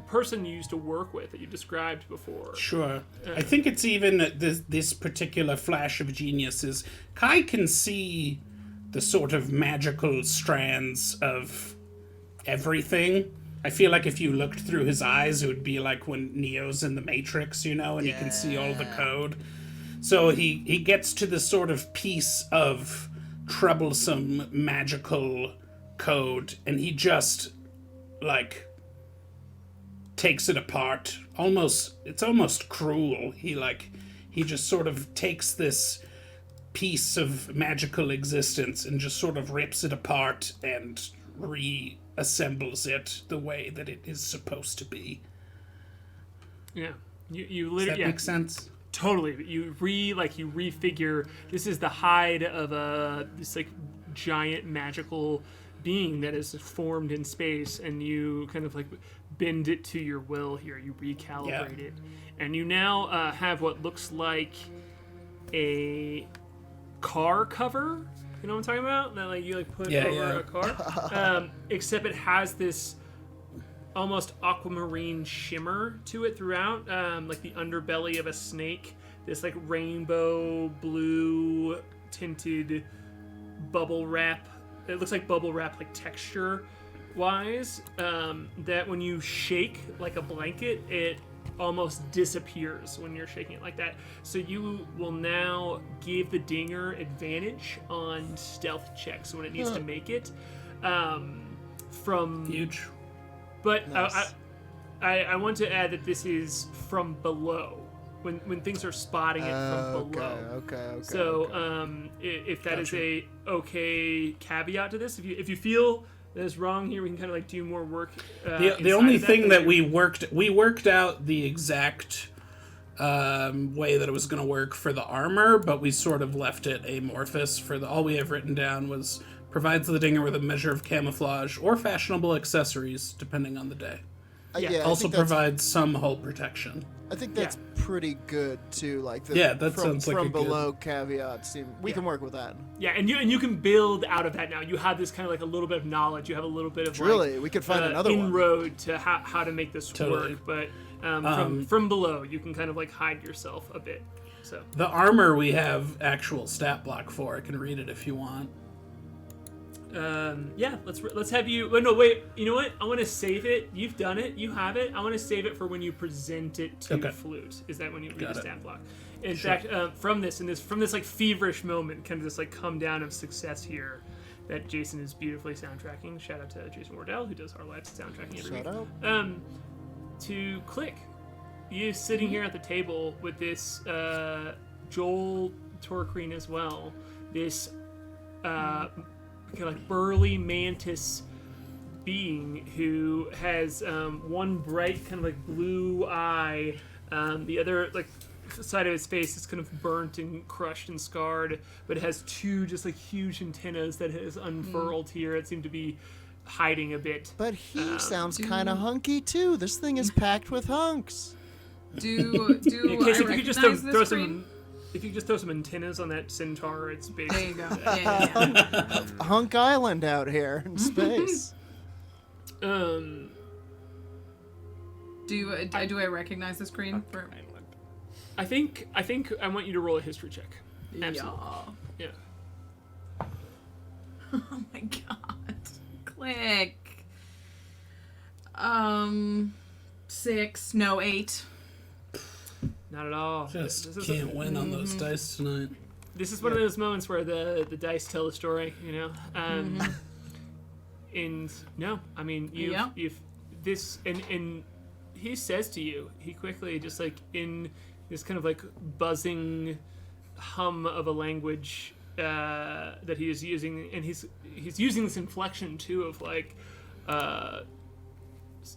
person you used to work with that you described before. Sure. I think it's even this particular flash of genius is K.A.I can see the sort of magical strands of everything. I feel like if you looked through his eyes, it would be like when Neo's in the Matrix, you know, and he can see all the code. So he gets to this sort of piece of troublesome magical code, and he just, like, takes it apart. It's almost cruel. He just sort of takes this piece of magical existence and just sort of rips it apart and reassembles it the way that it is supposed to be. Yeah. You literally... Does that make sense? Totally. You refigure. This is the hide of this like giant magical being that is formed in space, and you kind of like bend it to your will here. You recalibrate it, and you now have what looks like a car cover. You know what I'm talking about? That like you like put over a car, except it has this almost aquamarine shimmer to it throughout, like the underbelly of a snake. This like rainbow blue tinted bubble wrap. It looks like bubble wrap, like texture wise. That when you shake like a blanket, it almost disappears when you're shaking it like that. So you will now give the dinger advantage on stealth checks when it needs to make it. From huge. But Nice. I want to add that this is from below, when things are spotting it from below. Okay. So if that is a okay caveat to this, if you feel that is wrong here, we can kind of like do more work. The only thing that we worked out the exact way that it was going to work for the armor, but we sort of left it amorphous. All we have written down was provides the dinger with a measure of camouflage or fashionable accessories, depending on the day. Yeah. I Also think that's- provides some hull protection. I think that's pretty good too. Like the that sounds like from a good- below caveat. We can work with that. Yeah, and you can build out of that now. You have this kind of like a little bit of knowledge. You have a little bit of Really, like, we could find another one. inroad to how to make this Totally. work. But from below, you can kind of like hide yourself a bit. So The armor we have actual stat block for. I can read it if you want. yeah, let's have you. Oh, no, wait. You know what? I want to save it. You've done it. You have it. I want to save it for when you present it to Flute. Is that when you read Got the it. stat block? In fact, from this like feverish moment, kind of this like come down of success here, that Jason is beautifully soundtracking. Shout out to Jason Waddlin, who does our live soundtracking every week. Shout out. To Klik, you sitting here at the table with this Joel Tohr-Kreen as well. This kind of like burly mantis being who has one bright kind of like blue eye, the other like side of his face is kind of burnt and crushed and scarred, but it has two just like huge antennas that has unfurled here. It seemed to be hiding a bit. But he sounds kind of hunky too. This thing is packed with hunks. Do In case I if you could just recognize throw this some, screen? if you could just throw some antennas on that centaur, it's There basically you go. Yeah. Hunk Island out here in space. um. Do I recognize the screen? I think I want you to roll a history check. Absolutely. Yeah. Oh my god. Klik. 6. No, 8. Not at all. Just This is- can't win on those dice tonight. This is one of those moments where the dice tell the story, you know. And no, I mean you've this and he says to you, he quickly just like in this kind of like buzzing hum of a language that he is using, and he's using this inflection too of like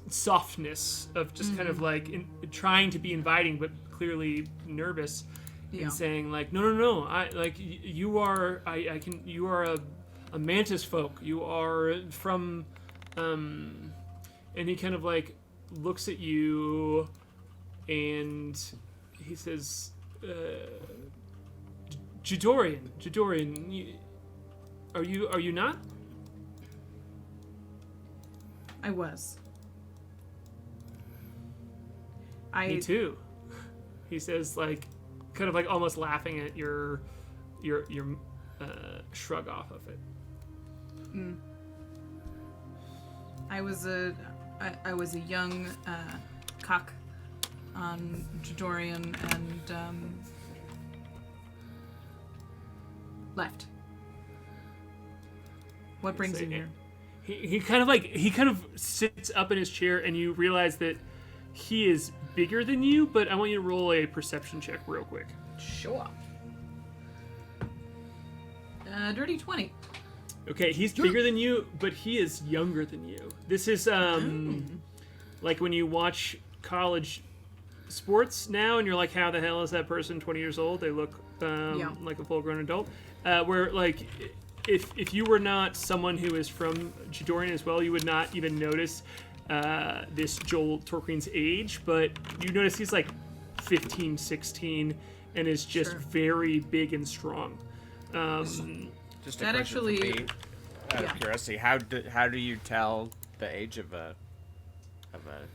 softness of just kind of like trying to be inviting but clearly nervous, and saying like no I like you are I can you are a mantis folk. You are from, and he kind of like looks at you, and he says, Jadorian, are you not? I was. Me too. He says, like, kind of like almost laughing at your shrug off of it. I was a young cock on Jadorian and left. What brings you here? He kind of sits up in his chair, and you realize that he is bigger than you, but I want you to roll a perception check real quick. Sure. Dirty 20. Okay, he's bigger than you, but he is younger than you. This is like when you watch college sports now, and you're like, how the hell is that person 20 years old? They look like a full-grown adult. Where, like, if you were not someone who is from Jadorian as well, you would not even notice this Joel Tohr-Kreen's age, but you notice he's like 15, 16, and is just very big and strong. Just a That question actually- for me, out of curiosity, how do you tell the age of a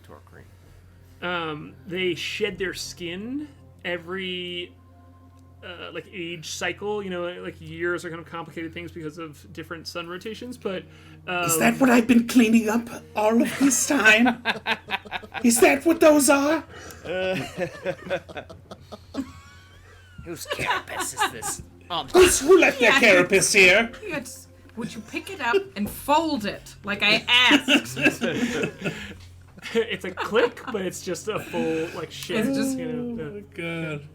Tohr-Kreen? They shed their skin every like age cycle. You know, like years are kind of complicated things because of different sun rotations, but Is that what I've been cleaning up all of this time? Is that what those are? Whose carapace is this? Who left their carapace here? Yes. Would you pick it up and fold it like I asked? it's a click, but it's just a full like shit. It's just- you know. God.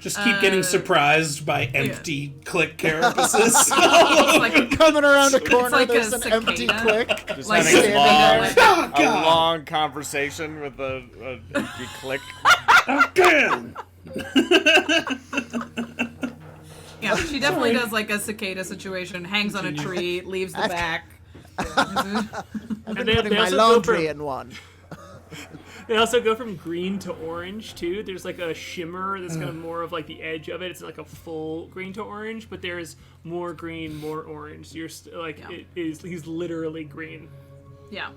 Just keep getting surprised by empty click carapaces. It's like Coming around a corner, like there's a an empty cicada. click. Just Like having standing a there, long, like- a long conversation with a empty click. Again. Yeah, she definitely does like a cicada situation. Hangs on a tree, leaves the back. I've been they- putting they my also go laundry for- in one. They also go from green to orange too. There's like a shimmer that's kind of more of like the edge of it. It's like a full green to orange, but there's more green, more orange. You're like it is. He's literally green. Yeah.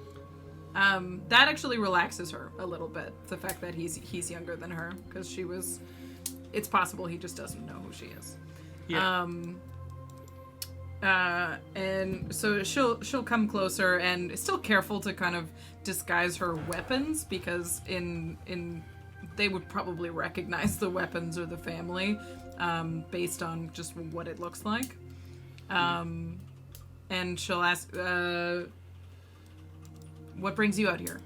That actually relaxes her a little bit. The fact that he's younger than her, because she was. It's possible he just doesn't know who she is. Yeah. And so she'll come closer and still careful to kind of disguise her weapons, because in they would probably recognize the weapons or the family based on just what it looks like. And she'll ask, what brings you out here?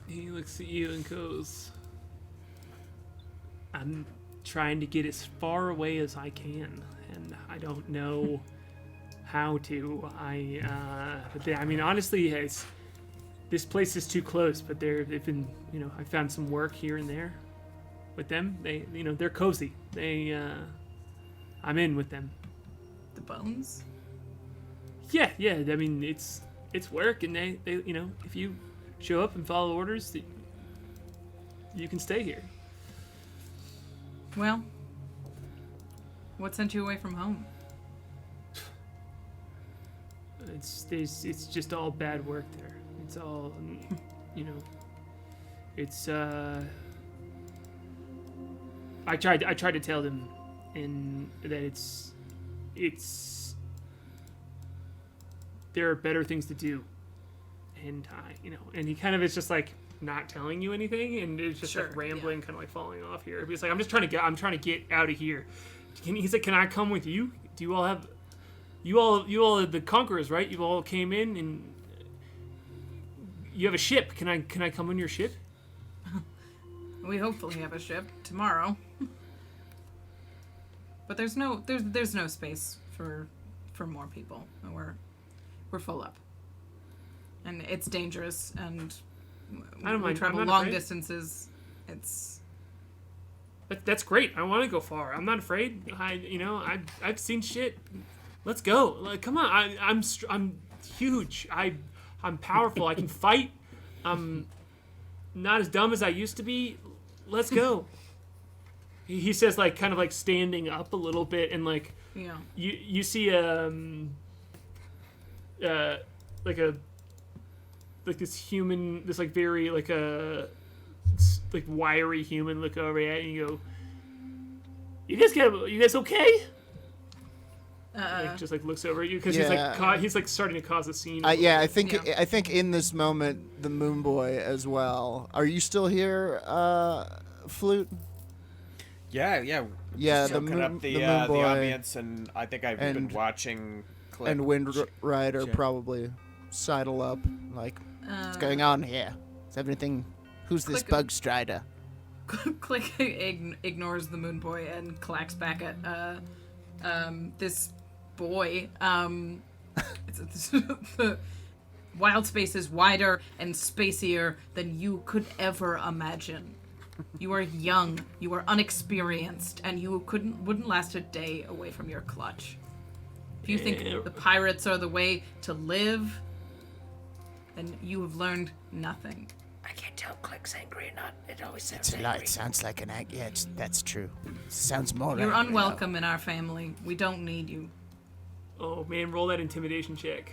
He looks at you and goes, I'm trying to get as far away as I can, and I don't know how to. I mean, honestly, this place is too close, but they've been, you know, I found some work here and there with them. They, you know, they're cozy. I'm in with them. The bones? Yeah. I mean, it's work, and they, you know, if you show up and follow orders, you can stay here. Well, what sent you away from home? It's just all bad work there. It's all, you know. It's I tried to tell them, that it's there are better things to do, and you know, and he kind of is just like not telling you anything, and it's just like rambling, kind of like falling off here. He's like, I'm trying to get out of here. He's like, can I come with you? Do you all have? You all are the conquerors, right? You all came in and you have a ship. Can I come on your ship? We hopefully have a ship tomorrow. But there's no space for more people. We're full up. And it's dangerous, and I don't we mind. travel I'm not long afraid. distances. It's That's great. I want to go far. I'm not afraid. I've seen shit. Let's go. Like, come on. I'm huge. I'm powerful. I can fight. I'm not as dumb as I used to be. Let's go. He says, like, kind of like standing up a little bit, and like you see this human, this like very like a like wiry human look over at you and you go, you guys okay? Like, just like looks over at you because he's like starting to cause a scene. I think in this moment the Moonboy as well. Are you still here, Flute? Yeah. Yeah, Soaking up the Moonboy ambience, and I think I've been watching Klik. And Windrider probably sidle up like, What's going on here? Is everything? Who's this bug strider? Klik ignores the Moonboy and clacks back at this boy. The wild space is wider and spacier than you could ever imagine. You are young, you are unexperienced, and you wouldn't last a day away from your clutch. If you think the pirates are the way to live, then you have learned nothing. I can't tell if Klik's angry or not. It always sounds It's a lot. angry. It sounds like an act. Yeah, that's true. Sounds more. You're angry, unwelcome in our family. We don't need you. Oh man, roll that intimidation check.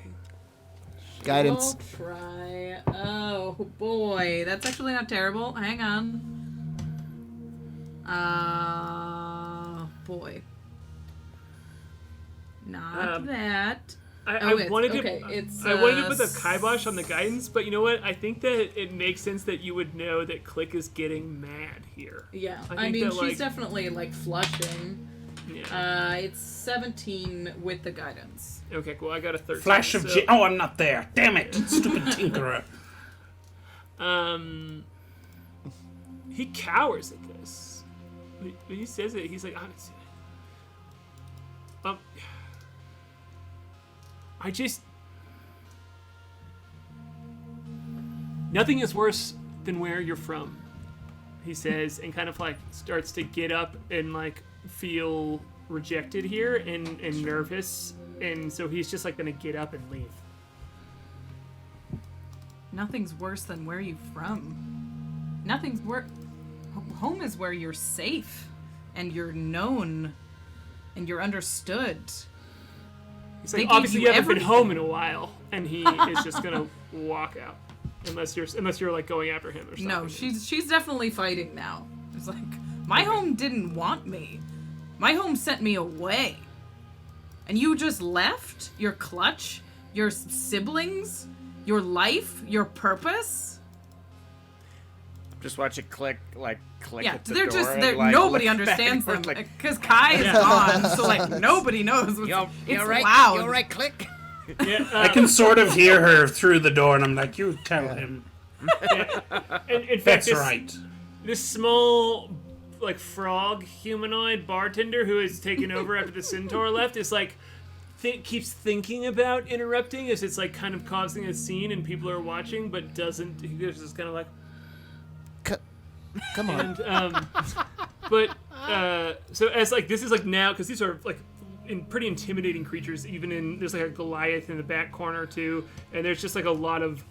Guidance. We'll try. Oh boy, that's actually not terrible. Hang on. Boy. Not that. I wanted to put the s- kibosh on the guidance, but you know what? I think that it makes sense that you would know that Klik is getting mad here. Yeah, I I think mean, that, she's like- definitely like flushing. Yeah. It's 17 with the guidance. Okay, cool. I got a 13. Flash of so, Oh, I'm not there. Damn it, stupid tinkerer. He cowers at this. When he says it, he's like, honestly. Nothing is worse than where you're from, he says, and kind of like starts to get up and like feel rejected here and nervous, and so he's just like gonna get up and leave. Nothing's worse than where you're from. Nothing's worse. Home is where you're safe, and you're known, and you're understood. He's They like, give obviously you you haven't been everything. home in a while, and he is just gonna walk out, unless you're like going after him or something. No, she's definitely fighting now. It's like, my home didn't want me. My home sent me away. And you just left? Your clutch? Your siblings? Your life? Your purpose? Just watching Klik click Yeah, at the they're door. just, and, like, nobody look back understands and them. forth, like, Because K.A.I is gone, so like nobody knows what's it's right? loud. You're right, Klik. Yeah, I can sort of hear her through the door, and I'm like, you tell him. and in fact, That's right. This small, like, frog humanoid bartender who has taken over after the centaur left is like, keeps thinking about interrupting as it's like kind of causing a scene and people are watching, but doesn't. He just kind of like. Come on. And, so as like this is like now because these are like pretty intimidating creatures. Even in there's like a Goliath in the back corner too, and there's just like a lot of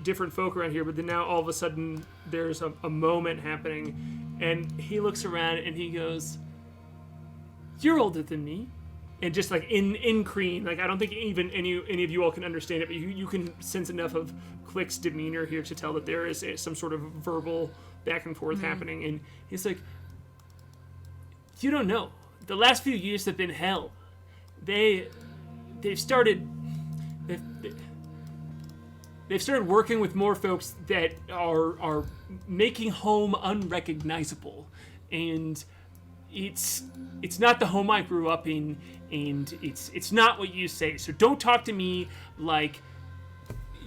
different folk around here. But then now all of a sudden there's a moment happening, and he looks around and he goes, "You're older than me." And just like in Kreen, like I don't think even any of you all can understand it, but you can sense enough of Klik's demeanor here to tell that there is some sort of verbal back and forth happening. And he's like, "You don't know. The last few years have been hell. They've started working with more folks that are making home unrecognizable, and it's not the home I grew up in, and it's not what you say. So don't talk to me like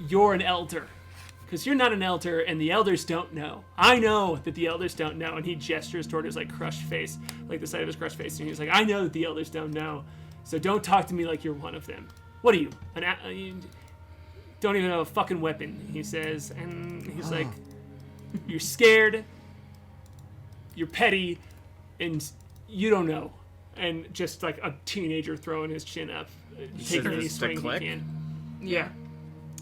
you're an elder, because you're not an elder, and the elders don't know. I know that the elders don't know." And he gestures toward his like crushed face, like the side of his crushed face, and he's like, "I know that the elders don't know. So don't talk to me like you're one of them. What are you? You don't even have a fucking weapon," he says, and he's like, "You're scared. you're petty, and you don't know, and just like a teenager throwing his chin up, taking any this to swing he Klik? can. Yeah.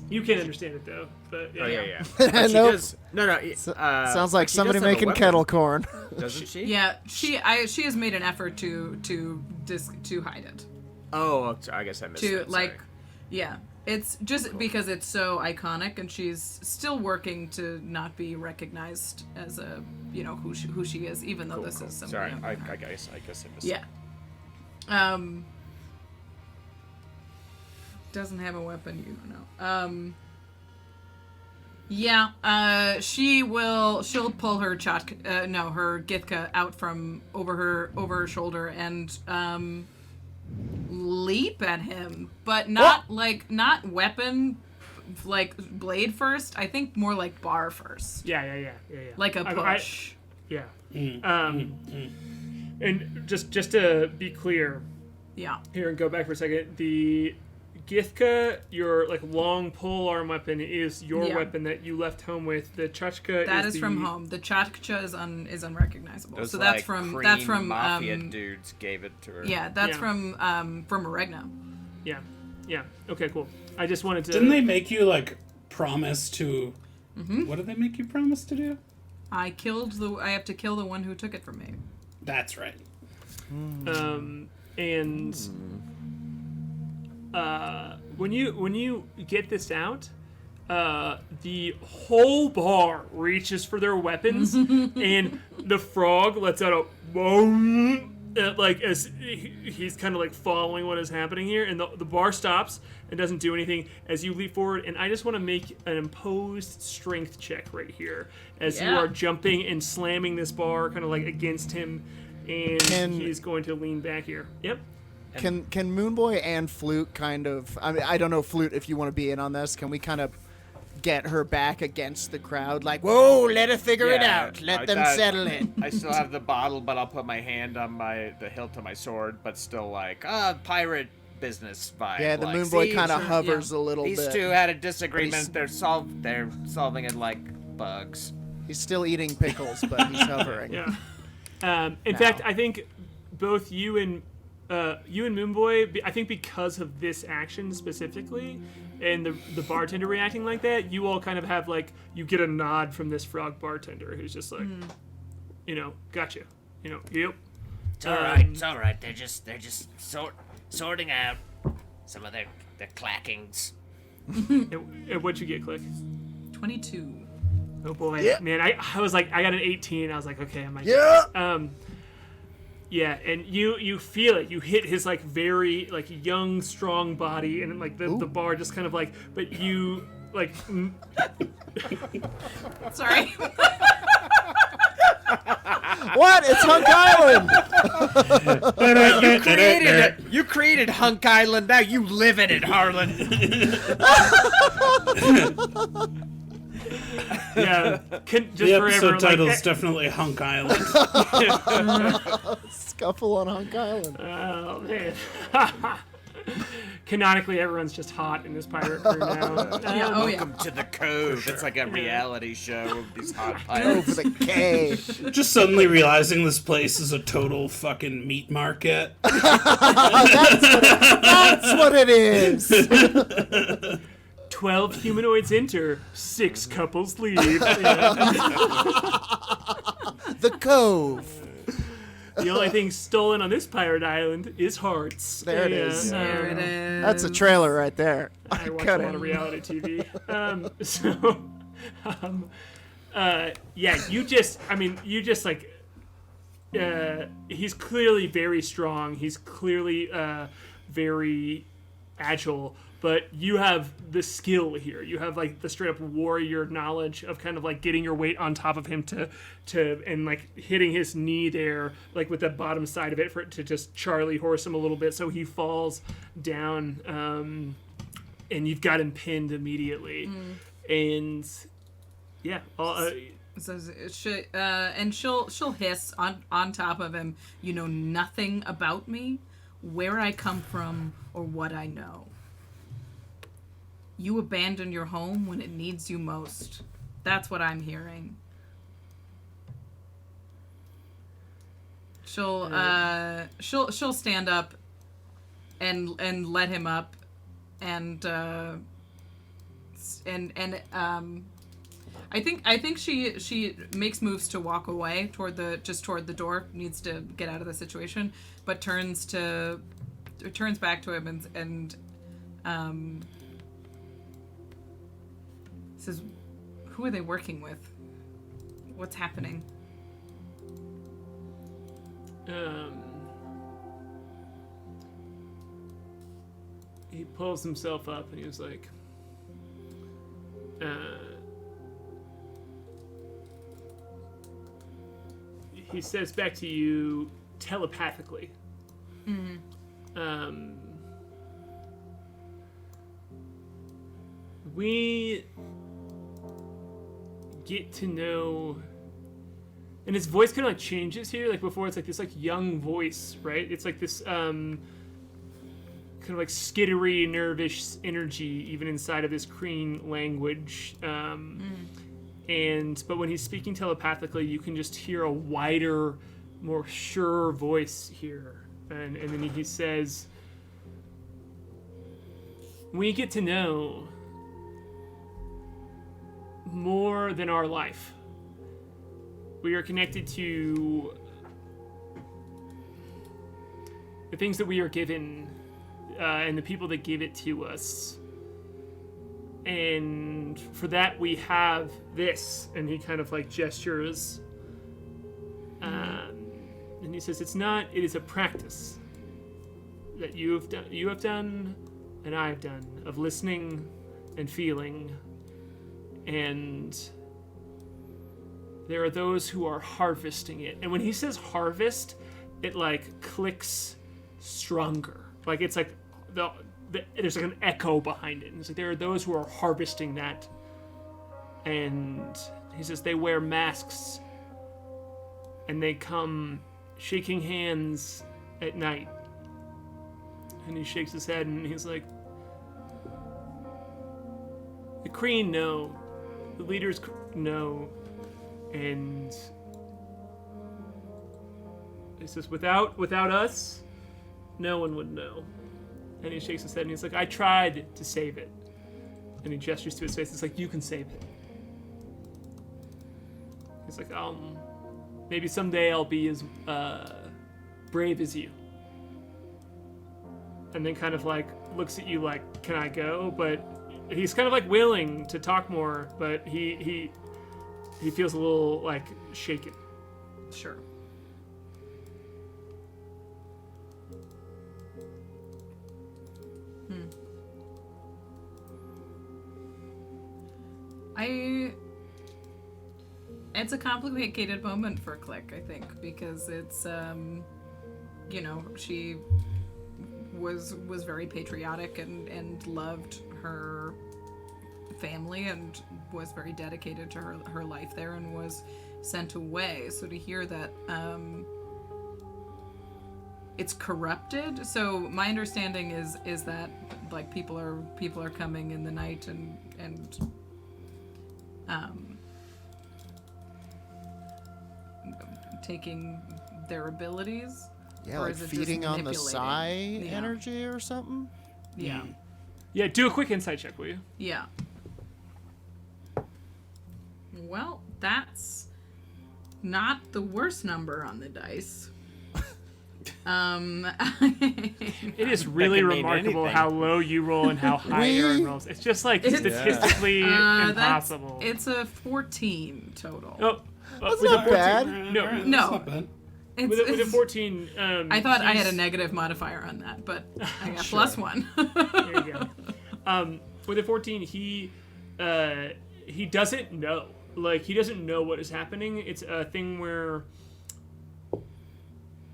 You can't understand it though, but Oh yeah. Nope. But she does, no. Sounds like she somebody does have a making weapon, kettle corn. doesn't she? Yeah, she has made an effort to hide it. Oh, I guess I missed To that. like, sorry. yeah, it's just because it's so iconic, and she's still working to not be recognized as a who she is, even though this is something. Sorry, of I her. guess I missed Yeah. Doesn't have a weapon, you know. She'll pull her her Githka out from over her shoulder and leap at him, but not weapon, like blade first. I think more like bar first. yeah. Like a push. Yeah. And just to be clear, Yeah. here and go back for a second. The Githka, your like long pole arm weapon, is your Yeah. weapon that you left home with. The Chachka That is the, from home. The Chachka is unrecognizable. Those, So that's like, from Kreen mafia dudes gave it to her. yeah, that's Yeah. from Regna. Yeah. Okay, cool. I just wanted to. Didn't they make you like promise to? What did they make you promise to do? I have to kill the one who took it from me. That's right. And when you get this out, the whole bar reaches for their weapons, and the frog lets out a boom, like as he's kind of like following what is happening here, and the bar stops and doesn't do anything as you leap forward. And I just want to make an imposed strength check right here as you Yeah. are jumping and slamming this bar kind of like against him, and he's going to lean back here. Yep. Can Moonboy and Flute kind of? I mean, I don't know, Flute, if you want to be in on this. Can we kind of get her back against the crowd? Like, whoa, let her figure it Yeah, out. Let I them thought- settle it. I still have the bottle, but I'll put my hand on the hilt of my sword, but still like pirate business vibe. Yeah, the like, Moonboy see, kind of sure, hovers a little These bit. two had a disagreement. he's- They're solving it like bugs. He's still eating pickles, but he's hovering. Yeah. In fact, I think both you and Moonboy, I think because of this action specifically, and the bartender reacting like that, you all kind of have like, you get a nod from this frog bartender who's just like, gotcha. Yep. It's all right. It's all right. They're just sorting out some of their clackings. And what'd you get, Klik? 22. Oh boy, Yeah. man! I was like, I got an 18. I was like, okay, I might. Yeah. Yeah, and you feel it. You hit his like very like young, strong body, and like the bar just kind of like. But you like. Sorry. What? It's Hunk Island. You created Hunk Island. Now you live in it, Harlan. Yeah, just The forever. episode title is like, definitely Hunk Island. Scuffle on Hunk Island. oh man. Canonically, everyone's just hot in this pirate crew now. Yeah, oh yeah. Welcome to the Cove. It's like a reality show of these hot Over pirates. the K. Just suddenly realizing this place is a total fucking meat market. That's what it is. 12 humanoids enter, 6 couples leave. Yeah. The Cove. The only thing stolen on this pirate island is hearts. There it is. There it is. That's a trailer right there. I watch Cut a it. lot of reality TV. You just like, he's clearly very strong. He's clearly very agile, but you have the skill here. You have like the straight up warrior knowledge of kind of like getting your weight on top of him to and like hitting his knee there, like with the bottom side of it for it to just Charlie horse him a little bit so he falls down. And you've got him pinned immediately. And yeah, and she'll hiss on top of him. You know nothing about me, where I come from, or what I know. You abandon your home when it needs you most. That's what I'm hearing. She'll stand up and let him up, and I think she makes moves to walk away toward the door, needs to get out of the situation, but turns back to him and says, "Who are they working with? What's happening?" He pulls himself up and he was like, he says back to you telepathically. We get to know, and his voice kind of like changes here. Like before, it's like this like young voice, right? It's like this kind of like skittery, nervous energy, even inside of this Kreen language. But when he's speaking telepathically, you can just hear a wider, more sure voice here. And then he says, "We get to know more than our life. We are connected to the things that we are given and the people that give it to us. And for that we have this." And he kind of like gestures. And he says, it is a practice that you have done and I have done of listening and feeling. And there are those who are harvesting it. And when he says harvest, it like clicks stronger. Like it's like there's like an echo behind it. And it's like there are those who are harvesting that. And he says they wear masks and they come shaking hands at night. And he shakes his head and he's like, the Kreen know, the leaders know, and he says, without us, no one would know. And he shakes his head and he's like, I tried to save it. And he gestures to his face. It's like, you can save it. He's like, maybe someday I'll be as brave as you. And then kind of like looks at you like, can I go? But he's kind of like willing to talk more, but he feels a little like shaken. Sure. It's a complicated moment for Klik, I think, because it's, she was very patriotic and loved her family and was very dedicated to her life there and was sent away. So to hear that it's corrupted. So my understanding is that like people are coming in the night and taking their abilities. Yeah, or like is it feeding just on the Psi Yeah. energy or something? Yeah. Yeah, do a quick insight check, will you? Yeah. Well, that's not the worst number on the dice. It is really can mean remarkable anything. how low you roll and how high Aaron rolls. It's just like statistically impossible. It's a 14 total. Oh, That's with not a 14 bad. No, That's No. not bad. It's, with a it's- 14. I thought I had a he's- negative modifier on that, but I got +1. There you go. With a 14, he doesn't know. Like, he doesn't know what is happening. It's a thing where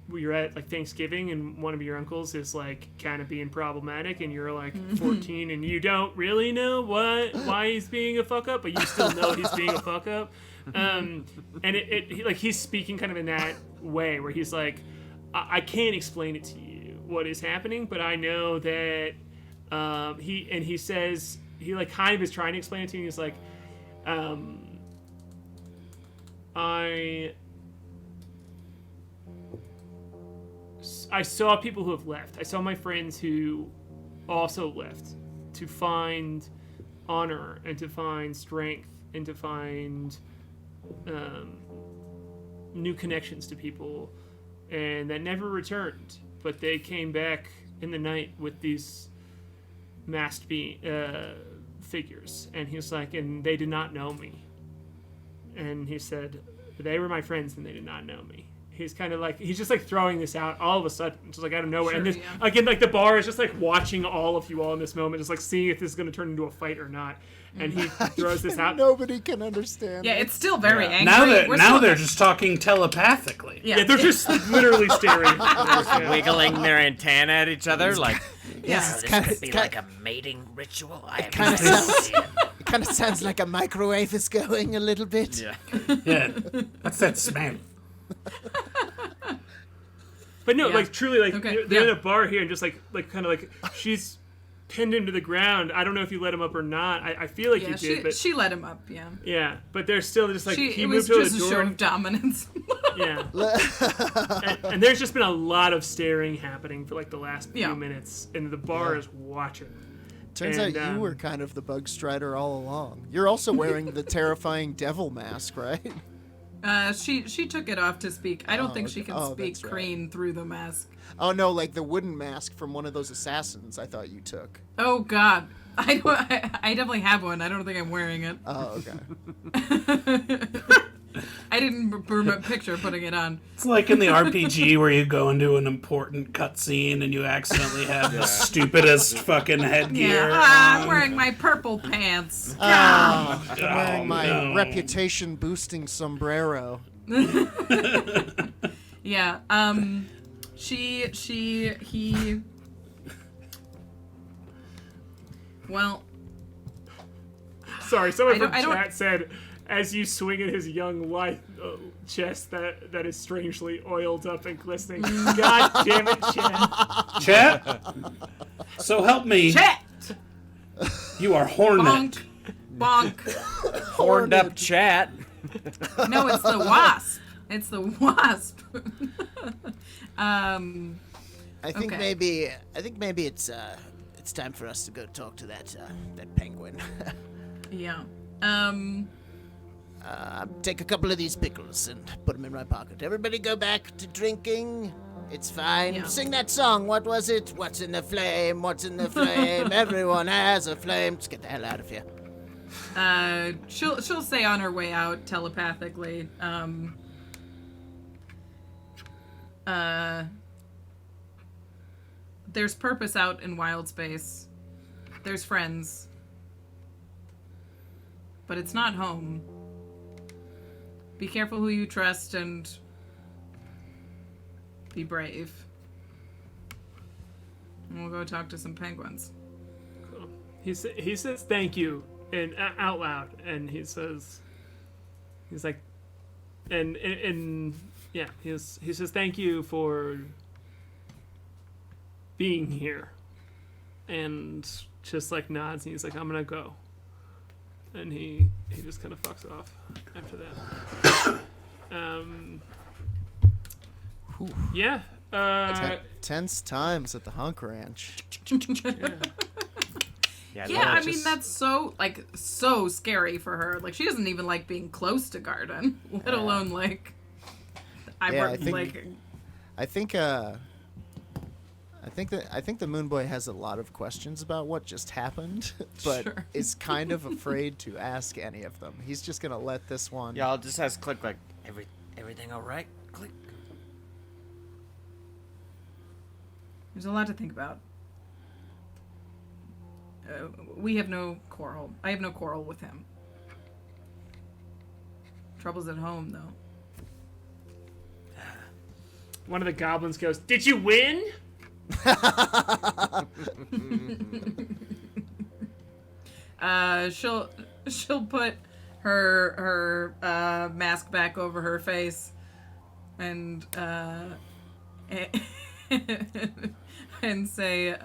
you're at, like, Thanksgiving, and one of your uncles is, like, kind of being problematic, and you're, like, 14, and you don't really know why he's being a fuck-up, but you still know he's being a fuck-up. And he's speaking kind of in that way, where he's like, I can't explain it to you, what is happening, but I know that he says, he like kind of is trying to explain it to you, and he's like, I saw people who have left. I saw my friends who also left to find honor and to find strength and to find new connections to people, and that never returned. But they came back in the night with these masked figures, and he's like, and they did not know me. And he said, they were my friends and they did not know me. He's kind of like, he's just like throwing this out all of a sudden, just like out of nowhere. Sure, and this, yeah. again, like the bar is just like watching all of you all in this moment, just like seeing if this is going to turn into a fight or not. And he throws this out. Nobody can understand. Yeah, it's still very angry. Now they're just talking telepathically. Yeah, they're just literally staring. Wiggling their antenna at each other, like, Yeah, this kinda- could be it's like a mating ritual. I kinda have no sounds- idea. It kind of sounds like a microwave is going a little bit. yeah. Yeah. What's that smell? But no, Yeah. like truly, like Okay, they're in yeah. a bar here, and just like kind of like she's pinned him to the ground. I don't know if you let him up or not. I feel like Yeah, you did, but she let him up, yeah. yeah, but they're still just like he It was moved to just the a door. show of dominance. Yeah, and there's just been a lot of staring happening for like the last few Yeah. minutes, and the bar is watching. Turns And, out you were kind of the bug strider all along. You're also wearing the terrifying devil mask, right? She took it off to speak. I don't think she okay. can Oh, speak that's right. Kreen through the mask. Oh no, like the wooden mask from one of those assassins I thought you took. Oh God, I definitely have one. I don't think I'm wearing it. Oh, okay. I didn't picture putting it on. It's like in the RPG where you go into an important cutscene and you accidentally have the stupidest fucking headgear. Yeah, I'm wearing my purple pants. I'm wearing my no. reputation boosting sombrero. Yeah. He. Well, Sorry, someone I from don't- chat said, as you swing at his young lithe chest that is strangely oiled up and glistening. God damn it, Chat. Chat? So help me. chat. You are hornet. Bonk, bonk. Horned up chat. No, it's the wasp. It's the wasp. I think Okay. maybe it's time for us to go talk to that penguin. Yeah. Take a couple of these pickles and put them in my pocket. Everybody go back to drinking. It's fine. Yeah. Sing that song. What was it? What's in the flame? What's in the flame? Everyone has a flame. Just get the hell out of here. She'll say on her way out telepathically. There's purpose out in wild space. There's friends. But it's not home. Be careful who you trust and be brave. And we'll go talk to some penguins. Cool. He says thank you and out loud, and he's like, and yeah, he says thank you for being here, and just like nods, and he's like, I'm gonna go, and he just kind of fucks off after that. Yeah. Tense times at the Hunk Ranch. Yeah, I mean that's so scary for her. Like she doesn't even like being close to Garden, let alone like I think the Moonboy has a lot of questions about what just happened, but Sure. is kind of afraid to ask any of them. He's just gonna let this one. Yeah, I'll just ask Klik, like, Everything all right? Klik. There's a lot to think about. We have no quarrel. I have no quarrel with him. Trouble's at home though. One of the goblins goes, "Did you win?" She'll put her mask back over her face and and say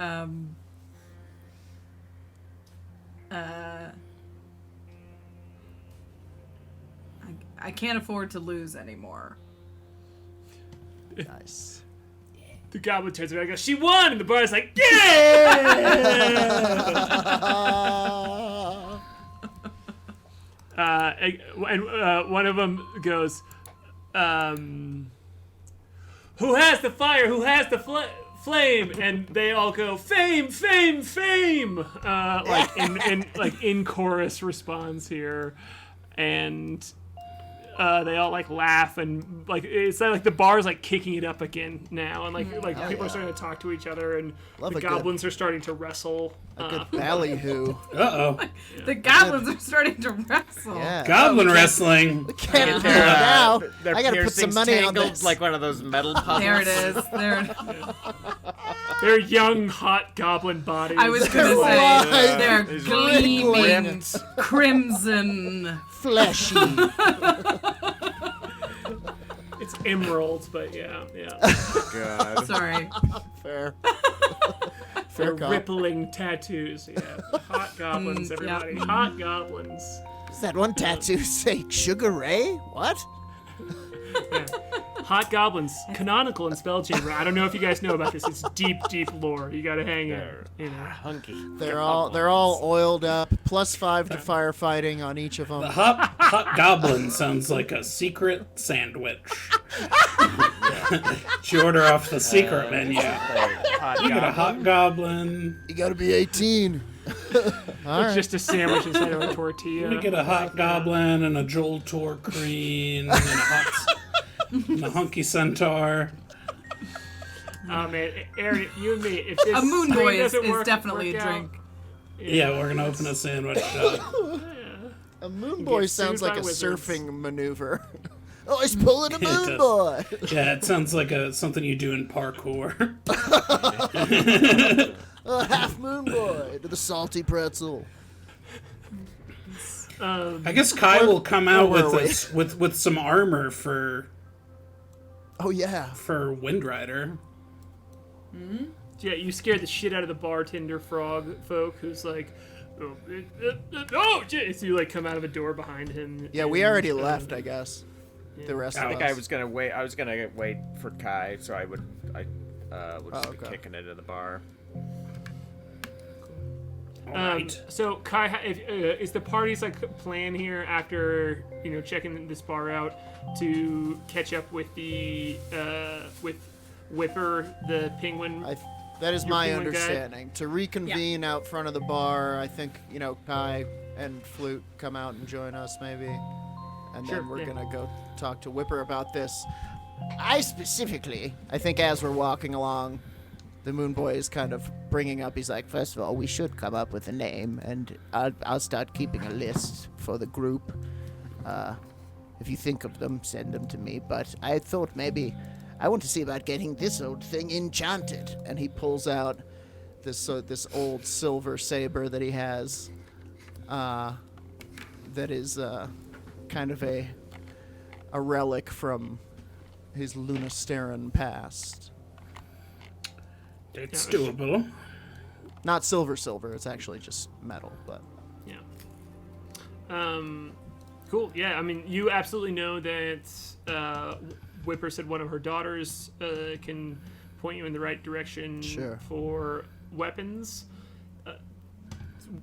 I can't afford to lose anymore. Nice. the goblin turns around and goes, "She won!" And the bar's like, "Yeah!" And one of them goes, "Who has the fire? Who has the flame?" And they all go, "Fame, fame, fame!" In chorus response here, and they all like laugh, and like it's like the bar's like kicking it up again now, and people are starting to talk to each other, and the goblins are starting to wrestle. A good ballyhoo. The goblins are starting to wrestle. Yeah. Goblin wrestling. Can't do it now. Their I gotta put some money on tangled this. like one of those metal puzzles. There it is. Their young, hot goblin bodies. I was gonna Alive. say they're gleaming Ripped. crimson. Fleshy. It's emeralds, but yeah. God. Sorry. Fair. They're Fair cop. rippling tattoos. Yeah, hot goblins, everybody. yeah. Hot goblins. Does that one tattoo say Sugar Ray? What? Yeah. Hot goblins, canonical in Spelljammer. I don't know if you guys know about this. It's deep, deep lore. You gotta hang in. You know. Hunky. They're all oiled up. +5 to firefighting on each of them. The hot goblin sounds like a secret sandwich. You order off the secret menu. You get a hot goblin. You gotta be 18. All right. Just a sandwich instead of a tortilla. You get a hot goblin and a Joel Tohr-Kreen and a hunky centaur. Oh man, Aaron, you and me. If this A Moonboy is doesn't definitely a work out, drink. Yeah, we're gonna open a sandwich shop. A Moonboy Get sounds sued like by a wizards. surfing maneuver. Oh, he's pulling a It does. Moonboy. Yeah, it sounds like something you do in parkour. Half Moonboy to the salty pretzel. I guess Kai will come out where with were us with some armor for Oh yeah. Windrider. Yeah, you scared the shit out of the bartender frog folk, who's like, oh shit! So you like come out of a door behind him. Yeah, we and, already left, I guess. The rest I of think us. I was gonna wait for Kai, so I would just be okay. kicking it in the bar. Alright. So Kai, is the party's like plan here after checking this bar out to catch up with the with Whipper, the penguin? That is Your my penguin guy? understanding. To reconvene out front of the bar, I think, Kai and Flute come out and join us maybe. And Sure, then we're yeah. going to go talk to Whipper about this. I think as we're walking along, the Moonboy is kind of bringing up, he's like, first of all, we should come up with a name, and I'll start keeping a list for the group. If you think of them, send them to me. But I thought maybe I want to see about getting this old thing enchanted. And he pulls out this old silver saber that he has, that is kind of a relic from his Lunastaran past. It's doable. Not silver, it's actually just metal, but Yeah. Cool. Yeah. I mean, you absolutely know that Whipper said one of her daughters can point you in the right direction Sure. for weapons.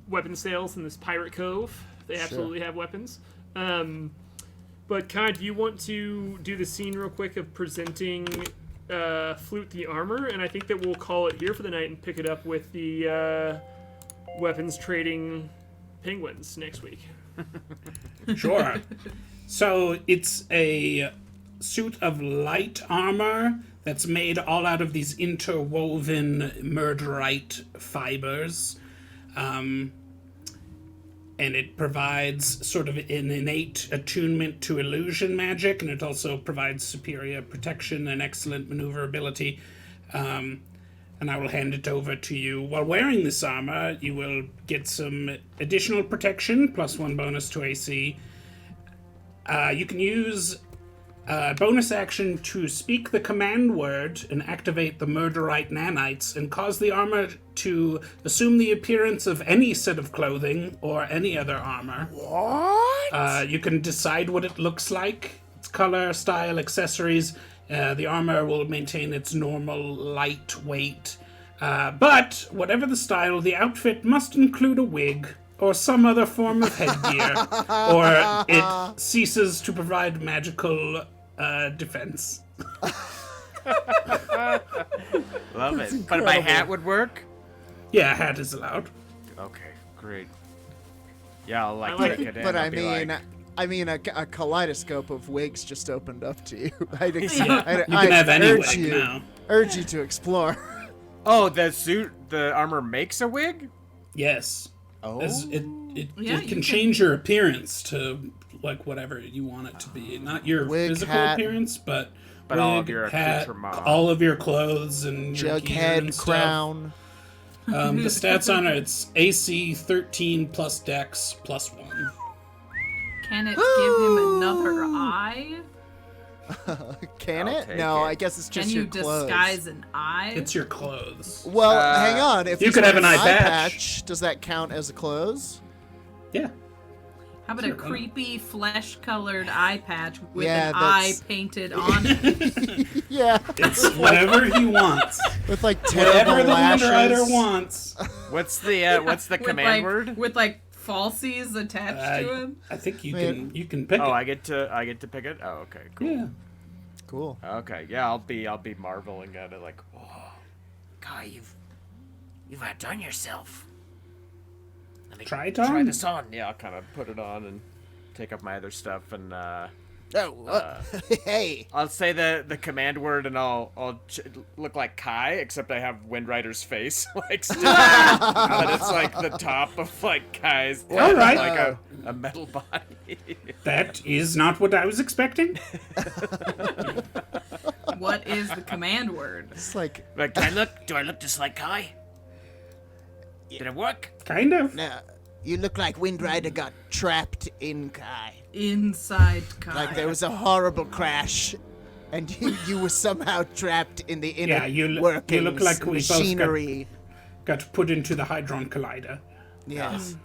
Weapon sales in this pirate cove. They absolutely have weapons. But Kai, do you want to do the scene real quick of presenting Flute the armor? And I think that we'll call it here for the night and pick it up with the weapons trading penguins next week. Sure. So it's a suit of light armor that's made all out of these interwoven murderite fibers. And it provides sort of an innate attunement to illusion magic, and it also provides superior protection and excellent maneuverability. And I will hand it over to you. While wearing this armor, you will get some additional protection, +1 bonus to AC. You can use bonus action to speak the command word and activate the murderite nanites and cause the armor to assume the appearance of any set of clothing or any other armor. what? You can decide what it looks like, its color, style, accessories. The armor will maintain its normal light weight. But, whatever the style, the outfit must include a wig or some other form of headgear, or it ceases to provide magical defense. Love it. But my hat would work? Yeah, a hat is allowed. Okay, great. Yeah, I'll like check it. it in. But I'll be I mean, a kaleidoscope of wigs just opened up to you. I You can have any wig now. urge you to explore. Oh, the armor makes a wig? Yes. Oh. It Yeah, can change your appearance to like whatever you want it to be. Not your Wig, physical hat. appearance, but But wig, all of your hat, accoutrement. all of your clothes and your gear and Jughead, stuff. crown. The stats on it's AC 13 plus Dex plus 1. Can it give him another eye? Can I'll it? take No, it. I guess it's Can just you your clothes. disguise an eye? It's your clothes. Well, hang on. If you he's could have wearing an eye patch. does that count as clothes? Yeah. How about a Sure. creepy flesh-colored eye patch with Yeah, an eye that's- painted on it? Yeah, It's whatever he wants. with like Whatever terrible the lashes. Windrider wants. What's the With, command like, word? With like falsies attached to him? I think you Man. can pick Oh, it. I get to pick it? Oh, okay, cool. Yeah. Cool. Okay, yeah, I'll be marveling at it like, oh, Kai, you've outdone yourself. Let me Try it Try on. this on. yeah, I'll kind of put it on and take up my other stuff and Hey. I'll say the command word and I'll look like K.A.I, except I have Windrider's face like still, but it's like the top of like K.A.I.'s head, All right. like a metal body. That is not what I was expecting. What is the command word? It's like Like, Do I look just like Kai? Did it work? Kind of. Now, you look like Windrider got trapped in K.A.I. Inside Kai. Like there was a horrible crash, and you were somehow trapped in the inner Yeah, you workings, look like we both machinery. got put into the Hadron Collider. Yes.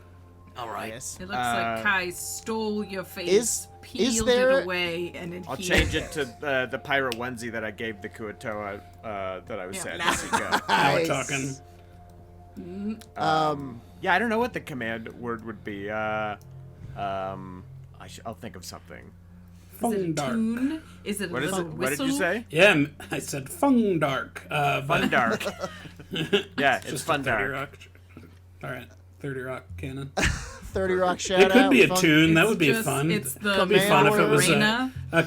All right. Yes. It looks like Kai stole your face, is peeled there- it away, and it I'll healed. change it to the pirate onesie that I gave the Kuatoa that I was sad to see go. Now we're Nice. talking. Yeah, I don't know what the command word would be. I'll think of something. Is it a Fundark. tune? Is it a What is it? whistle? What did you say? Yeah, I said Fundark. Fun dark. Yeah, it's Just fun 30 dark. Rock. All right, 30 Rock canon. 30 Rock shout It could out. be a fun- tune. That It's would be just- fun. It's the It'd be fun if it was arena. a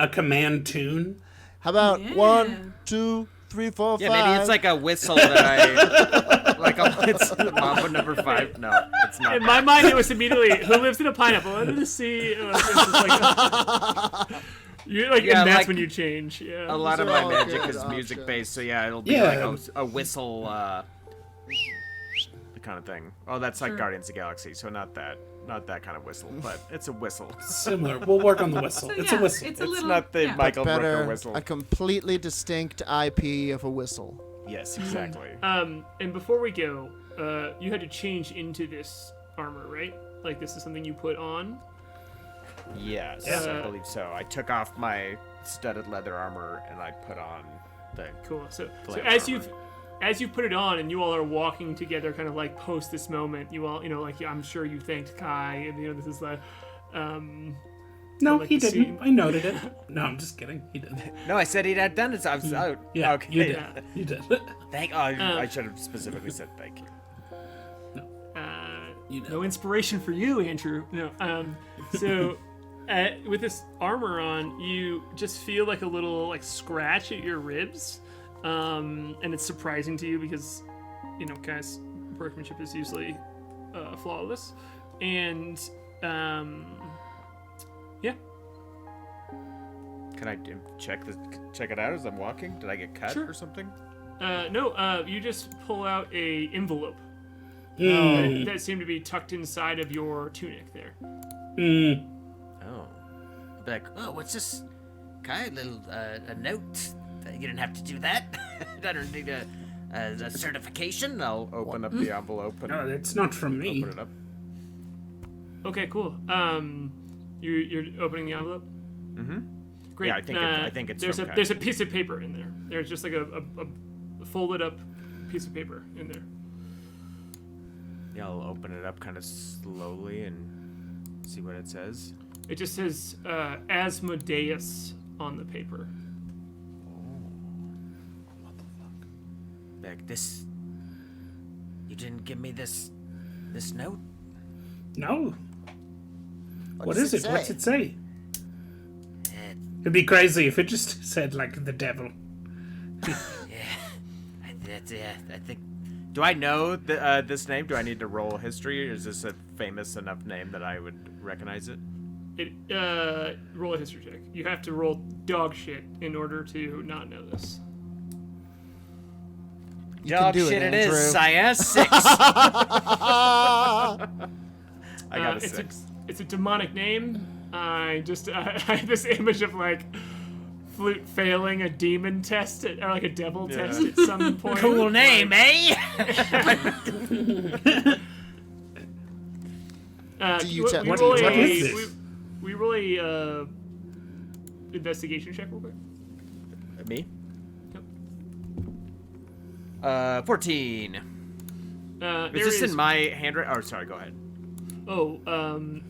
command tune. How about Yeah. 1, 2, 3, 4, 5? Yeah, maybe it's like a whistle that I like. It's Mambo number 5. No, it's not. In my mind, it was immediately who lives in a pineapple under the sea. It's just like, you're like, Yeah, and that's like- when you change. Yeah. A lot of Those are my all magic good is music options. based, so yeah, it'll be Yeah. like a whistle, kind of thing. Oh, that's like Sure. Guardians of the Galaxy, so not that kind of whistle, but it's a whistle. Similar. We'll work on the whistle. So, It's yeah, a whistle. It's a It's little. not the yeah. Michael Brooker Better, whistle. a completely distinct IP of a whistle. Yes, exactly. And before we go, you had to change into this armor, right? Like this is something you put on. Yes, Yeah. I believe so. I took off my studded leather armor and I put on the. Cool. So Flame as armor. you've put it on and you all are walking together, kind of like post this moment, you all, like I'm sure you thanked Kai, and this is the. No, like he the didn't. scene. I noted it. No, I'm just kidding. He did. No, I said he'd had done it. So I was out. Yeah, okay. you did. You did. I should have specifically said thank you. You did. No inspiration for you, Andrew. No. So, with this armor on, you just feel like a little scratch at your ribs, and it's surprising to you because, guys, workmanship is usually flawless, and yeah. Can I check it out as I'm walking? Did I get cut Sure. or something? No. You just pull out a envelope that seemed to be tucked inside of your tunic there. Oh. Be like, oh, what's this? Kai, a little a note. You didn't have to do that. I don't need a certification. I'll open up the envelope and No, it's not from me. open it up. Okay, cool. You're opening the envelope. Great. Yeah, I think it's there's from there's a piece of paper in there. There's just like a folded up piece of paper in there. Yeah, I'll open it up kind of slowly and see what it says. It just says Asmodeus on the paper. Beck, this. You didn't give me this note? No. What does is it it? What's say? it say? Uh, It'd be crazy if it just said, like, the devil. I think. Do I know this name? Do I need to roll history, or is this a famous enough name that I would recognize it? Roll a history check. You have to roll dog shit in order to not know this. You can do it, Andrew. Sire. 6. I got a It's 6. It's a demonic name. I have this image of like Flute failing a demon test or like a devil test at some point. Cool name, eh? Do you tell- we what roll is a- this? We roll a investigation check real quick. Me? Yep. 14. There Is this in my handwriting? Oh, sorry. Go ahead.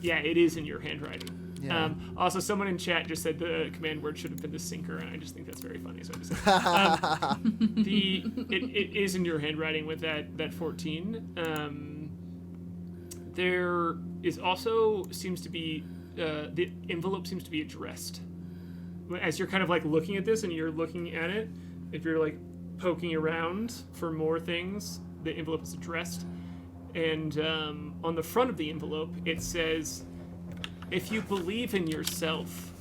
Yeah, it is in your handwriting. Yeah. Also, someone in chat just said the command word should have been the sinker, and I just think that's very funny. So I just it is in your handwriting with that 14. There is also seems to be the envelope seems to be addressed. As you're kind of like looking at this and you're looking at it, if you're like poking around for more things, the envelope is addressed. And on the front of the envelope, it says, "If you believe in yourself,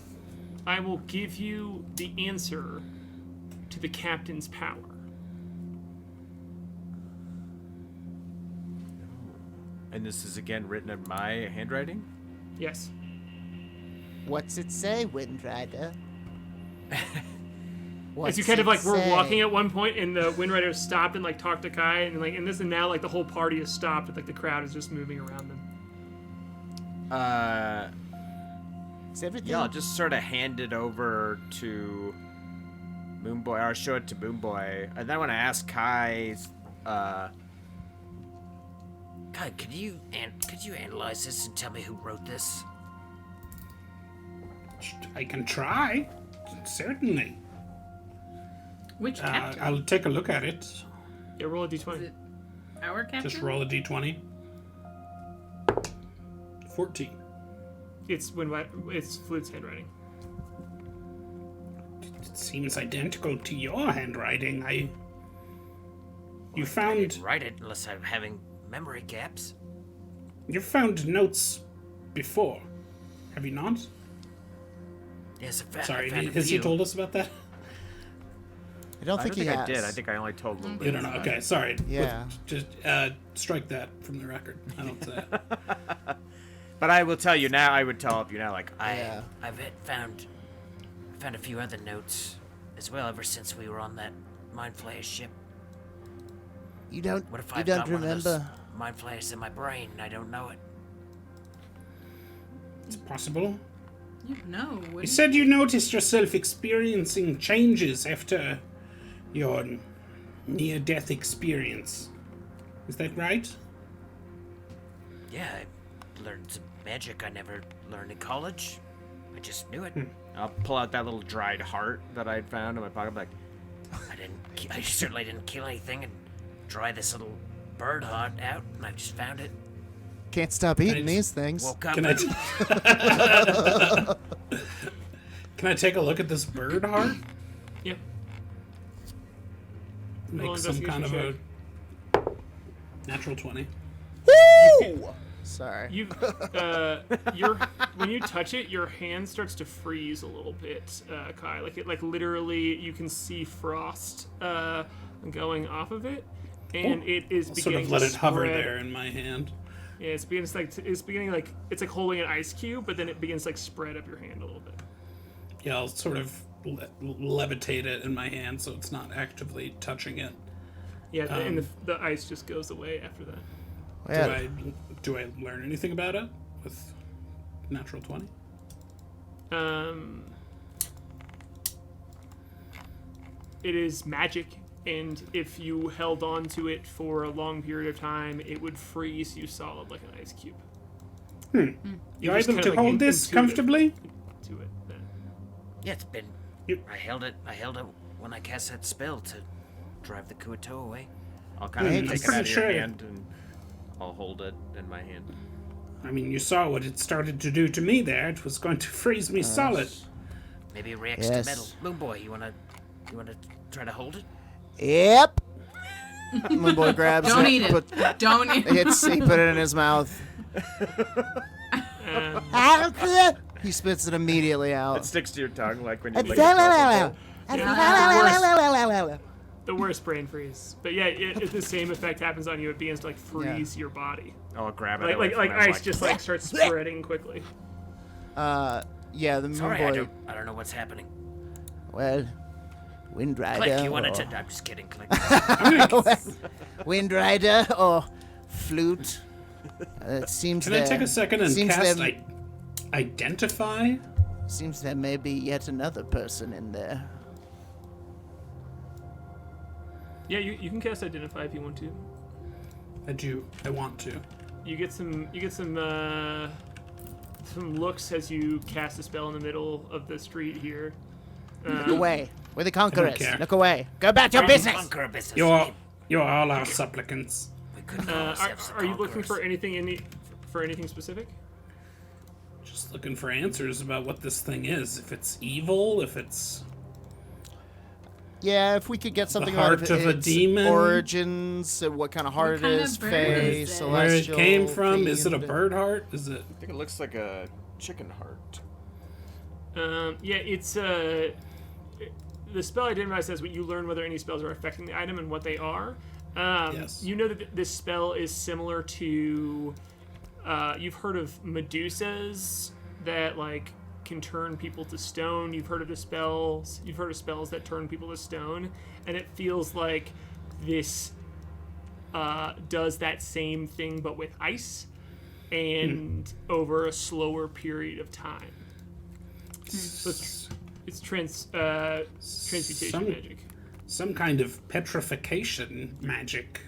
I will give you the answer to the captain's power." And this is again written in my handwriting? Yes. What's it say, Windrider? As you kind of like were walking at one point, and the Windrider stopped and like talked to K.A.I, and like and now like the whole party has stopped, and like the crowd is just moving around them. Is everything? Yeah, I'll just sort of hand it over to Moonboy, or show it to Moonboy. And then when I ask Kai, Kai, could you analyze this and tell me who wrote this? I can try. Certainly. Which captain? I'll take a look at it. Yeah, roll a Is d20. it our captain? Just roll a d20. 14. It's Flute's handwriting. It seems identical to your handwriting. You I found didn't write it unless I'm having memory gaps. you found notes before, have you not? Yes, I Sorry, found a has he few. told us about that? I don't I think don't think he I has. did. I think I only told a little bit. You don't know. Okay, sorry. Yeah. Just strike that from the record. I don't say it. But I will tell you now. I would tell you now, like Yeah. I've found a few other notes as well ever since we were on that mind flayer ship. You don't. What if You I've don't got one of those remember? mind flayers in my brain and I don't know it? It's possible. No. You said you noticed yourself experiencing changes after your near-death experience. Is that right? Yeah, I learned some magic I never learned in college. I just knew it. I'll pull out that little dried heart that I'd found in my pocket. I'm like, I certainly didn't kill anything and dry this little bird heart out, and I just found it. Can't stop eating I these things. Woke up. Can I take a look at this bird heart? Yeah. Roll Make some kind of a investigation natural 20. Sorry. You, when you touch it, your hand starts to freeze a little bit, Kai. Like literally, you can see frost going off of it, and it is I'll beginning sort of let to it hover spread. there in my hand. Yeah, it's beginning like it's like holding an ice cube, but then it begins to like spread up your hand a little bit. Yeah, I'll sort of levitate it in my hand so it's not actively touching it. Yeah, and the ice just goes away after that. Yeah. Do I learn anything about it with natural 20? magic, and if you held on to it for a long period of time, it would freeze you solid like an ice cube. You're just able kinda to like hold this intuitive. comfortably? To it. Yeah, it's been. You- I held it when I cast that spell to drive the Kuato away. I'll kind Hey, of I'm take it pretty out of your sure- hand and I'll hold it in my hand. I mean, you saw what it started to do to me there. It was going to freeze me solid. Maybe it reacts Yes. to metal. Moonboy, you wanna try to hold it? Yep. Moonboy grabs Don't it. eat it. Don't eat it. He put it in his mouth. He spits it immediately It out. sticks to your tongue like when you lick The worst brain freeze. But yeah, if the same effect happens on you, it begins to like freeze your body. I'll grab it. Like ice just like starts spreading quickly. Yeah, the Sorry, Moonboy. I don't know what's happening. Well, Windrider. Click, you wanted or- to? I'm just kidding, Click. Windrider or Flute. It seems Can I there- take a second and seems cast there- Identify? Seems there may be yet another person in there. Yeah, you can cast Identify if you want to. I want to. You get some looks as you cast a spell in the middle of the street here. Look away. We're the conquerors. care. Look away. Go back to your business. Conquer business. You're all our supplicants. We couldn't call ourselves the Are you looking for conquerors. anything specific? Just looking for answers about what this thing is. If it's evil, if it's... Yeah, if we could get something out heart of a its demon? origins, what kind of heart kind it of is, bird fey, is it? celestial, Where it came from? Is it a fiend. bird heart? Is it... I think it looks like a chicken heart. Yeah, it's the spell Identify says what you learn whether any spells are affecting the item and what they are. Yes. You know that this spell is similar to you've heard of Medusas that like can turn people to stone. You've heard of spells that turn people to stone, and it feels like this does that same thing but with ice and over a slower period of time. So it's transmutation Some- magic. Some kind of petrification magic.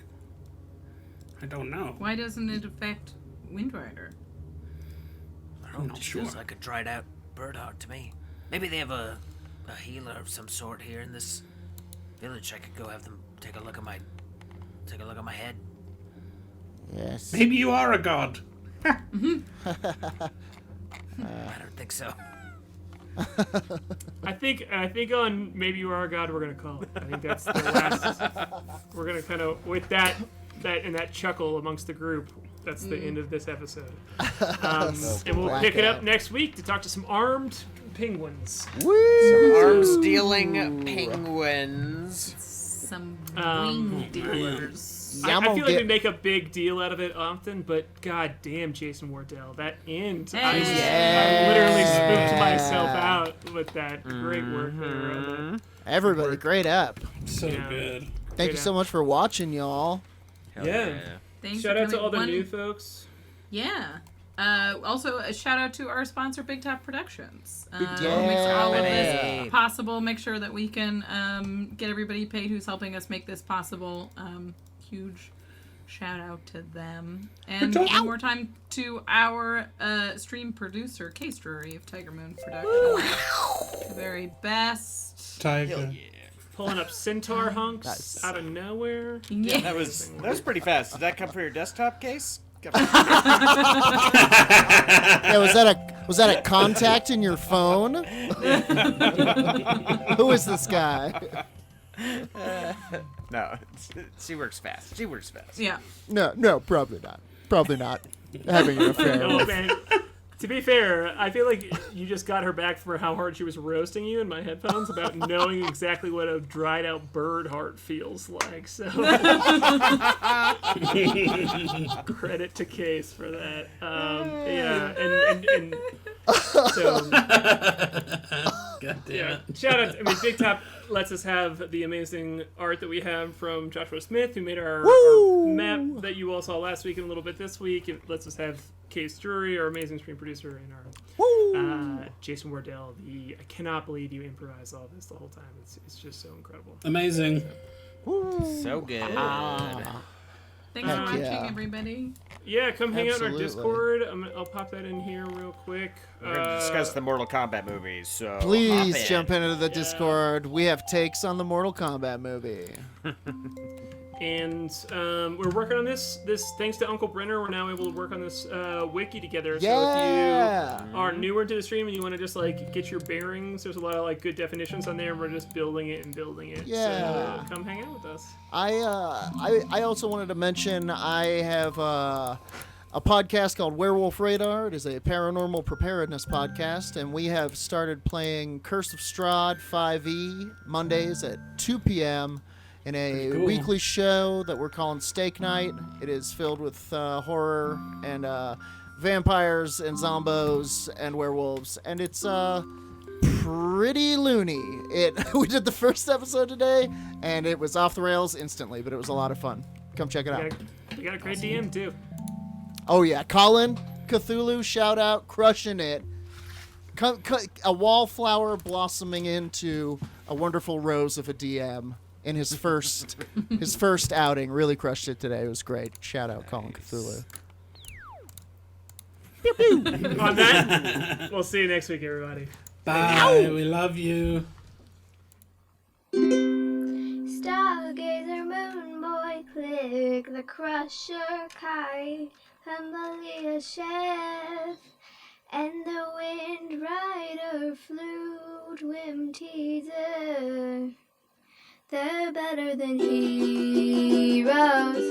I don't know. Why doesn't it affect Windrider? I don't know, I'm it not just sure. feels like a dried out bird heart to me. Maybe they have a healer of some sort here in this village. I could go have them take a look at my head. Yes. Maybe you are a god. I don't think so. I think on Maybe You Are a God we're gonna call it. I think that's the last. We're gonna kind of with that and that chuckle amongst the group. That's the end of this episode. And we'll pick it up next week to talk to some armed penguins. Arms dealing penguins. Some Um, wing dealers. I I'm feel gonna like we get- make a big deal out of it often, but god damn, Jason Wardell, that end. I Hey. literally spooked myself out with that. Great work there. on that. Everybody, great up. So Yeah. good. Thank you so much for watching, y'all. Hell Yeah. Thanks Shout for out to coming. all the One- new folks. Yeah. Also, a shout out to our sponsor, Big Top Productions. Who makes Yeah. all of Hey. this possible. Make sure that we can get everybody paid who's helping us make this possible. Huge shout out to them. And one more time to our stream producer, K. Drury of Tiger Moon Productions. The very best. Tiger. Pulling up centaur hunks out of nowhere. Yeah. That was pretty fast. Did that come from your desktop case? Yeah, was that a contact in your phone? Who is this guy? No, she works fast. She works fast. Yeah. No, probably not. Probably not having an affair. Oh, man. To be fair, I feel like you just got her back for how hard she was roasting you in my headphones about knowing exactly what a dried out bird heart feels like. So credit to Case for that. Yeah, and so God damn Yeah, it. shout out. I mean, Big Top lets us have the amazing art that we have from Joshua Smith, who made our map that you all saw last week and a little bit this week. It lets us have Case Drury, our amazing stream producer, and our Jason Wardell. I cannot believe you improvised all this the whole time. It's just so incredible. Amazing. So good. Thanks for Heck watching, yeah. everybody. Yeah, come hang out in our Absolutely. Discord. I'll pop that in here real quick. We're going to discuss the Mortal Kombat movies, so hop Please in. jump into the Discord. We have takes on the Mortal Kombat movie. And we're working on this. Thanks to Uncle Brenner, we're now able to work on this wiki together. Yeah. So if you are newer to the stream and you want to just like get your bearings, there's a lot of like good definitions on there, and we're just building it and building it. Yeah. So come hang out with us. I also wanted to mention I have a podcast called Werewolf Radar. It is a paranormal preparedness podcast, and we have started playing Curse of Strahd 5e Mondays at 2 p.m. in a Cool. weekly show that we're calling Steak Night. It is filled with horror and vampires and zombos and werewolves, and it's pretty loony. We did the first episode today, and it was off the rails instantly, but it was a lot of fun. Come check it out. We got a great DM too. Oh yeah, Colin Cthulhu, shout out, crushing it. A wallflower blossoming into a wonderful rose of a DM in his first outing. Really crushed it today. It was great. Shout out, Colin Cthulhu. On that, we'll see you next week, everybody. Bye. We love you. Stargazer, Moonboy, Klik, the Crusher, K.A.I, Humbly Chef, and the Windrider, Flute, Whimteaser. They're better than heroes.